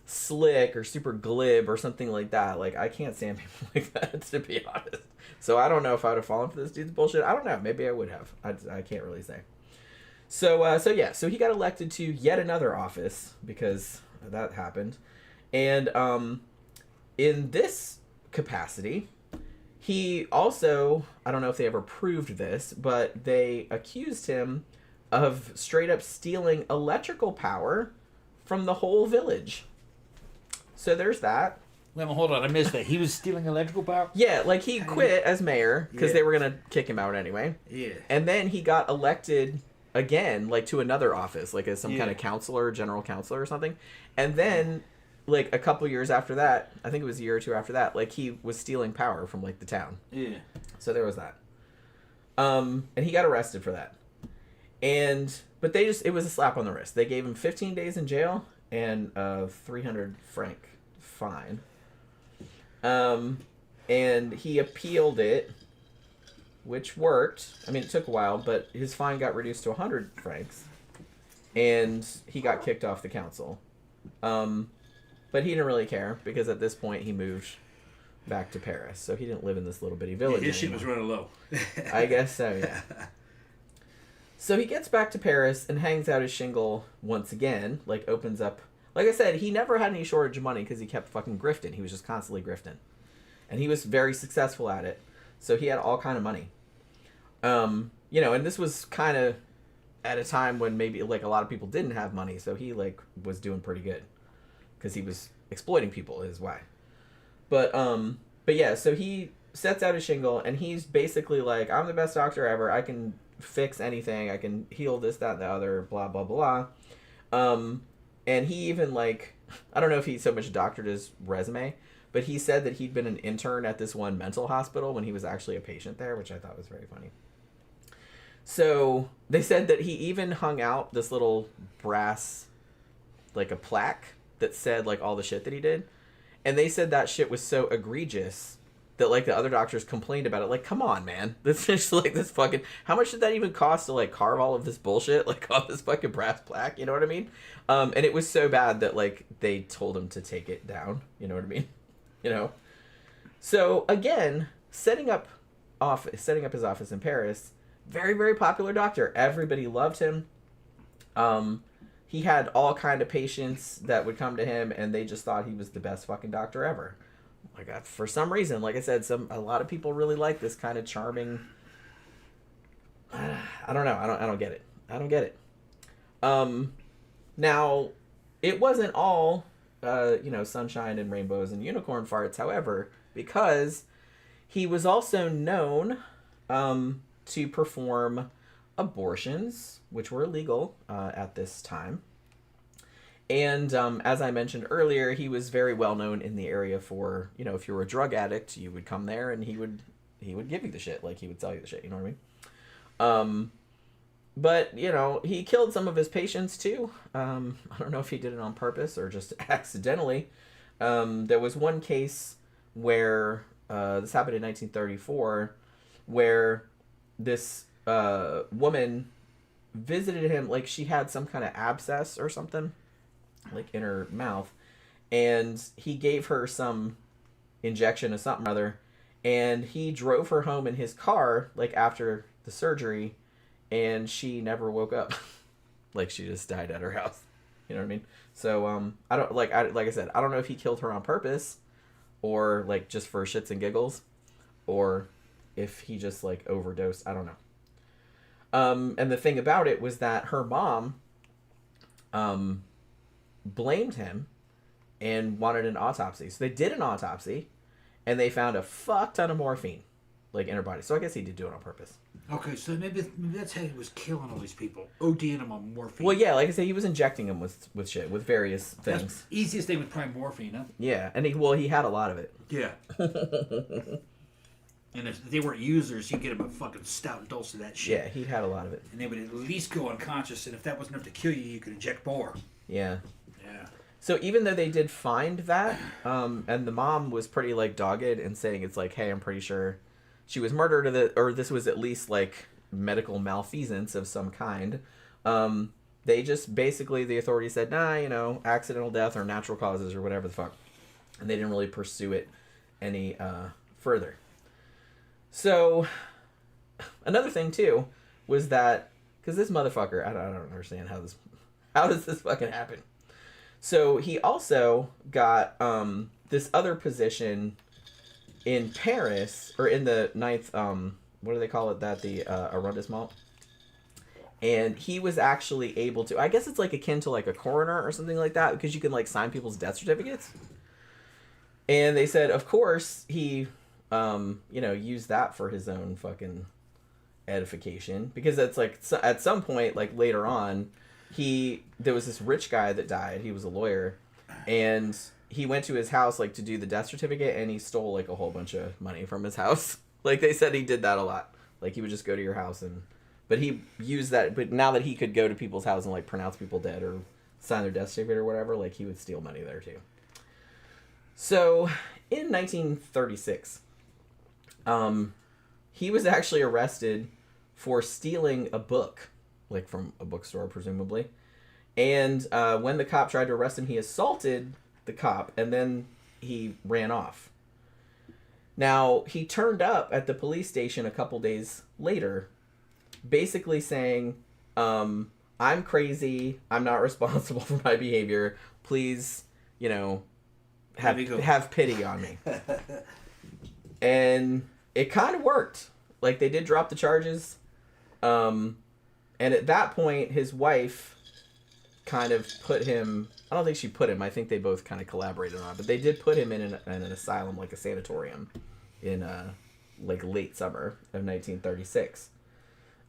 slick or super glib or something like that, like, I can't stand people like that, to be honest. So I don't know if I would have fallen for this dude's bullshit. I don't know. Maybe I would have. I can't really say. So he got elected to yet another office because that happened. And in this capacity, he also, I don't know if they ever proved this, but they accused him of straight up stealing electrical power from the whole village. So there's that. Wait, hold on, I missed that. He was stealing electrical power? Yeah, like he quit as mayor because they were going to kick him out anyway. Yeah. And then he got elected again, like to another office, like as some kind of counselor, general counselor or something. And then, like a couple years after that, I think it was a year or two after that, like he was stealing power from like the town. Yeah. So there was that. And he got arrested for that. But it was a slap on the wrist. They gave him 15 days in jail and a 300 franc fine. And he appealed it, which worked. I mean, it took a while, but his fine got reduced to 100 francs, and he got kicked off the council. But he didn't really care, because at this point he moved back to Paris, so he didn't live in this little bitty village his shit anymore. was running low. I guess so, yeah. So he gets back to Paris and hangs out his shingle once again, like opens up. Like I said, he never had any shortage of money because he kept fucking grifting. He was just constantly grifting. And he was very successful at it. So he had all kind of money. You know, and this was kind of at a time when maybe like a lot of people didn't have money. So he like was doing pretty good because he was exploiting people his way. But yeah, so he sets out his shingle and he's basically like, I'm the best doctor ever. I can fix anything. I can heal this, that, and the other, blah, blah, blah. And he even like, I don't know if he so much doctored his resume, but he said that he'd been an intern at this one mental hospital when he was actually a patient there, which I thought was very funny. So they said that he even hung out this little brass, like a plaque that said like all the shit that he did. And they said that shit was so egregious that like the other doctors complained about it. Like, come on, man. This is like this fucking, how much did that even cost to like carve all of this bullshit like on this fucking brass plaque? You know what I mean? And it was so bad that like they told him to take it down. You know what I mean? You know? So again, setting up his office in Paris, very, very popular doctor. Everybody loved him. He had all kind of patients that would come to him and they just thought he was the best fucking doctor ever. Like, for some reason, like I said, a lot of people really like this kind of charming. I don't know. I don't get it. I don't get it. Now, it wasn't all, sunshine and rainbows and unicorn farts. However, because he was also known to perform abortions, which were illegal at this time. And as I mentioned earlier, he was very well known in the area for, you know, if you were a drug addict, you would come there and he would give you the shit, like he would sell you the shit, you know what I mean? But, you know, he killed some of his patients too. I don't know if he did it on purpose or just accidentally. There was one case where, this happened in 1934, where this woman visited him, like she had some kind of abscess or something, like in her mouth, and he gave her some injection of something or other, and he drove her home in his car, like after the surgery, and she never woke up. Like she just died at her house. You know what I mean? So I don't like I said, I don't know if he killed her on purpose or like just for shits and giggles, or if he just like overdosed. I don't know. And the thing about it was that her mom blamed him and wanted an autopsy. So they did an autopsy and they found a fuck ton of morphine like in her body. So I guess he did do it on purpose. Okay, so maybe that's how he was killing all these people. ODing them on morphine. Well, yeah, like I said, he was injecting them with shit, with various things. That's easiest thing was probably morphine, huh? Yeah, and he had a lot of it. Yeah. And if they weren't users, you get them a fucking stout dose of that shit. Yeah, he had a lot of it. And they would at least go unconscious, and if that wasn't enough to kill you, you could inject more. Yeah. Yeah. So even though they did find that, and the mom was pretty like dogged and saying it's like, hey, I'm pretty sure she was murdered, or this was at least like medical malfeasance of some kind. They just basically, the authorities said, nah, you know, accidental death or natural causes or whatever the fuck, and they didn't really pursue it any further. So another thing too was that because this motherfucker, I don't understand how does this fucking happen? So he also got this other position in Paris, or in the ninth, what do they call it? The arrondissement. And he was actually able to, I guess it's like akin to like a coroner or something like that, because you can like sign people's death certificates. And they said, of course, he, used that for his own fucking edification, because that's like, at some point, like later on, there was this rich guy that died. He was a lawyer, and he went to his house like to do the death certificate, and he stole like a whole bunch of money from his house. Like they said he did that a lot. Like he would just go to your house but he used that. But now that he could go to people's house and like pronounce people dead or sign their death certificate or whatever, like he would steal money there too. So in 1936, he was actually arrested for stealing a book, like from a bookstore, presumably. And when the cop tried to arrest him, he assaulted the cop, and then he ran off. Now, he turned up at the police station a couple days later, basically saying, I'm crazy, I'm not responsible for my behavior, please, have pity on me. And it kind of worked. Like, they did drop the charges. And at that point, his wife kind of put him... I don't think she put him. I think they both kind of collaborated on it. But they did put him in an asylum, like a sanatorium, in late summer of 1936.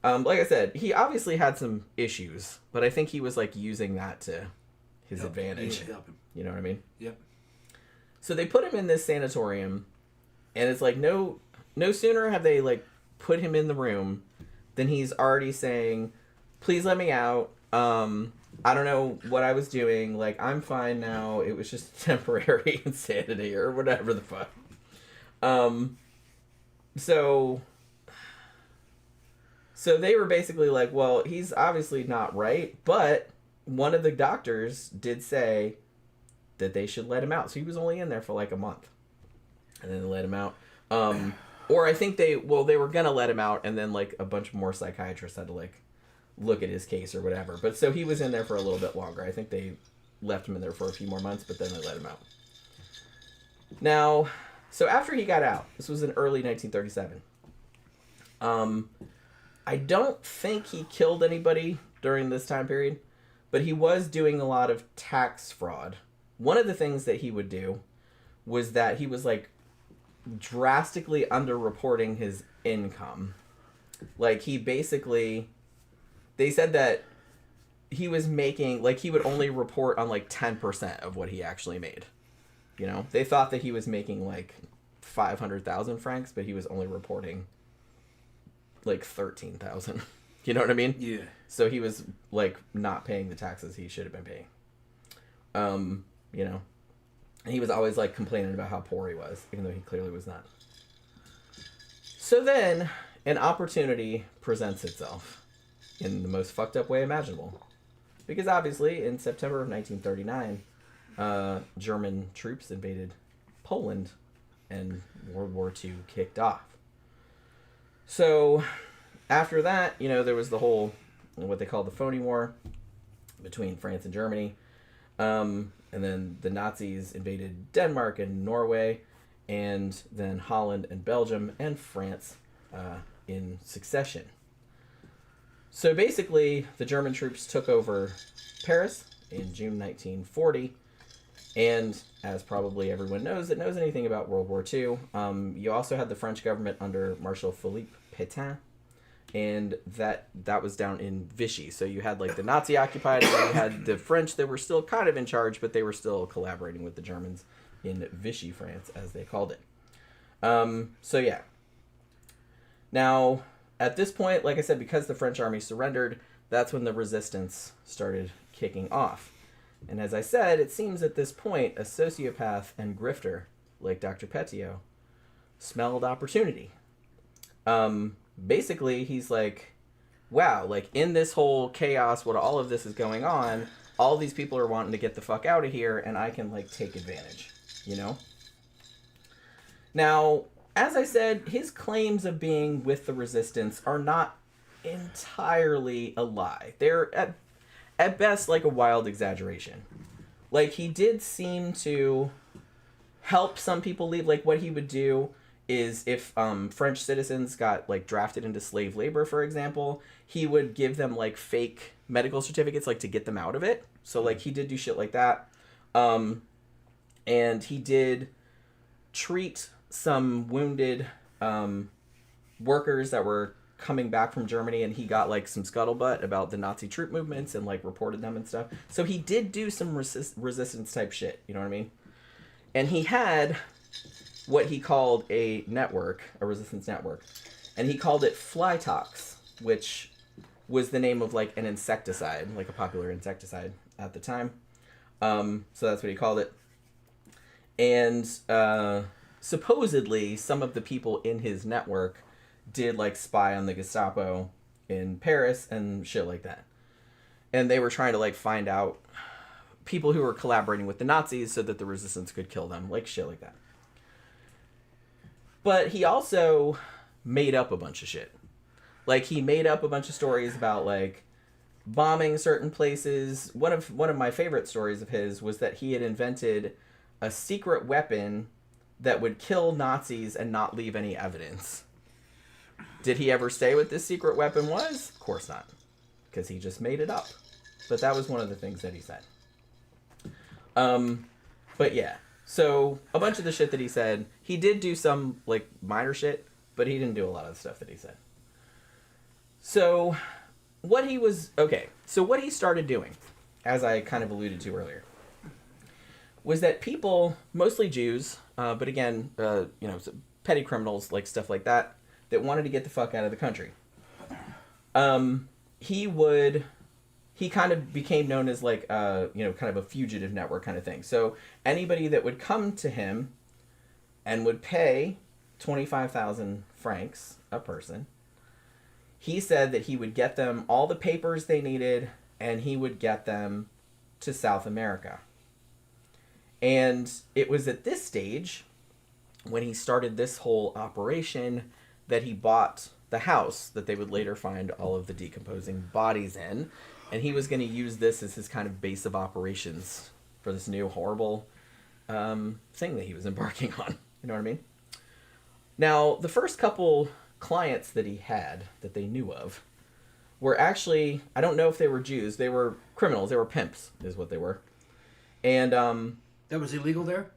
Like I said, he obviously had some issues, but I think he was like using that to his advantage. Help him. You know what I mean? Yep. So they put him in this sanatorium, and it's like no sooner have they like put him in the room than he's already saying, "Please let me out. I don't know what I was doing. Like, I'm fine now. It was just temporary insanity," or whatever the fuck. So they were basically like, well, he's obviously not right, but one of the doctors did say that they should let him out. So he was only in there for like a month, and then they let him out. Or I think they were gonna let him out, and then like a bunch more psychiatrists had to like look at his case or whatever. But so he was in there for a little bit longer. I think they left him in there for a few more months, but then they let him out. Now, so after he got out, this was in early 1937. I don't think he killed anybody during this time period, but he was doing a lot of tax fraud. One of the things that he would do was that he was like drastically underreporting his income. Like he basically, they said that he was making, like he would only report on like 10% of what he actually made. You know, they thought that he was making like 500,000 francs, but he was only reporting like 13,000. You know what I mean? Yeah. So he was like not paying the taxes he should have been paying. You know, and he was always like complaining about how poor he was, even though he clearly was not. So then an opportunity presents itself in the most fucked up way imaginable. Because obviously in September of 1939, German troops invaded Poland and World War II kicked off. So after that, you know, there was the whole, what they call the phony war between France and Germany. And then the Nazis invaded Denmark and Norway, and then Holland and Belgium and France in succession. So basically, the German troops took over Paris in June 1940, and as probably everyone knows that knows anything about World War II, you also had the French government under Marshal Philippe Pétain, and that was down in Vichy. So you had like the Nazi occupied, and then you had the French that were still kind of in charge, but they were still collaborating with the Germans in Vichy France, as they called it. So yeah. Now, at this point, like I said, because the French army surrendered, that's when the resistance started kicking off. And as I said, it seems at this point, a sociopath and grifter like Dr. Petiot smelled opportunity. Basically, he's like, wow, like in this whole chaos, what all of this is going on, all these people are wanting to get the fuck out of here, and I can like take advantage, you know? Now, as I said, his claims of being with the resistance are not entirely a lie. They're at best like a wild exaggeration. Like he did seem to help some people leave. Like what he would do is if French citizens got like drafted into slave labor, for example, he would give them like fake medical certificates like to get them out of it. So like he did do shit like that. And he did treat some wounded workers that were coming back from Germany, and he got like some scuttlebutt about the Nazi troop movements and like reported them and stuff. So he did do some resistance type shit, you know what I mean? And he had what he called a network, a resistance network, and he called it Flytox, which was the name of like an insecticide, like a popular insecticide at the time. So that's what he called it. And supposedly some of the people in his network did like spy on the Gestapo in Paris and shit like that. And they were trying to like find out people who were collaborating with the Nazis so that the resistance could kill them, like shit like that. But he also made up a bunch of shit. Like he made up a bunch of stories about like bombing certain places. One of my favorite stories of his was that he had invented a secret weapon that would kill Nazis and not leave any evidence. Did he ever say what this secret weapon was? Of course not, because he just made it up. But that was one of the things that he said. But yeah, so a bunch of the shit that he said, he did do some like minor shit, but he didn't do a lot of the stuff that he said. So what he started doing, as I kind of alluded to earlier, was that people, mostly Jews, but again, petty criminals, like stuff like that, that wanted to get the fuck out of the country. He kind of became known as like, kind of a fugitive network kind of thing. So anybody that would come to him and would pay 25,000 francs a person, he said that he would get them all the papers they needed and he would get them to South America. And it was at this stage, when he started this whole operation, that he bought the house that they would later find all of the decomposing bodies in. And he was going to use this as his kind of base of operations for this new horrible thing that he was embarking on. You know what I mean? Now, the first couple clients that he had, that they knew of, were actually, I don't know if they were Jews. They were criminals. They were pimps, is what they were. And that was illegal there?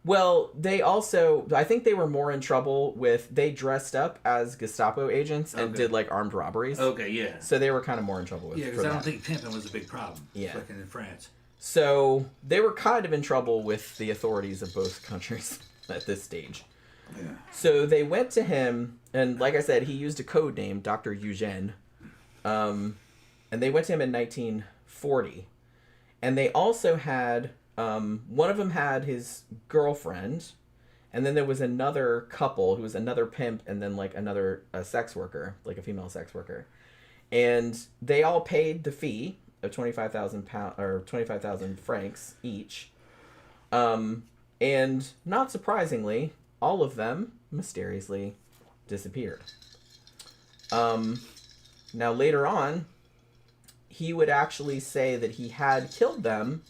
Well, they also, I think they were more in trouble with, they dressed up as Gestapo agents and did like armed robberies. Okay, yeah. So they were kind of more in trouble with. Yeah, because I don't think pimping was a big problem. Yeah. Fucking in France. So they were kind of in trouble with the authorities of both countries at this stage. Yeah. So they went to him, and like I said, he used a code name, Dr. Eugène. And they went to him in 1940. And they also had, one of them had his girlfriend, and then there was another couple who was another pimp and then like another sex worker, like a female sex worker. And they all paid the fee of 25,000 or 25,000 francs each. And not surprisingly, all of them mysteriously disappeared. Now later on, he would actually say that he had killed them,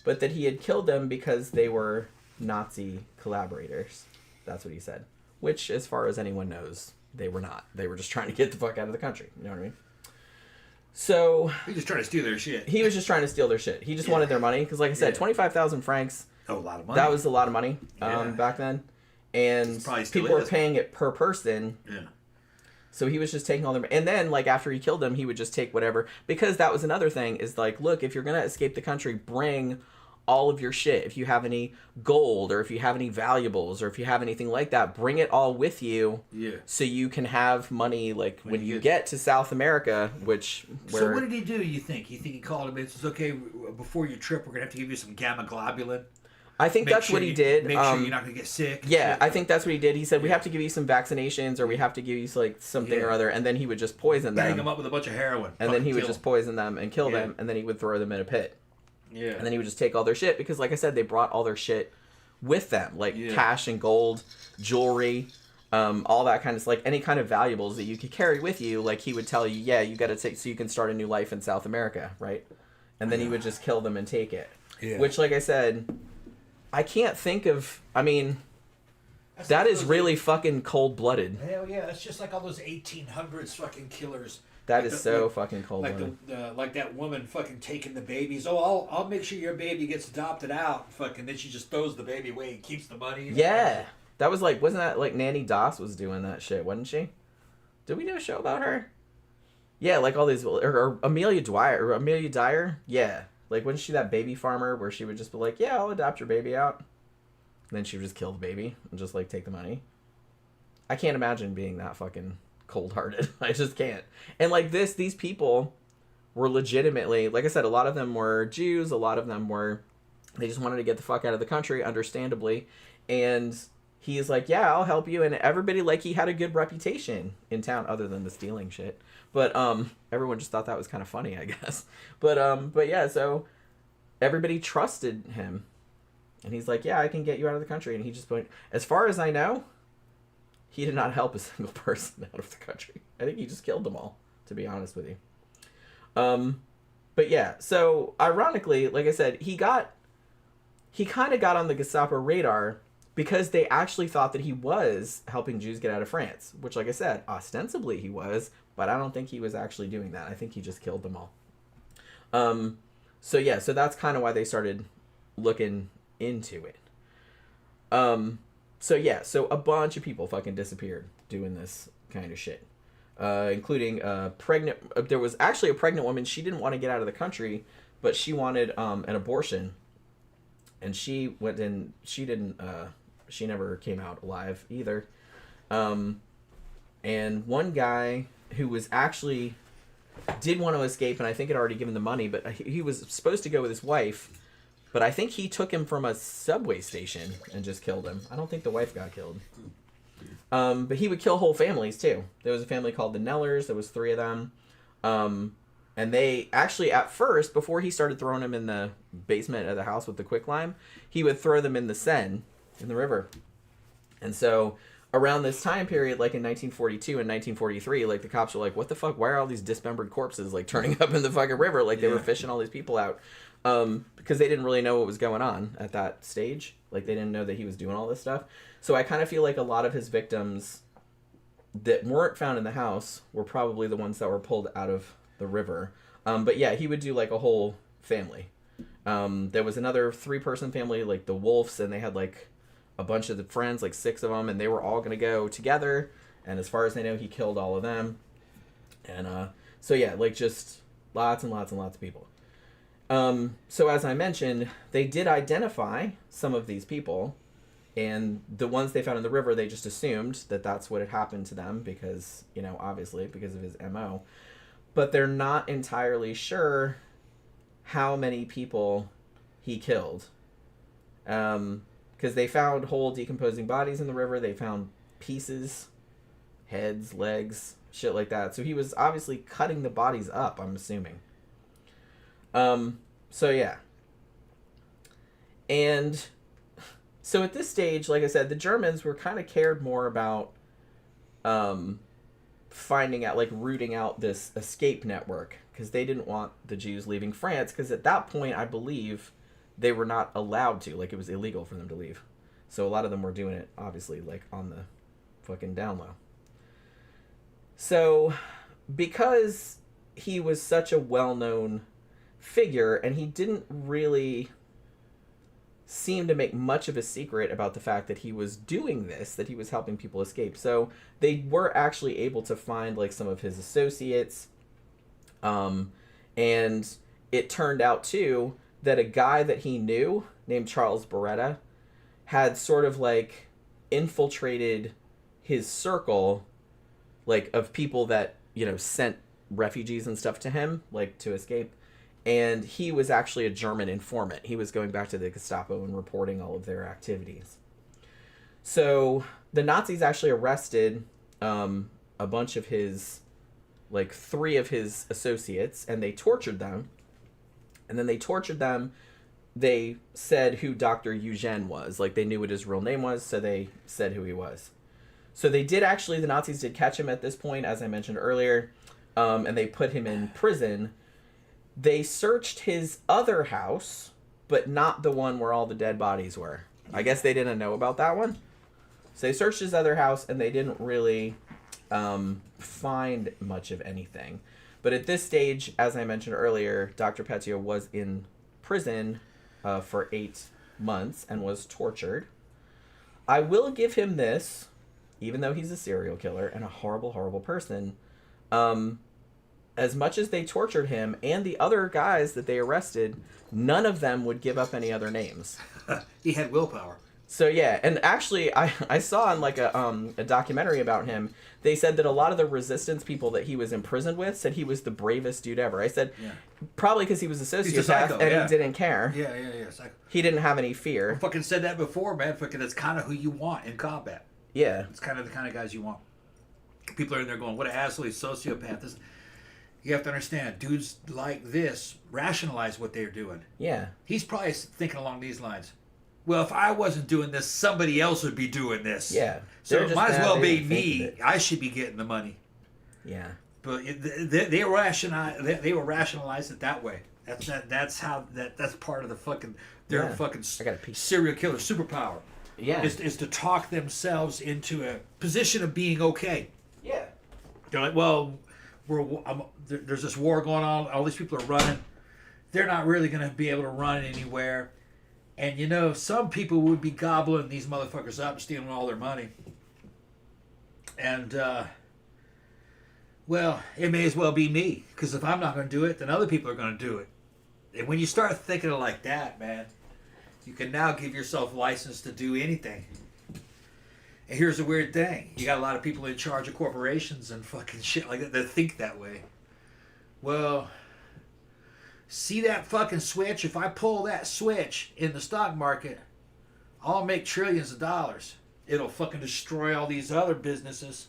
but that he had killed them because they were Nazi collaborators. That's what he said. Which, as far as anyone knows, they were not. They were just trying to get the fuck out of the country. You know what I mean? So... He was just trying to steal their shit. He was just trying to steal their shit. He just wanted their money. Because, like I said, 25,000 francs... Oh, a lot of money. That was a lot of money back then. And people were paying it per person. Yeah. So he was just taking all their... And then, like, after he killed them, he would just take whatever... Because that was another thing, is like, look, if you're going to escape the country, bring all of your shit. If you have any gold, or if you have any valuables, or if you have anything like that, bring it all with you. Yeah. So you can have money, like, when you get to South America, which... So what did he do, you think? You think he called him and says, okay, before your trip, we're going to have to give you some gamma globulin? I think that's what he did. Make sure you're not going to get sick. Yeah, I think that's what he did. He said, we have to give you some vaccinations, or we have to give you like something or other, and then he would just poison them. Bang them up with a bunch of heroin. And then he would just poison them and kill them, and then he would throw them in a pit. Yeah. And then he would just take all their shit, because like I said, they brought all their shit with them, like cash and gold, jewelry, all that kind of, like any kind of valuables that you could carry with you. Like he would tell you, yeah, you got to take, so you can start a new life in South America, right? And then he would just kill them and take it. Yeah. Which, like I said... I can't think of... I mean... That is really fucking cold-blooded. Hell yeah, that's just like all those 1800s fucking killers. That is so fucking cold-blooded. Like that woman fucking taking the babies. Oh, I'll make sure your baby gets adopted out. Fucking then she just throws the baby away and keeps the money. Yeah, that was like, wasn't that like Nanny Doss was doing that shit, wasn't she? Did we do a show about her? Yeah, like all these, or Amelia Dyer. Yeah, like wasn't she that baby farmer where she would just be like, yeah, I'll adopt your baby out, and then she would just kill the baby and just like take the money. I can't imagine being that fucking cold-hearted. I just can't. And like these people were legitimately, like I said, a lot of them were Jews, a lot of them were, they just wanted to get the fuck out of the country, understandably. And he's like, yeah, I'll help you. And everybody, like, he had a good reputation in town, other than the stealing shit. But everyone just thought that was kind of funny, I guess. But yeah, so everybody trusted him. And he's like, yeah, I can get you out of the country. And he just went, as far as I know, he did not help a single person out of the country. I think he just killed them all, to be honest with you. But yeah, so ironically, like I said, he kind of got on the Gestapo radar because they actually thought that he was helping Jews get out of France, which, like I said, ostensibly he was, but I don't think he was actually doing that. I think he just killed them all. So yeah, so that's kind of why they started looking into it. So yeah, so a bunch of people fucking disappeared doing this kind of shit. Including there was actually a pregnant woman. She didn't want to get out of the country, but she wanted an abortion. And she went in, she never came out alive either. And one guy who was actually, did want to escape, and I think had already given the money, but he was supposed to go with his wife, but I think he took him from a subway station and just killed him. I don't think the wife got killed. But he would kill whole families too. There was a family called the Nellers. There was 3 of them. And they actually, at first, before he started throwing them in the basement of the house with the quicklime, he would throw them in the Seine, in the river. And so around this time period, like in 1942 and 1943, like the cops were like, what the fuck? Why are all these dismembered corpses like turning up in the fucking river? Like they were fishing all these people out. Because they didn't really know what was going on at that stage. Like they didn't know that he was doing all this stuff. So I kind of feel like a lot of his victims that weren't found in the house were probably the ones that were pulled out of the river. But yeah, he would do like a whole family. There was another 3-person family, like the Wolves, and they had like a bunch of the friends, like 6 of them, and they were all going to go together. And as far as I know, he killed all of them. And so yeah, like just lots and lots and lots of people. So as I mentioned, they did identify some of these people, and the ones they found in the river, they just assumed that that's what had happened to them because, you know, obviously because of his MO. But they're not entirely sure how many people he killed. Because they found whole decomposing bodies in the river. They found pieces, heads, legs, shit like that. So he was obviously cutting the bodies up, I'm assuming. So yeah. And so at this stage, like I said, the Germans were kind of cared more about finding out, like rooting out this escape network, because they didn't want the Jews leaving France, because at that point, I believe they were not allowed to, like it was illegal for them to leave. So a lot of them were doing it, obviously, like on the fucking down low. So because he was such a well-known figure, and he didn't really seem to make much of a secret about the fact that he was doing this, that he was helping people escape. So they were actually able to find like some of his associates. And it turned out too that a guy that he knew named Charles Beretta had sort of like infiltrated his circle, like of people that, you know, sent refugees and stuff to him, like to escape. And he was actually a German informant. He was going back to the Gestapo and reporting all of their activities. So the Nazis actually arrested a bunch of his, like 3 of his associates, and they tortured them. And then they tortured them. They said who Dr. Eugène was. Like they knew what his real name was, so they said who he was. So they did actually, the Nazis did catch him at this point, as I mentioned earlier, and they put him in prison. They searched his other house, but not the one where all the dead bodies were. I guess they didn't know about that one. So they searched his other house, and they didn't really find much of anything. But at this stage, as I mentioned earlier, Dr. Petiot was in prison for 8 months and was tortured. I will give him this, even though he's a serial killer and a horrible, horrible person. As much as they tortured him and the other guys that they arrested, none of them would give up any other names. He had willpower. So yeah, and actually, I saw on like a documentary about him. They said that a lot of the resistance people that he was imprisoned with said he was the bravest dude ever. I said, probably because he was a sociopath psycho, and he didn't care. Yeah. Psycho. He didn't have any fear. I fucking said that before, man. Fucking, that's kind of who you want in combat. Yeah, It's kind of the kind of guys you want. People are in there going, "What an asshole, he's a sociopath." This, you have to understand, dudes like this rationalize what they're doing. yeah, He's probably thinking along these lines. Well, if I wasn't doing this, somebody else would be doing this. yeah. So They're it just might as mad well they be didn't think me. of it. I should be getting the money. Yeah, But they will rationalize it that way. That's part of the fucking their Yeah. fucking I got a piece. serial killer superpower. yeah, Is to talk themselves into a position of being okay. yeah. They're like, well, there's this war going on. All these people are running. They're not really going to be able to run anywhere. And, you know, some people would be gobbling these motherfuckers up and stealing all their money. And, well, it may as well be me. Because if I'm not going to do it, then other people are going to do it. And when you start thinking like that, man, you can now give yourself license to do anything. And here's the weird thing. You got a lot of people in charge of corporations and fucking shit like that think that way. Well, see that fucking switch? If I pull that switch in the stock market, I'll make trillions of dollars. It'll fucking destroy all these other businesses.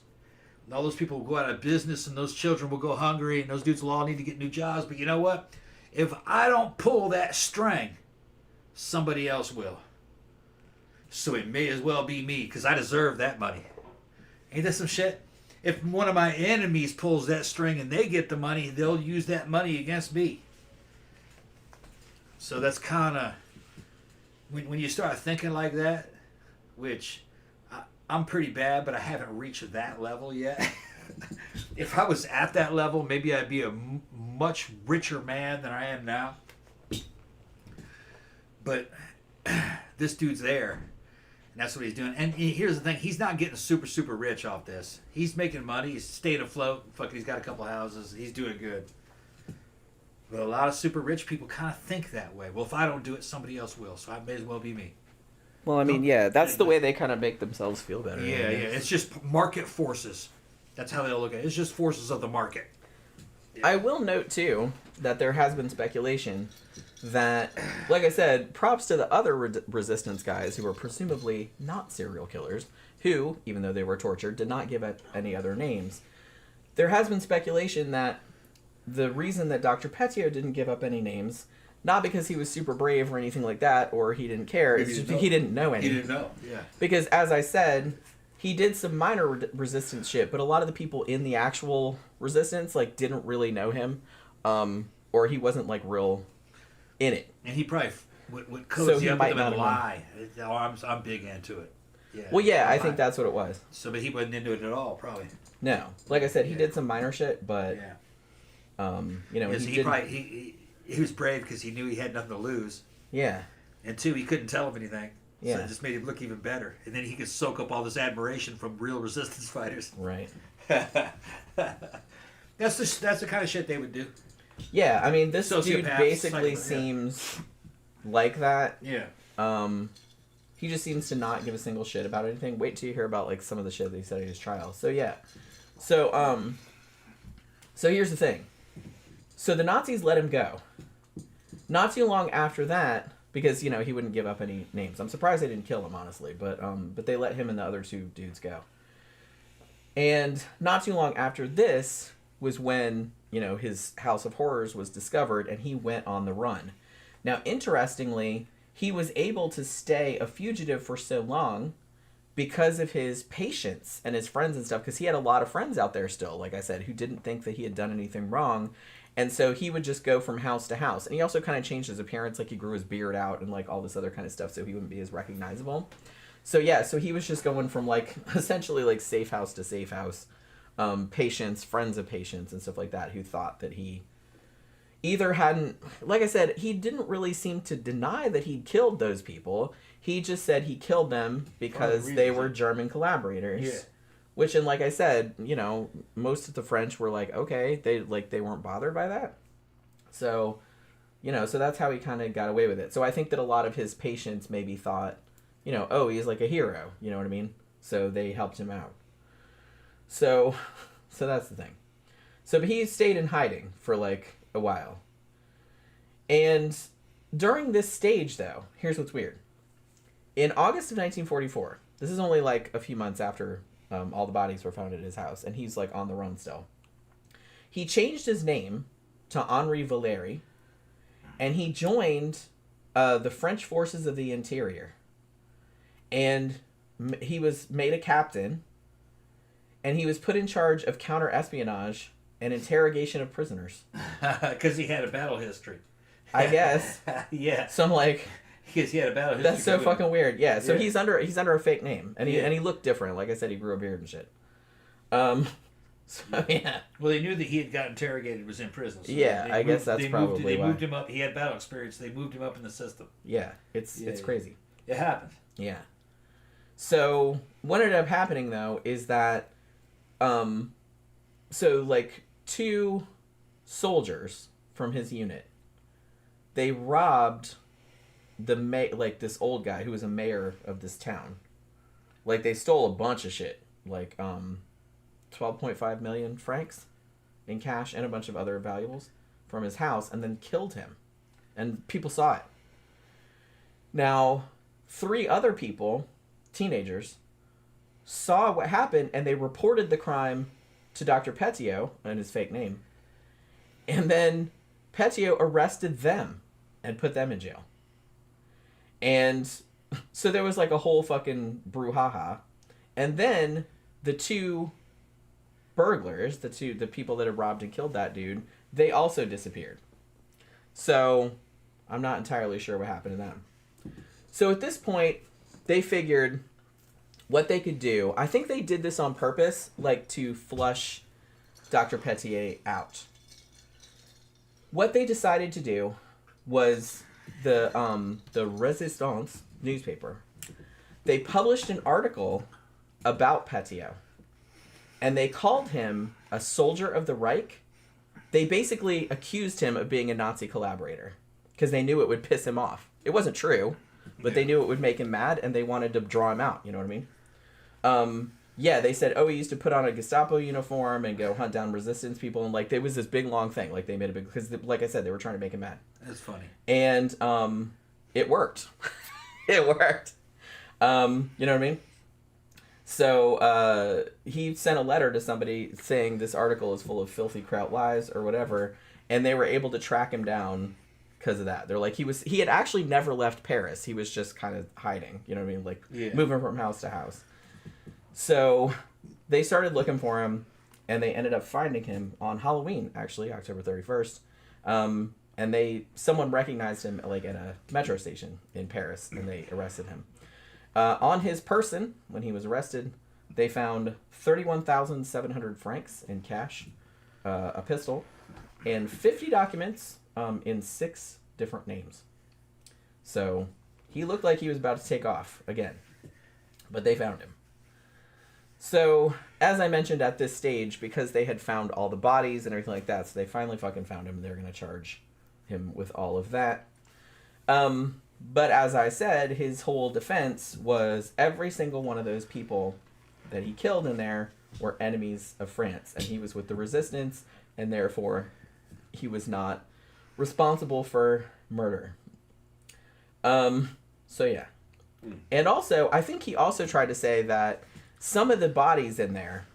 And all those people will go out of business, and those children will go hungry, and those dudes will all need to get new jobs. But you know what? If I don't pull that string, somebody else will. So it may as well be me, because I deserve that money. Ain't that some shit? If one of my enemies pulls that string and they get the money, they'll use that money against me. So that's kind of, when you start thinking like that, which I'm pretty bad, but I haven't reached that level yet. If I was at that level, maybe I'd be a much richer man than I am now. But this dude's there, and that's what he's doing. And here's the thing, he's not getting super, super rich off this. He's making money, he's staying afloat, fucking he's got a couple houses, he's doing good. But a lot of super rich people kind of think that way. Well, if I don't do it, somebody else will, so I may as well be me. Well, I mean, yeah, that's the way they kind of make themselves feel better. Yeah. It's just market forces. That's how they'll look at it. It's just forces of the market. I will note, too, that there has been speculation that, like I said, props to the other resistance guys who were presumably not serial killers, who, even though they were tortured, did not give up any other names. There has been speculation that the reason that Dr. Petiot didn't give up any names, not because he was super brave or anything like that, or he didn't care, it's just he didn't know any. He didn't know, yeah. Because, as I said, he did some minor resistance shit, but a lot of the people in the actual resistance, like, didn't really know him, or he wasn't, like, real in it. And he probably would So cozy he up might with them and not lie. I'm big into it. Yeah. Well, yeah, I Lie. think that's what it was. So, but he wasn't into it at all, probably. No. Like I said, he did some minor shit, but, Yeah. you know, Because he he didn't... probably he was brave because he knew he had nothing to lose, Yeah. and two, he couldn't tell him anything. Yeah. So it just made him look even better, and then he could soak up all this admiration from real resistance fighters. Right. That's the kind of shit they would do. Yeah, I mean, this dude Sociopath, basically psycho, yeah. seems like that. Yeah. He just seems to not give a single shit about anything. Wait till you hear about, like, some of the shit that he said at his trial. So, yeah. So here's the thing. So the Nazis let him go. Not too long after that, because, you know, he wouldn't give up any names. I'm surprised they didn't kill him, honestly. But they let him and the other two dudes go. And not too long after this was when, you know, his House of Horrors was discovered, and he went on the run. Now, interestingly, he was able to stay a fugitive for so long because of his patience and his friends and stuff, because he had a lot of friends out there still, like I said, who didn't think that he had done anything wrong. And so he would just go from house to house. And he also kind of changed his appearance, like he grew his beard out and like all this other kind of stuff so he wouldn't be as recognizable. So yeah, so he was just going from like essentially like safe house to safe house, patients, friends of patients, and stuff like that who thought that he either hadn't, like I said, he didn't really seem to deny that he'd killed those people. He just said he killed them because they were German collaborators. Yeah. Which, and like I said, you know, most of the French were like, okay, they weren't bothered by that. So, you know, so that's how he kind of got away with it. So I think that a lot of his patients maybe thought, you know, oh, he's like a hero, you know what I mean? So they helped him out. So that's the thing. So but he stayed in hiding for like a while. And during this stage, though, here's what's weird. In August of 1944, this is only like a few months after all the bodies were found at his house, and he's like on the run still. He changed his name to Henri Valéry, and he joined the French forces of the interior. And he was made a captain, and he was put in charge of counter-espionage and interrogation of prisoners. Because he had a battle history. I guess. Yeah. So I'm like, because he had a battle history. that's so fucking weird. Yeah. So he's under a fake name, and he looked different. Like I said, he grew a beard and shit. So yeah. Well, they knew that he had got interrogated, was in prison. So yeah, I guess that's probably why. They moved him up. He had battle experience. They moved him up in the system. Yeah, it's crazy. It happened. Yeah. So what ended up happening though is that, so like 2 soldiers from his unit, they robbed like this old guy who was a mayor of this town. Like they stole a bunch of shit, like 12.5 million francs in cash and a bunch of other valuables from his house, and then killed him. And people saw it. Now, 3 other people, teenagers, saw what happened, and they reported the crime to Dr. Petiot, and his fake name. And then Petiot arrested them and put them in jail. And so there was like a whole fucking brouhaha. And then the 2 burglars, the people that had robbed and killed that dude, they also disappeared. So I'm not entirely sure what happened to them. So at this point, they figured what they could do. I think they did this on purpose, like to flush Dr. Petiot out. What they decided to do was the Resistance newspaper. They published an article about Petiot, and they called him a soldier of the Reich. They basically accused him of being a Nazi collaborator because they knew it would piss him off. It wasn't true, but they knew it would make him mad, and they wanted to draw him out. You know what I mean? Yeah, they said, oh, he used to put on a Gestapo uniform and go hunt down resistance people, and like there was this big long thing. Like they made a big, because like I said, they were trying to make him mad. That's funny. And it worked. It worked. You know what I mean? So he sent a letter to somebody saying this article is full of filthy kraut lies or whatever, and they were able to track him down because of that. They're like, he had actually never left Paris. He was just kind of hiding. You know what I mean? Like moving from house to house. So they started looking for him, and they ended up finding him on Halloween, actually, October 31st. And someone recognized him like at a metro station in Paris, and they arrested him. On his person, when he was arrested, they found 31,700 francs in cash, a pistol, and 50 documents in 6 different names. So he looked like he was about to take off again, but they found him. So, as I mentioned at this stage, because they had found all the bodies and everything like that, so they finally fucking found him, and they're going to charge him with all of that. But as I said, his whole defense was every single one of those people that he killed in there were enemies of France, and he was with the resistance, and therefore he was not responsible for murder. So yeah. And also, I think he also tried to say that some of the bodies in there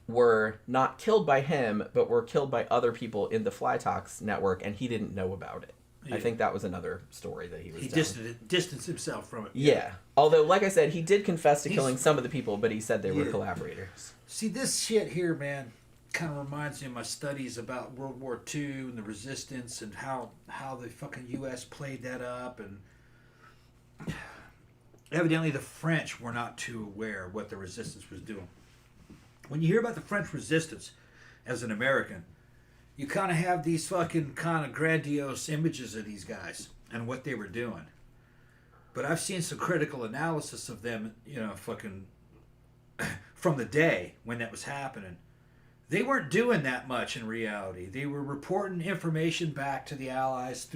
were not killed by him, but were killed by other people in the Flytox network, and he didn't know about it. Yeah. I think that was another story that he was telling. Distanced himself from it. Yeah. Although, like I said, he did confess to killing some of the people, but he said they were collaborators. See, this shit here, man, kind of reminds me of my studies about World War II and the resistance and how the fucking U.S. played that up. And evidently the French were not too aware of what the resistance was doing. When you hear about the French resistance as an American, you kind of have these fucking kind of grandiose images of these guys and what they were doing. But I've seen some critical analysis of them, you know, fucking from the day when that was happening. They weren't doing that much in reality. They were reporting information back to the Allies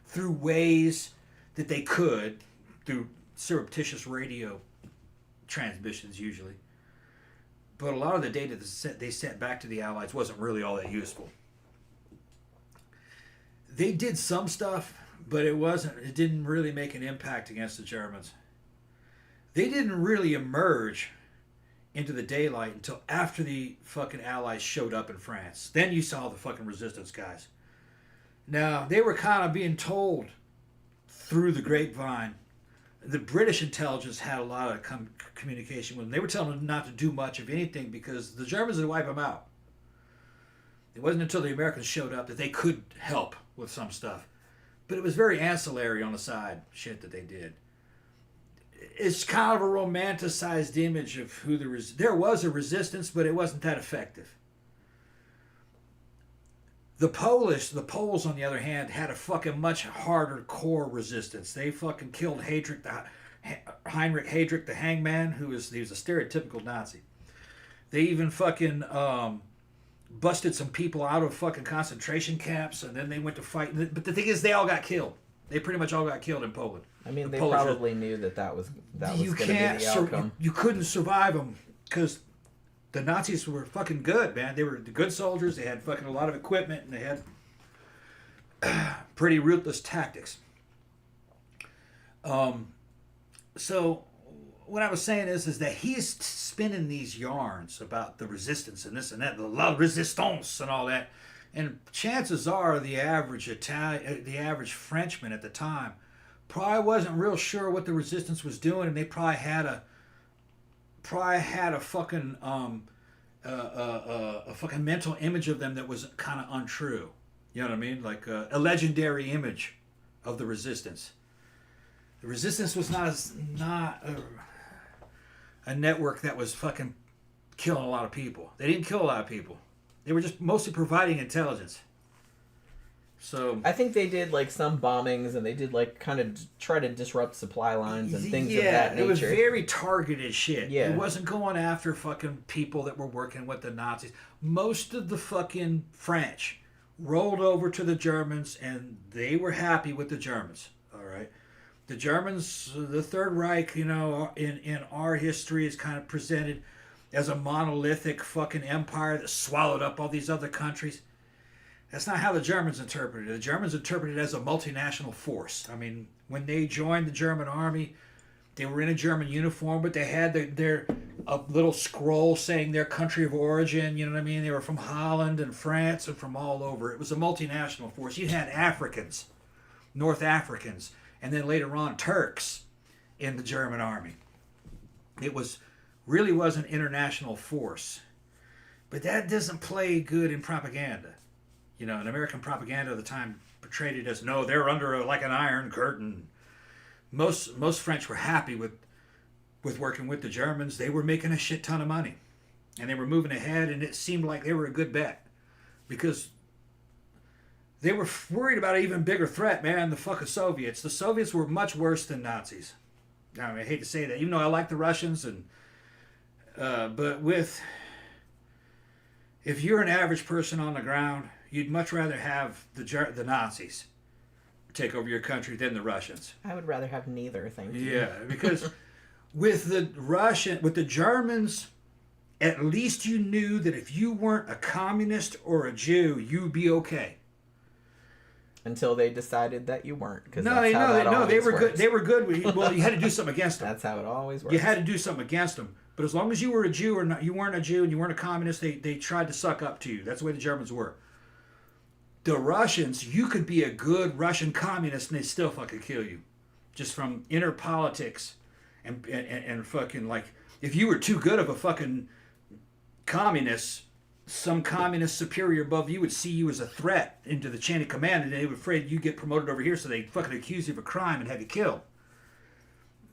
through ways that they could, through surreptitious radio transmissions usually. But a lot of the data that they sent back to the Allies wasn't really all that useful. They did some stuff, but it didn't really make an impact against the Germans. They didn't really emerge into the daylight until after the fucking Allies showed up in France. Then you saw the fucking resistance guys. Now, they were kind of being told through the grapevine. The British intelligence had a lot of communication with them. They were telling them not to do much of anything because the Germans would wipe them out. It wasn't until the Americans showed up that they could help with some stuff. But it was very ancillary on the side shit that they did. It's kind of a romanticized image of who there was a resistance, but it wasn't that effective. The Poles, on the other hand, had a fucking much harder core resistance. They fucking killed Heinrich Heydrich, the hangman, he was a stereotypical Nazi. They even fucking busted some people out of fucking concentration camps, and then they went to fight. But the thing is, they all got killed. They pretty much all got killed in Poland. I mean, they probably knew that was going to be the outcome. You couldn't survive them because the Nazis were fucking good, man. They were good soldiers. They had fucking a lot of equipment, and they had pretty ruthless tactics. So what I was saying is that he's spinning these yarns about the resistance and this and that, the la resistance and all that. And chances are the average Frenchman at the time probably wasn't real sure what the resistance was doing, and they probably had a fucking a fucking mental image of them that was kind of untrue. You know what I mean? Like a legendary image of the resistance. The resistance was not a network that was fucking killing a lot of people. They didn't kill a lot of people. They were just mostly providing intelligence. So I think they did like some bombings, and they did like kind of try to disrupt supply lines and things of that nature. It was very targeted shit. Yeah. It wasn't going after fucking people that were working with the Nazis. Most of the fucking French rolled over to the Germans, and they were happy with the Germans. All right. The Germans, the Third Reich, you know, in our history is kind of presented as a monolithic fucking empire that swallowed up all these other countries. That's not how the Germans interpreted it. The Germans interpreted it as a multinational force. I mean, when they joined the German army, they were in a German uniform, but they had their little scroll saying their country of origin. You know what I mean? They were from Holland and France and from all over. It was a multinational force. You had Africans, North Africans, and then later on Turks in the German army. It really was an international force. But that doesn't play good in propaganda. You know, in American propaganda at the time portrayed it as, no, they're under like an iron curtain. Most French were happy with working with the Germans. They were making a shit ton of money. And they were moving ahead, and it seemed like they were a good bet. Because they were worried about an even bigger threat, man, the fucking Soviets. The Soviets were much worse than Nazis. I mean, I hate to say that, even though I like the Russians, but if you're an average person on the ground, you'd much rather have the Nazis take over your country than the Russians. I would rather have neither, thank you. Yeah, because with the Germans, at least you knew that if you weren't a communist or a Jew, you'd be okay. Until they decided that you weren't. They were good. They were good. Well, you had to do something against them. That's how it always works. You had to do something against them. But as long as you were a Jew or not, you weren't a Jew and you weren't a communist, they tried to suck up to you. That's the way the Germans were. The Russians, you could be a good Russian communist and they'd still fucking kill you. Just from inner politics and fucking like, if you were too good of a fucking communist, some communist superior above you would see you as a threat into the chain of command, and they were afraid you'd get promoted over here, so they'd fucking accuse you of a crime and have you killed.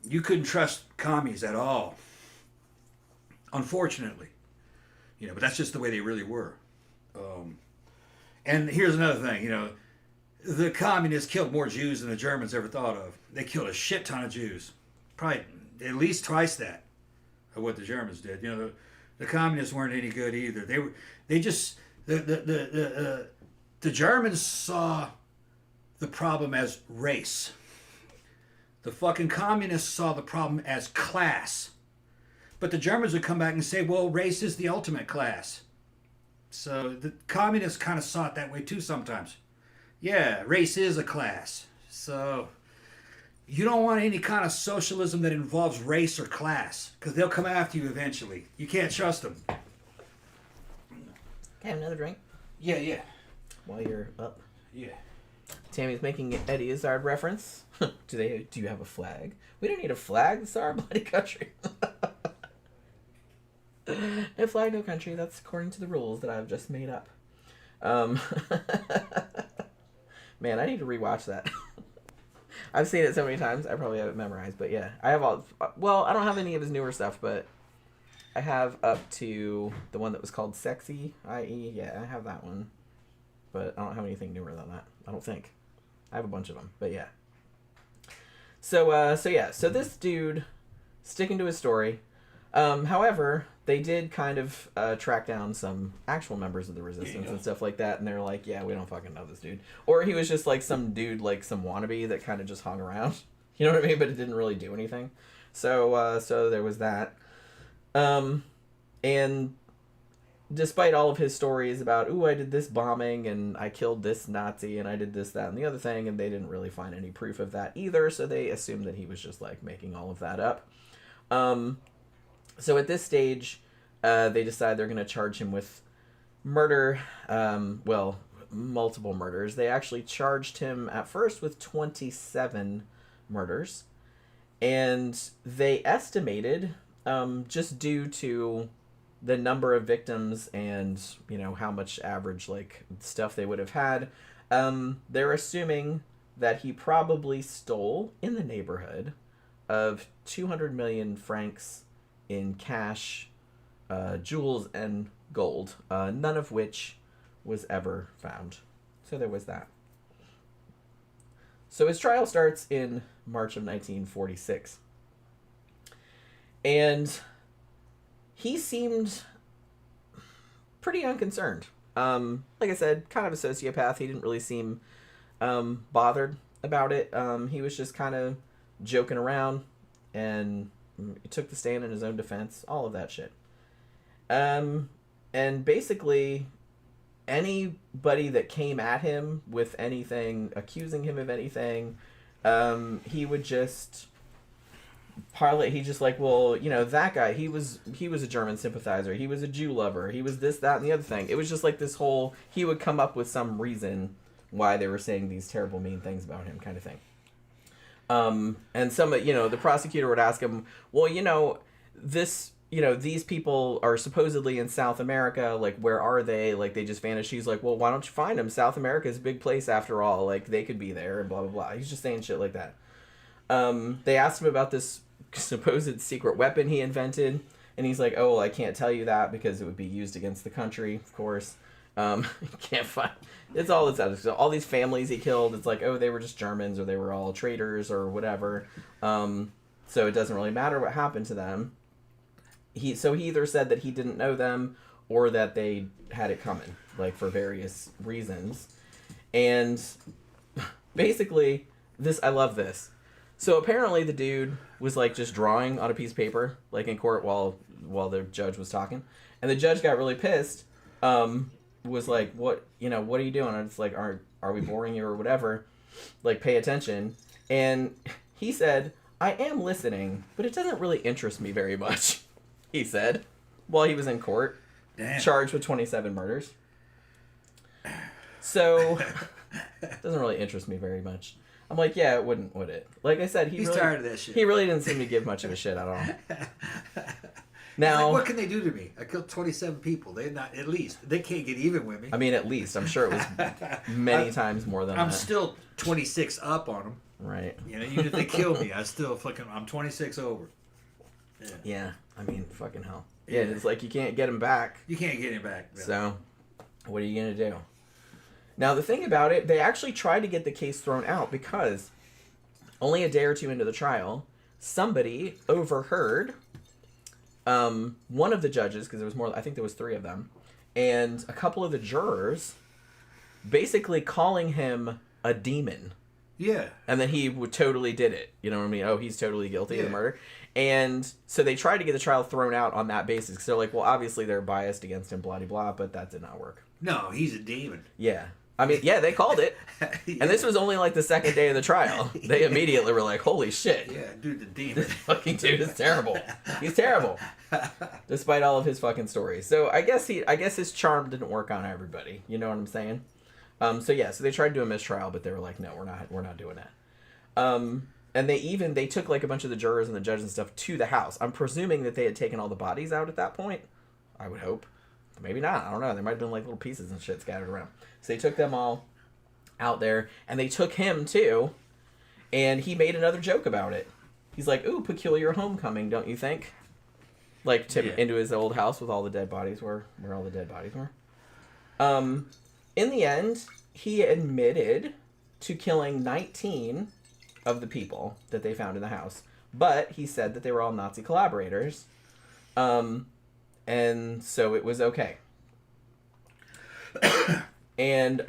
you couldn't trust commies at all. Unfortunately. But that's just the way they really were. And here's another thing, the communists killed more Jews than the Germans ever thought of. They killed a shit ton of Jews. Probably at least twice that of what the Germans did. The communists weren't any good either. The Germans saw the problem as race. The fucking communists saw the problem as class. But the Germans would come back and say, well, race is the ultimate class. So the communists kind of saw it that way too sometimes. Yeah, race is a class. So you don't want any kind of socialism that involves race or class, because they'll come after you eventually. You can't trust them. Okay, have another drink? Yeah. While you're up. Yeah. Tammy's making an Eddie Izzard reference. Do you have a flag? We don't need a flag. This is our bloody country. No flag, no country. That's according to the rules that I've just made up. Man, I need to rewatch that. I've seen it so many times. I probably have it memorized. But yeah, I have all... Well, I don't have any of his newer stuff, but I have up to the one that was called Sexy, i.e. Yeah, I have that one. But I don't have anything newer than that. I don't think. I have a bunch of them, but yeah. So this dude, sticking to his story. However, they did kind of track down some actual members of the resistance and stuff like that, and they're like, yeah, we don't fucking know this dude. Or he was just like some dude, like some wannabe that kind of just hung around. You know what I mean? But it didn't really do anything. So there was that. And despite all of his stories about, ooh, I did this bombing, and I killed this Nazi, and I did this, that, and the other thing, and they didn't really find any proof of that either, so they assumed that he was just, like, making all of that up. So at this stage, they decide they're going to charge him with murder, multiple murders. They actually charged him at first with 27 murders, and they estimated, just due to the number of victims and, how much average, stuff they would have had, they're assuming that he probably stole in the neighborhood of 200 million francs in cash, jewels, and gold, none of which was ever found. So there was that. So his trial starts in March of 1946. And he seemed pretty unconcerned. Like I said, kind of a sociopath. He didn't really seem bothered about it. He was just kind of joking around, and he took the stand in his own defense, all of that shit. And basically, anybody that came at him with anything, accusing him of anything, he would just parlay. He just like, well, that guy, he was a German sympathizer, he was a Jew lover, he was this, that, and the other thing. It was just like this whole, he would come up with some reason why they were saying these terrible, mean things about him, kind of thing. And some, the prosecutor would ask him, well, these people are supposedly in South America, like, where are they? Like, they just vanished. He's like, well, why don't you find them? South America is a big place after all. Like, they could be there, and blah, blah, blah. He's just saying shit like that. They asked him about this supposed secret weapon he invented, and he's like, oh, well, I can't tell you that because it would be used against the country, of course. Can't find... It's all this other stuff. All these families he killed, it's like, oh, they were just Germans, or they were all traitors, or whatever. So it doesn't really matter what happened to them. He either said that he didn't know them, or that they had it coming, like, for various reasons. And basically, I love this. So apparently the dude was, like, just drawing on a piece of paper, like, in court while the judge was talking. And the judge got really pissed, was like, what are you doing? And it's like, are we boring you or whatever? Like, pay attention. And he said, I am listening, but it doesn't really interest me very much, he said, while he was in court. Damn. Charged with 27 murders. So, it doesn't really interest me very much. I'm like, yeah, it wouldn't, would it? Like I said, he's tired of that shit. He really didn't seem to give much of a shit at all. Now, like, what can they do to me? I killed 27 people. They can't get even with me. I mean, at least. I'm sure it was many times more than that. I'm still 26 up on them. Right. You know, even if they kill me, I'm 26 over. Yeah. Yeah. I mean, fucking hell. Yeah, it's like you can't get him back. You can't get him back. Really. So, what are you going to do? Now, the thing about it, they actually tried to get the case thrown out because only a day or two into the trial, somebody overheard one of the judges, because there was more, I think there was 3 of them, and a couple of the jurors basically calling him a demon. Yeah. And then he totally did it. You know what I mean? Oh, he's totally guilty of the murder. And so they tried to get the trial thrown out on that basis. Because they're like, well, obviously they're biased against him, blah, blah, blah, but that did not work. No, he's a demon. Yeah. I mean, yeah, they called it. And this was only like the second day of the trial. They immediately were like, holy shit. Yeah, dude, the demon. This fucking dude is terrible. He's terrible. Despite all of his fucking stories. So I guess his charm didn't work on everybody. You know what I'm saying? So they tried to do a mistrial, but they were like, no, we're not doing that. And they took like a bunch of the jurors and the judges and stuff to the house. I'm presuming that they had taken all the bodies out at that point. I would hope. Maybe not. I don't know. There might have been like little pieces and shit scattered around. So they took them all out there, and they took him too, and he made another joke about it. He's like, ooh, peculiar homecoming, don't you think? Like into his old house with all the dead bodies where all the dead bodies were. In the end, he admitted to killing 19 of the people that they found in the house. But he said that they were all Nazi collaborators. And so it was okay. And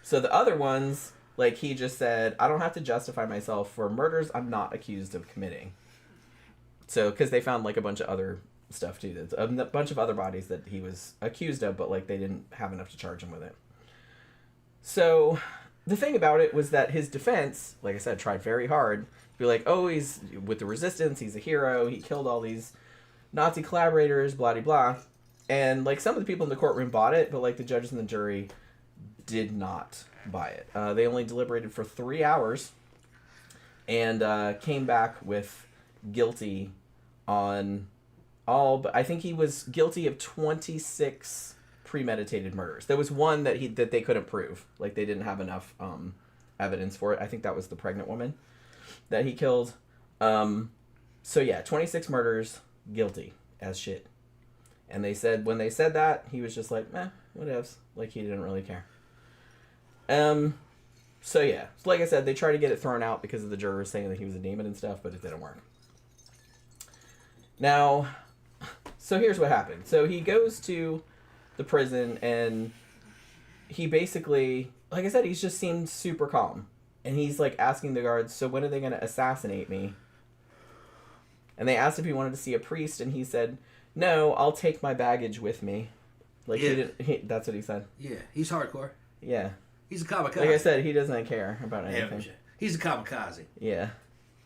so the other ones, like he just said, I don't have to justify myself for murders I'm not accused of committing. So, because they found like a bunch of other stuff too. A bunch of other bodies that he was accused of, but like they didn't have enough to charge him with it. So the thing about it was that his defense, like I said, tried very hard to be like, oh, he's with the resistance, he's a hero, he killed all these Nazi collaborators, blah, blah, blah. And like some of the people in the courtroom bought it, but like the judges and the jury did not buy it. They only deliberated for 3 hours and came back with guilty on all, but I think he was guilty of 26 premeditated murders. There was one that they couldn't prove. Like they didn't have enough evidence for it. I think that was the pregnant woman that he killed. So yeah, 26 murders, guilty as shit. And they said, when they said that, he was just like, whatevs. Like he didn't really care. So yeah, like I said, they tried to get it thrown out because of the jurors saying that he was a demon and stuff, but it didn't work. Now, so here's what happened. So he goes to the prison and he basically, like I said, he's just seemed super calm. And he's like asking the guards, so when are they going to assassinate me? And they asked if he wanted to see a priest, and he said, no, I'll take my baggage with me. Like that's what he said. Yeah, he's hardcore. Yeah. He's a kamikaze. Like I said, he doesn't care about anything. Yeah, he's a kamikaze. Yeah.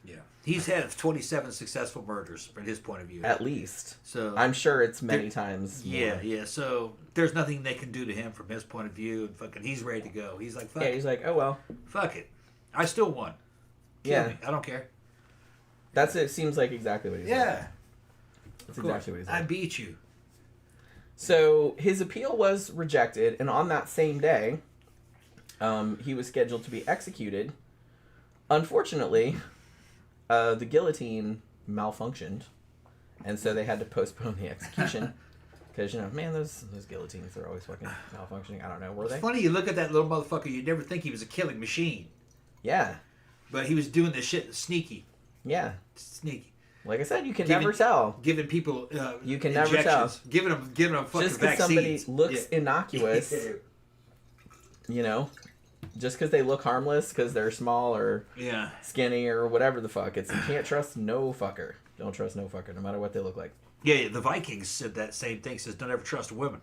Yeah. He's had 27 successful murders from his point of view. At least. So I'm sure it's many times more. Yeah. So there's nothing they can do to him from his point of view, and fucking he's ready to go. He's like, fuck it. He's like, oh well. Fuck it. I still won. Kill me. I don't care. It seems like exactly what he said. Yeah. That's exactly what he said. I beat you. So his appeal was rejected, and on that same day, he was scheduled to be executed. Unfortunately, the guillotine malfunctioned, and so they had to postpone the execution. Because, those guillotines are always fucking malfunctioning. I don't know, were they? It's funny, you look at that little motherfucker, you'd never think he was a killing machine. Yeah. But he was doing this shit sneaky. Yeah. Sneaky. Like I said, you can never tell. Giving people you can never tell. Giving them fucking just because somebody looks innocuous, just because they look harmless because they're small or skinny or whatever the fuck. You can't trust no fucker. Don't trust no fucker, no matter what they look like. Yeah, the Vikings said that same thing. Says don't ever trust women,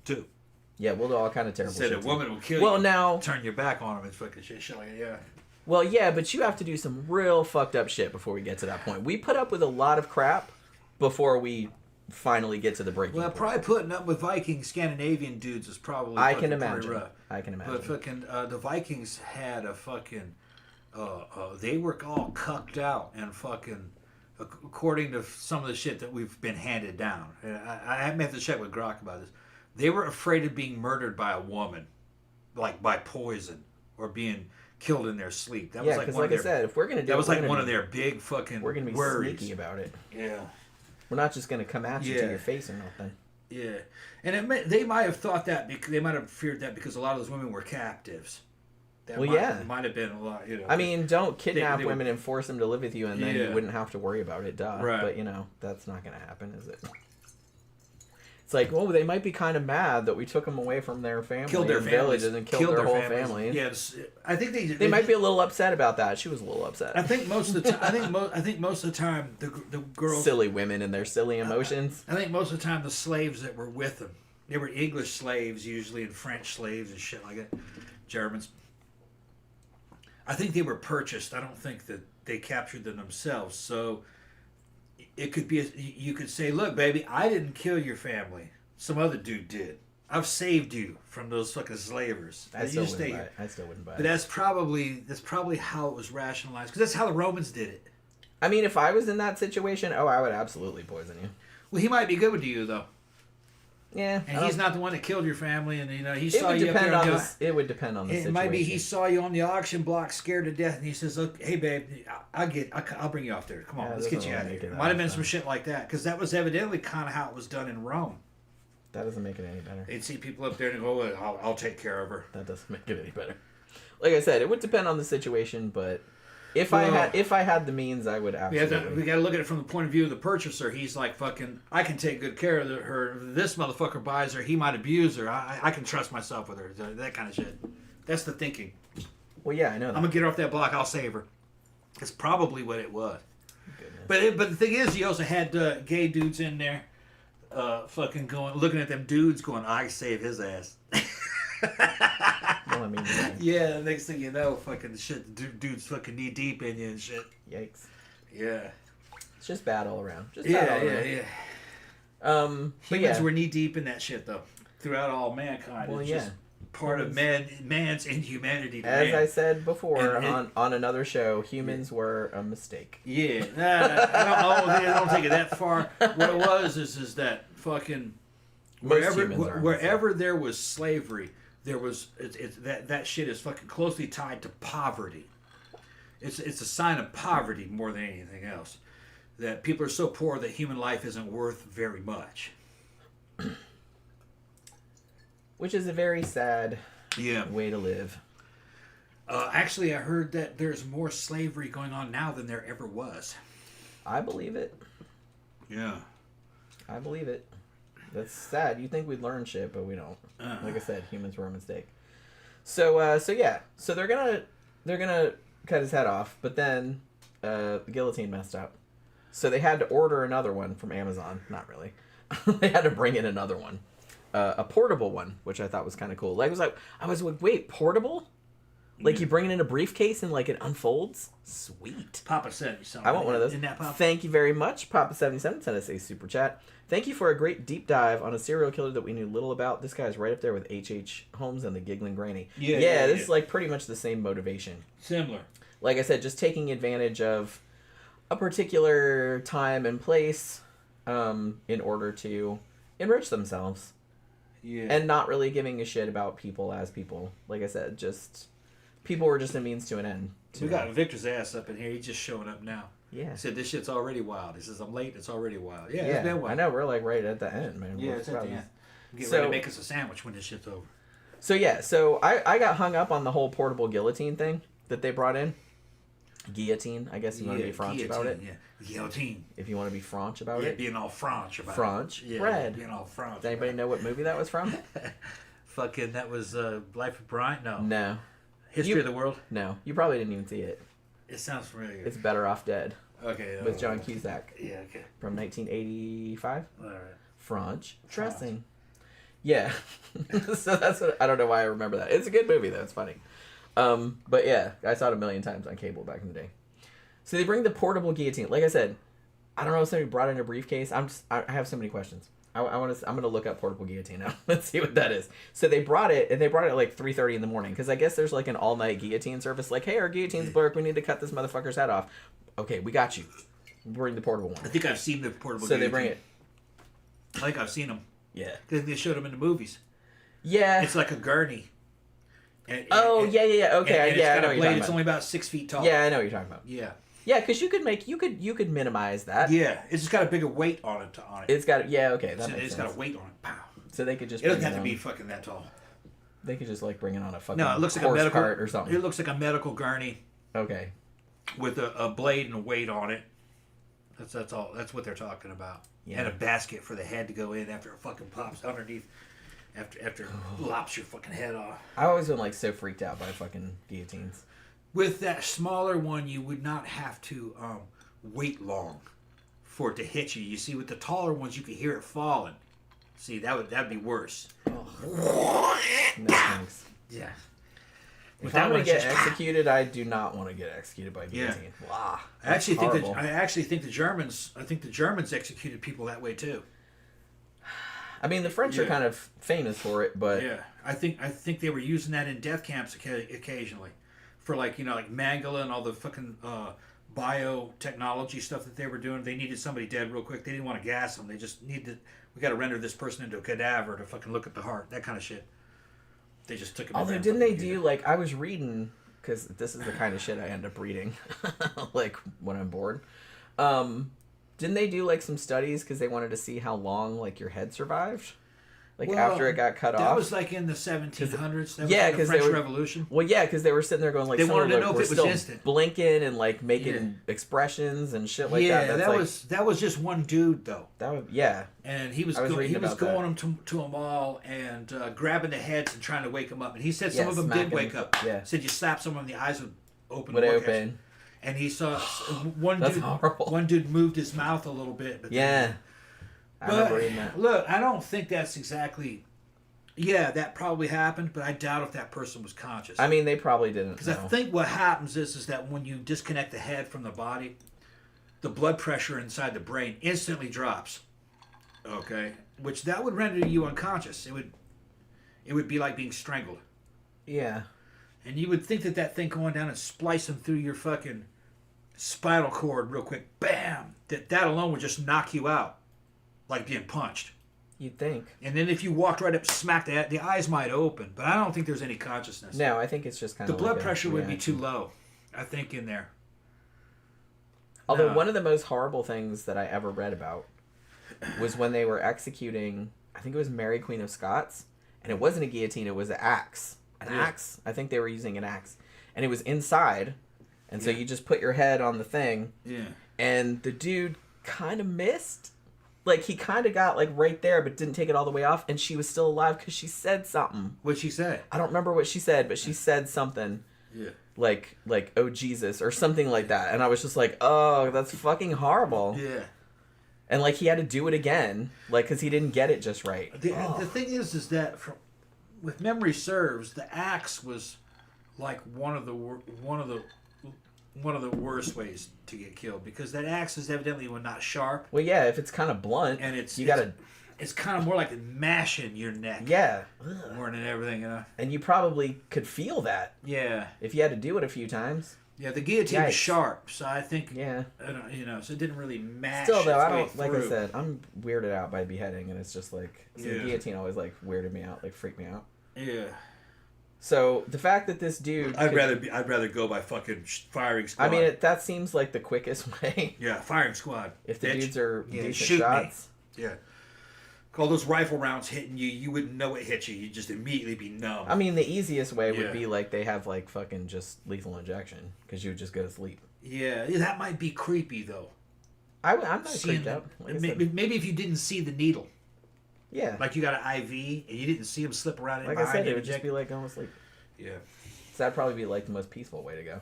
too. Yeah, we'll do all kind of terrible shit. Said a woman will kill you. Well, now turn your back on them and fucking shit like that. Yeah. Well, yeah, but you have to do some real fucked up shit before we get to that point. We put up with a lot of crap before we finally get to the breaking point. Probably putting up with Viking Scandinavian dudes is probably I can imagine. Rough. I can imagine. But fucking the Vikings had a fucking they were all cucked out and fucking according to some of the shit that we've been handed down. I haven't had to check with Grok about this. They were afraid of being murdered by a woman, like by poison or being killed in their sleep. That Yeah, was like because one like of I their, said, if we're gonna do that was it, like one of their big fucking we're gonna be worries. sneaky about it. Yeah. We're not just gonna come at you to Yeah. your face or nothing. Yeah, and they might have thought that because they might have feared that because a lot of those women were captives. That Well, might, yeah. might have been a lot. You know, I mean, don't kidnap they would- women and force them to live with you, and then you Yeah. wouldn't have to worry about it, duh. Right. But, you know, that's not going to happen, is it? It's like, well, they might be kind of mad that we took them away from their family killed their and families, villages and killed their whole families. family. Yes, I think They might be a little upset about that. She was a little upset. I think most of the time. I think most of the time the girls. Silly women and their silly emotions. I think most of the time the slaves that were with them, they were English slaves usually and French slaves and shit like that, Germans. I think they were purchased. I don't think that they captured them themselves. So it could be, you could say, look, baby, I didn't kill your family. Some other dude did. I've saved you from those fucking slavers. I still wouldn't buy it. I still wouldn't buy it. But that's probably how it was rationalized. Because that's how the Romans did it. I mean, if I was in that situation, I would absolutely poison you. Well, he might be good with you, though. Yeah. And he's not the one that killed your family, and he saw you up there. It would depend on the situation. It might be he saw you on the auction block, scared to death, and he says, "Look, hey babe, I'll bring you off there. Come on, let's get you out of here." Might have been some shit like that, because that was evidently kind of how it was done in Rome. That doesn't make it any better. They'd see people up there and go, well, I'll take care of her. That doesn't make it any better. Like I said, it would depend on the situation, but if I had the means, I would absolutely. We got to look at it from the point of view of the purchaser. He's like, fucking, I can take good care of her. This motherfucker buys her. He might abuse her. I can trust myself with her. That kind of shit. That's the thinking. Well, yeah, I know that. I'm going to get her off that block. I'll save her. That's probably what it was. Goodness. But the thing is, you also had gay dudes in there fucking looking at them dudes going, I save his ass. Well, I mean, yeah, next thing you know, fucking shit, dude's fucking knee deep in you and shit. Yikes. Yeah. It's just bad all around. Just bad all around. Yeah. But Humans yeah. were knee deep in that shit, though. Throughout all mankind. Well, it's yeah. just part of man's inhumanity to As man. I said before And on another show, humans were a mistake. Yeah. I don't take it that far. What it was is that fucking wherever there was slavery, there was that shit is fucking closely tied to poverty. It's a sign of poverty more than anything else. That people are so poor that human life isn't worth very much. Which is a very sad way to live. Actually, I heard that there's more slavery going on now than there ever was. I believe it. Yeah. I believe it. That's sad. You think we'd learn shit, but we don't. Like I said, humans were a mistake. So yeah. So they're gonna cut his head off, but then the guillotine messed up. So they had to order another one from Amazon. Not really. They had to bring in another one, a portable one, which I thought was kind of cool. I was like, wait, portable? Like you bring it in a briefcase and like it unfolds? Sweet. Papa sent you something. I want one of those. Isn't that Papa? Thank you very much. Papa77 sent us a super chat. Thank you for a great deep dive on a serial killer that we knew little about. This guy's right up there with H.H. Holmes and the Giggling Granny. Yeah, this is like pretty much the same motivation. Similar. Like I said, just taking advantage of a particular time and place in order to enrich themselves. Yeah. And not really giving a shit about people as people. Like I said, just people were just a means to an end. We got Victor's ass up in here. He's just showing up now. Yeah. He said, this shit's already wild. He says, I'm late. It's already wild. Yeah, Yeah, it's been wild. I know. We're like right at the end, man. Yeah, We're it's at the about- end. Get ready to make us a sandwich when this shit's over. So yeah, so I got hung up on the whole portable guillotine thing that they brought in. Guillotine, I guess you want to be French about it. Yeah, guillotine. If you want to be French about Yeah, it. being all French about French it. Yeah, bread. being all French. Does anybody know what movie that was from? Fucking, that was Life of Brian? No. No. History of the World? No. You probably didn't even see it. It sounds familiar. It's Better Off Dead. Okay. With John Cusack. Yeah, okay. From 1985. All right. French dressing. Yeah. So that's what, I don't know why I remember that. It's a good movie though. It's funny. But yeah, I saw it a million times on cable back in the day. So they bring the portable guillotine. Like I said, I don't know if somebody brought in a briefcase. I have so many questions. I'm gonna look up portable guillotine now. Let's see what that is. So they brought it, and they brought it at like 3:30 in the morning because I guess there's like an all night guillotine service. Like, hey, our guillotine's broke. We need to cut this motherfucker's head off. Okay, we got you. Bring the portable one. I think I've seen the portable So guillotine. they bring it. I think I've seen them. Yeah. Because they showed them in the movies. Yeah. It's like a gurney. Yeah. Okay, and yeah, I it's got know a what you're blade. talking It's about. only about 6 feet tall. Yeah, I know what you're talking about. Yeah. Yeah, because you could minimize that. Yeah. It's just got a bigger weight on it. It's got okay. That So makes it's sense. got a weight on it. Pow. So they could just. It doesn't bring have to on- be fucking that tall. They could just like bring it on a fucking No, it looks like a horse medical cart or something. It looks like a medical gurney Okay. with a blade and a weight on it. That's all. That's what they're talking about. Yeah. And a basket for the head to go in after it fucking pops underneath. After it lops your fucking head off. I've always been like so freaked out by fucking guillotines. With that smaller one, you would not have to wait long for it to hit you. You see, with the taller ones, you could hear it falling. See, that'd be worse. No thanks. Yeah. If I'm gonna get executed, I do not want to get executed by guillotine. Wow. I actually think horrible. the Germans. I think the Germans executed people that way too. I mean, the French are kind of famous for it, but Yeah, I think they were using that in death camps occasionally, for like Mangala and all the fucking biotechnology stuff that they were doing. They needed somebody dead real quick. They didn't want to gas them. They just needed. We got to render this person into a cadaver to fucking look at the heart. That kind of shit. They just took it. although didn't they do like I was reading because this is the kind of shit I end up reading, like when I'm bored. Didn't they do like some studies because they wanted to see how long like your head survived, like after it got cut off? That was like in the 1700s. That yeah, was because the French Revolution. Well, yeah, because they were sitting there going like They some wanted of to know were if it was still instant. blinking and like making expressions and shit like that. That's that like, was just one dude though. that was And he was I was reading about going to them all and grabbing the heads and trying to wake them up. And he said some Yeah, of them did smacking wake them. up. Yeah. Said you slap someone, the eyes would open. would more open. catch. And he saw one That's dude. horrible. One dude moved his mouth a little bit. But Yeah, I remember reading that. Look, I don't think that's exactly. Yeah, that probably happened, but I doubt if that person was conscious. I mean, they probably didn't. Because I think what happens is that when you disconnect the head from the body, the blood pressure inside the brain instantly drops. Okay, which that would render you unconscious. It would be like being strangled. Yeah. And you would think that thing going down and splicing through your fucking spinal cord real quick, bam, that alone would just knock you out, like being punched. You'd think. And then if you walked right up, smack the eyes might open, but I don't think there's any consciousness. No, I think it's just kind The of blood like pressure would be too low, I think, in there. Although No. one of the most horrible things that I ever read about was when they were executing, I think it was Mary Queen of Scots, and it wasn't a guillotine, it was an axe. An axe? I think they were using an axe. And it was inside, and so you just put your head on the thing, and the dude kind of missed. Like, he kind of got, like, right there, but didn't take it all the way off, and she was still alive because she said something. What'd she say? I don't remember what she said, but she said something. Yeah. Like, oh, Jesus, or something like that. And I was just like, oh, that's fucking horrible. Yeah. And, like, he had to do it again, like, because he didn't get it just right. The thing is that with memory serves, the axe was like one of the worst ways to get killed, because that axe is evidently not sharp, Well, yeah, if it's kind of blunt, and it's kind of more like mashing your neck. Yeah. More than everything, And you probably could feel that Yeah. if you had to do it a few times. Yeah, the guillotine was Yikes. sharp, so I think. Yeah. I don't, so it didn't really mash. Still, though, its I way don't, like I through. said, I'm weirded out by beheading, and it's just like, so the Yeah. guillotine always, like, weirded me out, like, freaked me out. Yeah. So, the fact that this dude... I'd rather go by fucking firing squad. I mean, that seems like the quickest way. Yeah, firing squad. If the Bitch. dudes are Yeah, decent shoot me. shots. Yeah. All those rifle rounds hitting you, you wouldn't know it hit you. You'd just immediately be numb. I mean, the easiest way would Yeah. be like they have like fucking just lethal injection because you would just go to sleep. Yeah, that might be creepy though. I'm not Seeing creeped out. Like I maybe, said. maybe if you didn't see the needle, Yeah. like you got an IV and you didn't see him slip around in Like I behind said, you it would and just be like almost like. yeah. So that'd probably be like the most peaceful way to go.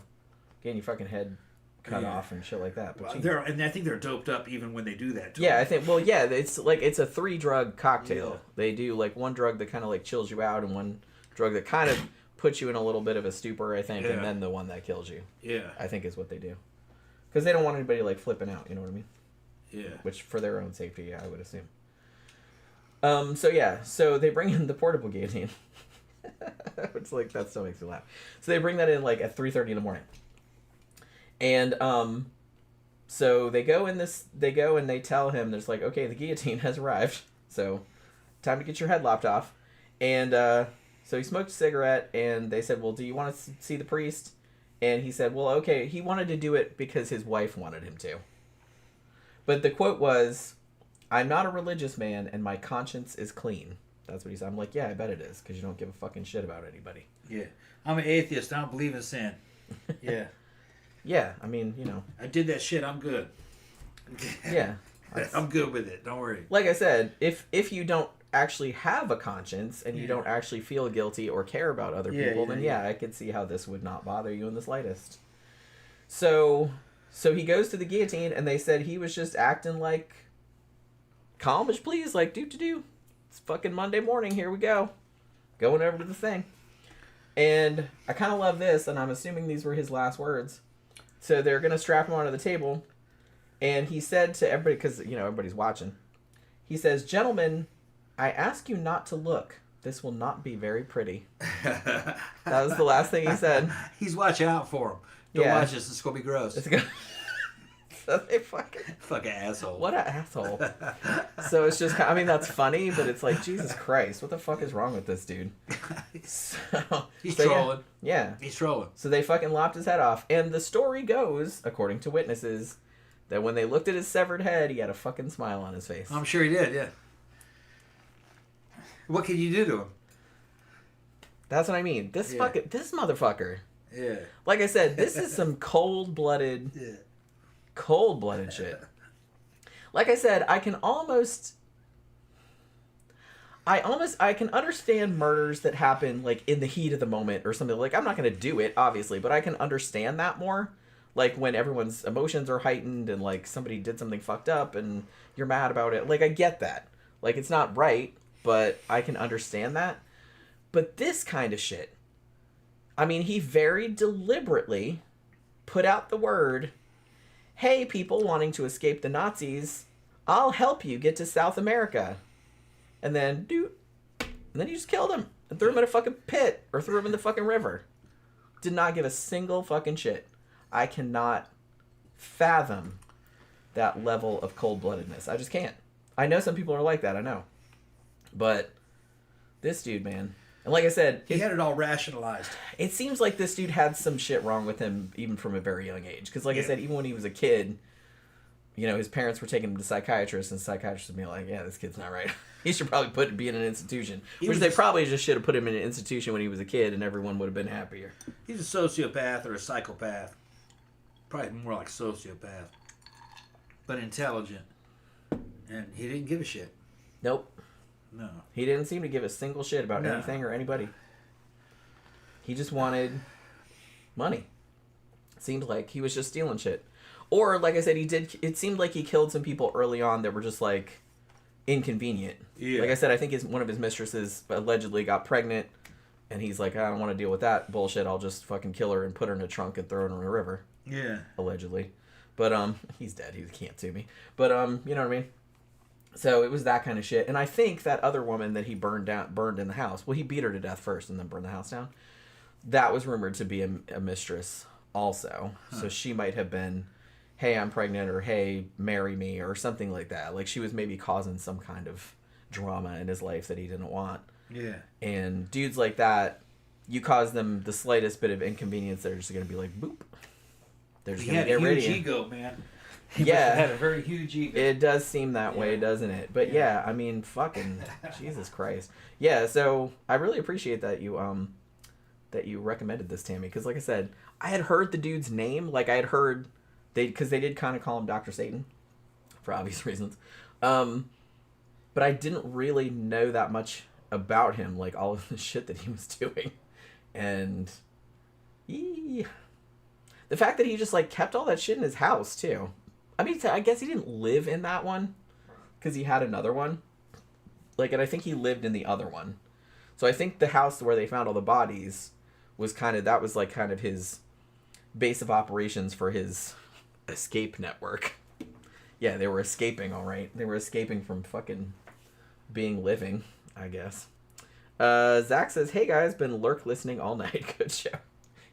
Getting your fucking head cut Yeah. off and shit like that. But And I think they're doped up even when they do that. yeah, I think. Well, yeah, it's like it's a 3-drug cocktail. Yeah. They do like one drug that kind of like chills you out, and one drug that kind of puts you in a little bit of a stupor, I think, Yeah. and then the one that kills you. Yeah. I think is what they do, because they don't want anybody like flipping out. You know what I mean? Yeah. Which for their own safety, I would assume. So yeah, so they bring in the portable guillotine. It's like that still makes me laugh. So they bring that in like at 3:30 in the morning. And so they go and they tell him, there's like, okay, the guillotine has arrived. So time to get your head lopped off. And So he smoked a cigarette, and they said, well, do you want to see the priest? And he said, well, okay. He wanted to do it because his wife wanted him to. But the quote was, I'm not a religious man, and my conscience is clean. That's what he said. I'm like, yeah, I bet it is, because you don't give a fucking shit about anybody. Yeah. I'm an atheist. I don't believe in sin. Yeah. Yeah, I mean, you know. I did that shit. I'm good. Yeah. I'm good with it. Don't worry. Like I said, if you don't actually have a conscience and you don't actually feel guilty or care about other people, then I could see how this would not bother you in the slightest. So he goes to the guillotine, and they said he was just acting like calm as please, like do. It's fucking Monday morning. Here we go, going over to the thing. And I kind of love this, and I'm assuming these were his last words. So they're gonna strap him onto the table, and he said to everybody, because everybody's watching. He says, "Gentlemen, I ask you not to look. This will not be very pretty." That was the last thing he said. He's watching out for him. Don't watch this. It's going to be gross. So they fucking asshole. What an asshole. So it's just, I mean, that's funny, but it's like, Jesus Christ, what the fuck is wrong with this dude? He's trolling. Yeah. He's trolling. So they fucking lopped his head off. And the story goes, according to witnesses, that when they looked at his severed head, he had a fucking smile on his face. I'm sure he did, yeah. What can you do to him? That's what I mean. This motherfucker. Yeah. Like I said, this is some cold-blooded shit. Like I said, I can understand murders that happen like in the heat of the moment or something. Like, I'm not going to do it, obviously, but I can understand that more. Like when everyone's emotions are heightened and like somebody did something fucked up and you're mad about it. Like, I get that. Like, it's not right, but I can understand that. But this kind of shit, I mean, he very deliberately put out the word, hey, people wanting to escape the Nazis, I'll help you get to South America. And then he just killed him and threw him in a fucking pit or threw him in the fucking river. Did not give a single fucking shit. I cannot fathom that level of cold-bloodedness. I just can't. I know some people are like that, I know. But this dude, man. And like I said, he had it all rationalized. It seems like this dude had some shit wrong with him even from a very young age. Because like I said, even when he was a kid, his parents were taking him to psychiatrists, and psychiatrists would be like, yeah, this kid's not right. He should probably be in an institution. Which they probably just should have put him in an institution when he was a kid, and everyone would have been happier. He's a sociopath or a psychopath. Probably more like sociopath. But intelligent. And he didn't give a shit. Nope. No. He didn't seem to give a single shit about anything or anybody. He just wanted money. Seemed like he was just stealing shit. Or, like I said, it seemed like he killed some people early on that were just, like, inconvenient. Yeah. Like I said, I think one of his mistresses allegedly got pregnant, and he's like, I don't want to deal with that bullshit. I'll just fucking kill her and put her in a trunk and throw her in a river. Yeah. Allegedly. But, he's dead. He can't sue me. But, you know what I mean? So it was that kind of shit. And I think that other woman that he burned in the house, well, he beat her to death first and then burned the house down. That was rumored to be a mistress also. Huh. So she might have been, hey, I'm pregnant, or hey, marry me, or something like that. Like, she was maybe causing some kind of drama in his life that he didn't want. Yeah. And dudes like that, you cause them the slightest bit of inconvenience, they're just going to be like, boop. They're just going to get rid of you. He had a huge ego, man. He had a very huge ego. It does seem that way, doesn't it? But yeah, I mean, fucking Jesus Christ. Yeah, so I really appreciate that you recommended this, Tammy, because like I said, I had heard the dude's name, like I had heard because they did kind of call him Dr. Satan for obvious reasons, but I didn't really know that much about him, like all of the shit that he was doing, and the fact that he just like kept all that shit in his house too. I mean, I guess he didn't live in that one because he had another one. Like, and I think he lived in the other one. So I think the house where they found all the bodies was kind of his base of operations for his escape network. Yeah, they were escaping, all right. They were escaping from fucking being living, I guess. Zach says, hey guys, been lurk listening all night. Good show.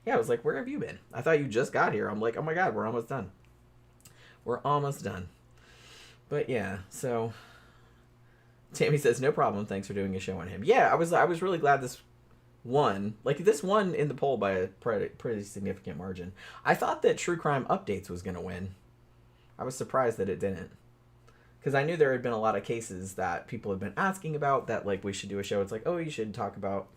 Yeah, I was like, where have you been? I thought you just got here. I'm like, oh my god, we're almost done. We're almost done. But yeah, so Tammy says, no problem. Thanks for doing a show on him. Yeah, I was really glad this won. Like, this won in the poll by a pretty significant margin. I thought that True Crime Updates was going to win. I was surprised that it didn't. Because I knew there had been a lot of cases that people had been asking about that, like, we should do a show. It's like, oh, you should talk about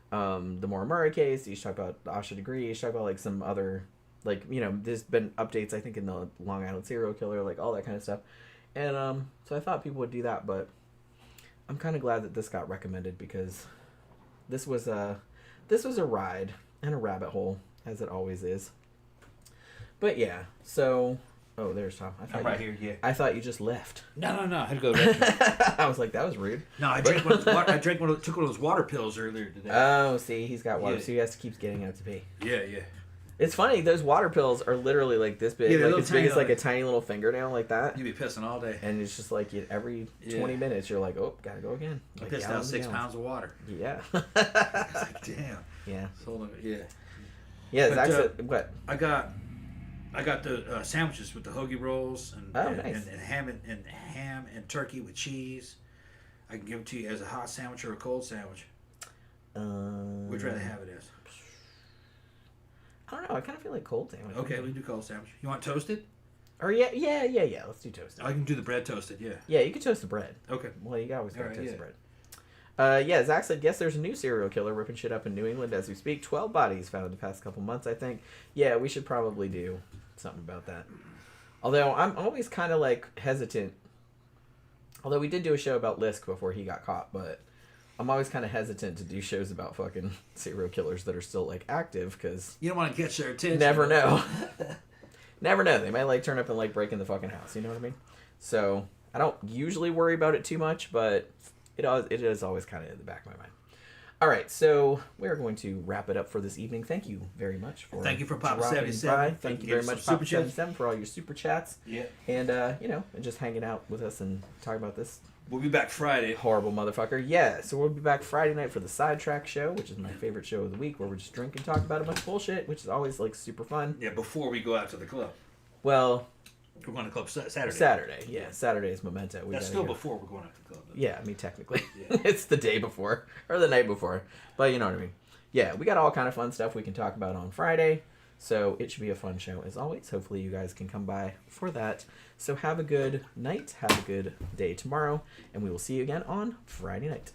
the Morimura case. You should talk about the Asha Degree. You should talk about, like, some other, like, you know, there's been updates, I think, in the Long Island serial killer, like, all that kind of stuff. And so I thought people would do that, but I'm kind of glad that this got recommended because this was a ride and a rabbit hole, as it always is. But yeah, so oh, there's Tom. I'm right here. Yeah. I thought you just left. No. I had to go to the restroom. I was like, that was rude. No, I drank one of those took one of those water pills earlier today. Oh, see, he's got water, Yeah. so he has to keep getting out to pee. Yeah. It's funny. Those water pills are literally like this big, Yeah, like as big tiny, as like a tiny little fingernail, like that. You'd be pissing all day. And it's just like every 20 minutes, you're like, oh, gotta go again. I Like, pissed out gallons and 6 gallons. pounds of water. Yeah. It's like, damn. Yeah. So, yeah. Yeah. But, Zach said, what? I got the sandwiches with the hoagie rolls and Nice. and ham and turkey with cheese. I can give it to you as a hot sandwich or a cold sandwich. Would you rather have it as? I don't know. I kind of feel like cold sandwich. Okay, we do cold sandwich. You want toasted? Or yeah. Let's do toasted. I can do the bread toasted. Yeah. Yeah, you can toast the bread. Okay. Well, you always gotta Alright, toast yeah. the bread. Yeah, Zach said, yes, there's a new serial killer ripping shit up in New England as we speak. 12 bodies found in the past couple months, I think. Yeah, we should probably do something about that. Although, I'm always kind of, like, hesitant. Although, we did do a show about Lisk before he got caught, but I'm always kind of hesitant to do shows about fucking serial killers that are still, like, active, because You don't want to catch their attention. never know. Never know. They might, like, turn up and, like, break in the fucking house. You know what I mean? So, I don't usually worry about it too much, but it is always kind of in the back of my mind. All right, so we're going to wrap it up for this evening. Thank you very much for Thank you for Papa dropping 77. by. Thank you very much, Super Papa Chats. 77, for all your super chats. Yeah. And and just hanging out with us and talking about this We'll be back Friday. horrible motherfucker. Yeah, so we'll be back Friday night for the Sidetrack show, which is my favorite show of the week, where we're just drinking, talking about a bunch of bullshit, which is always like super fun. Yeah, before we go out to the club. Well, We're going to club Saturday. Saturday is Memento. That's still before we're going out to the club. Though. Yeah, I mean, technically. Yeah. It's the day before, or the night before. But you know what I mean. Yeah, we got all kind of fun stuff we can talk about on Friday. So it should be a fun show as always. Hopefully you guys can come by for that. So have a good night. Have a good day tomorrow. And we will see you again on Friday night.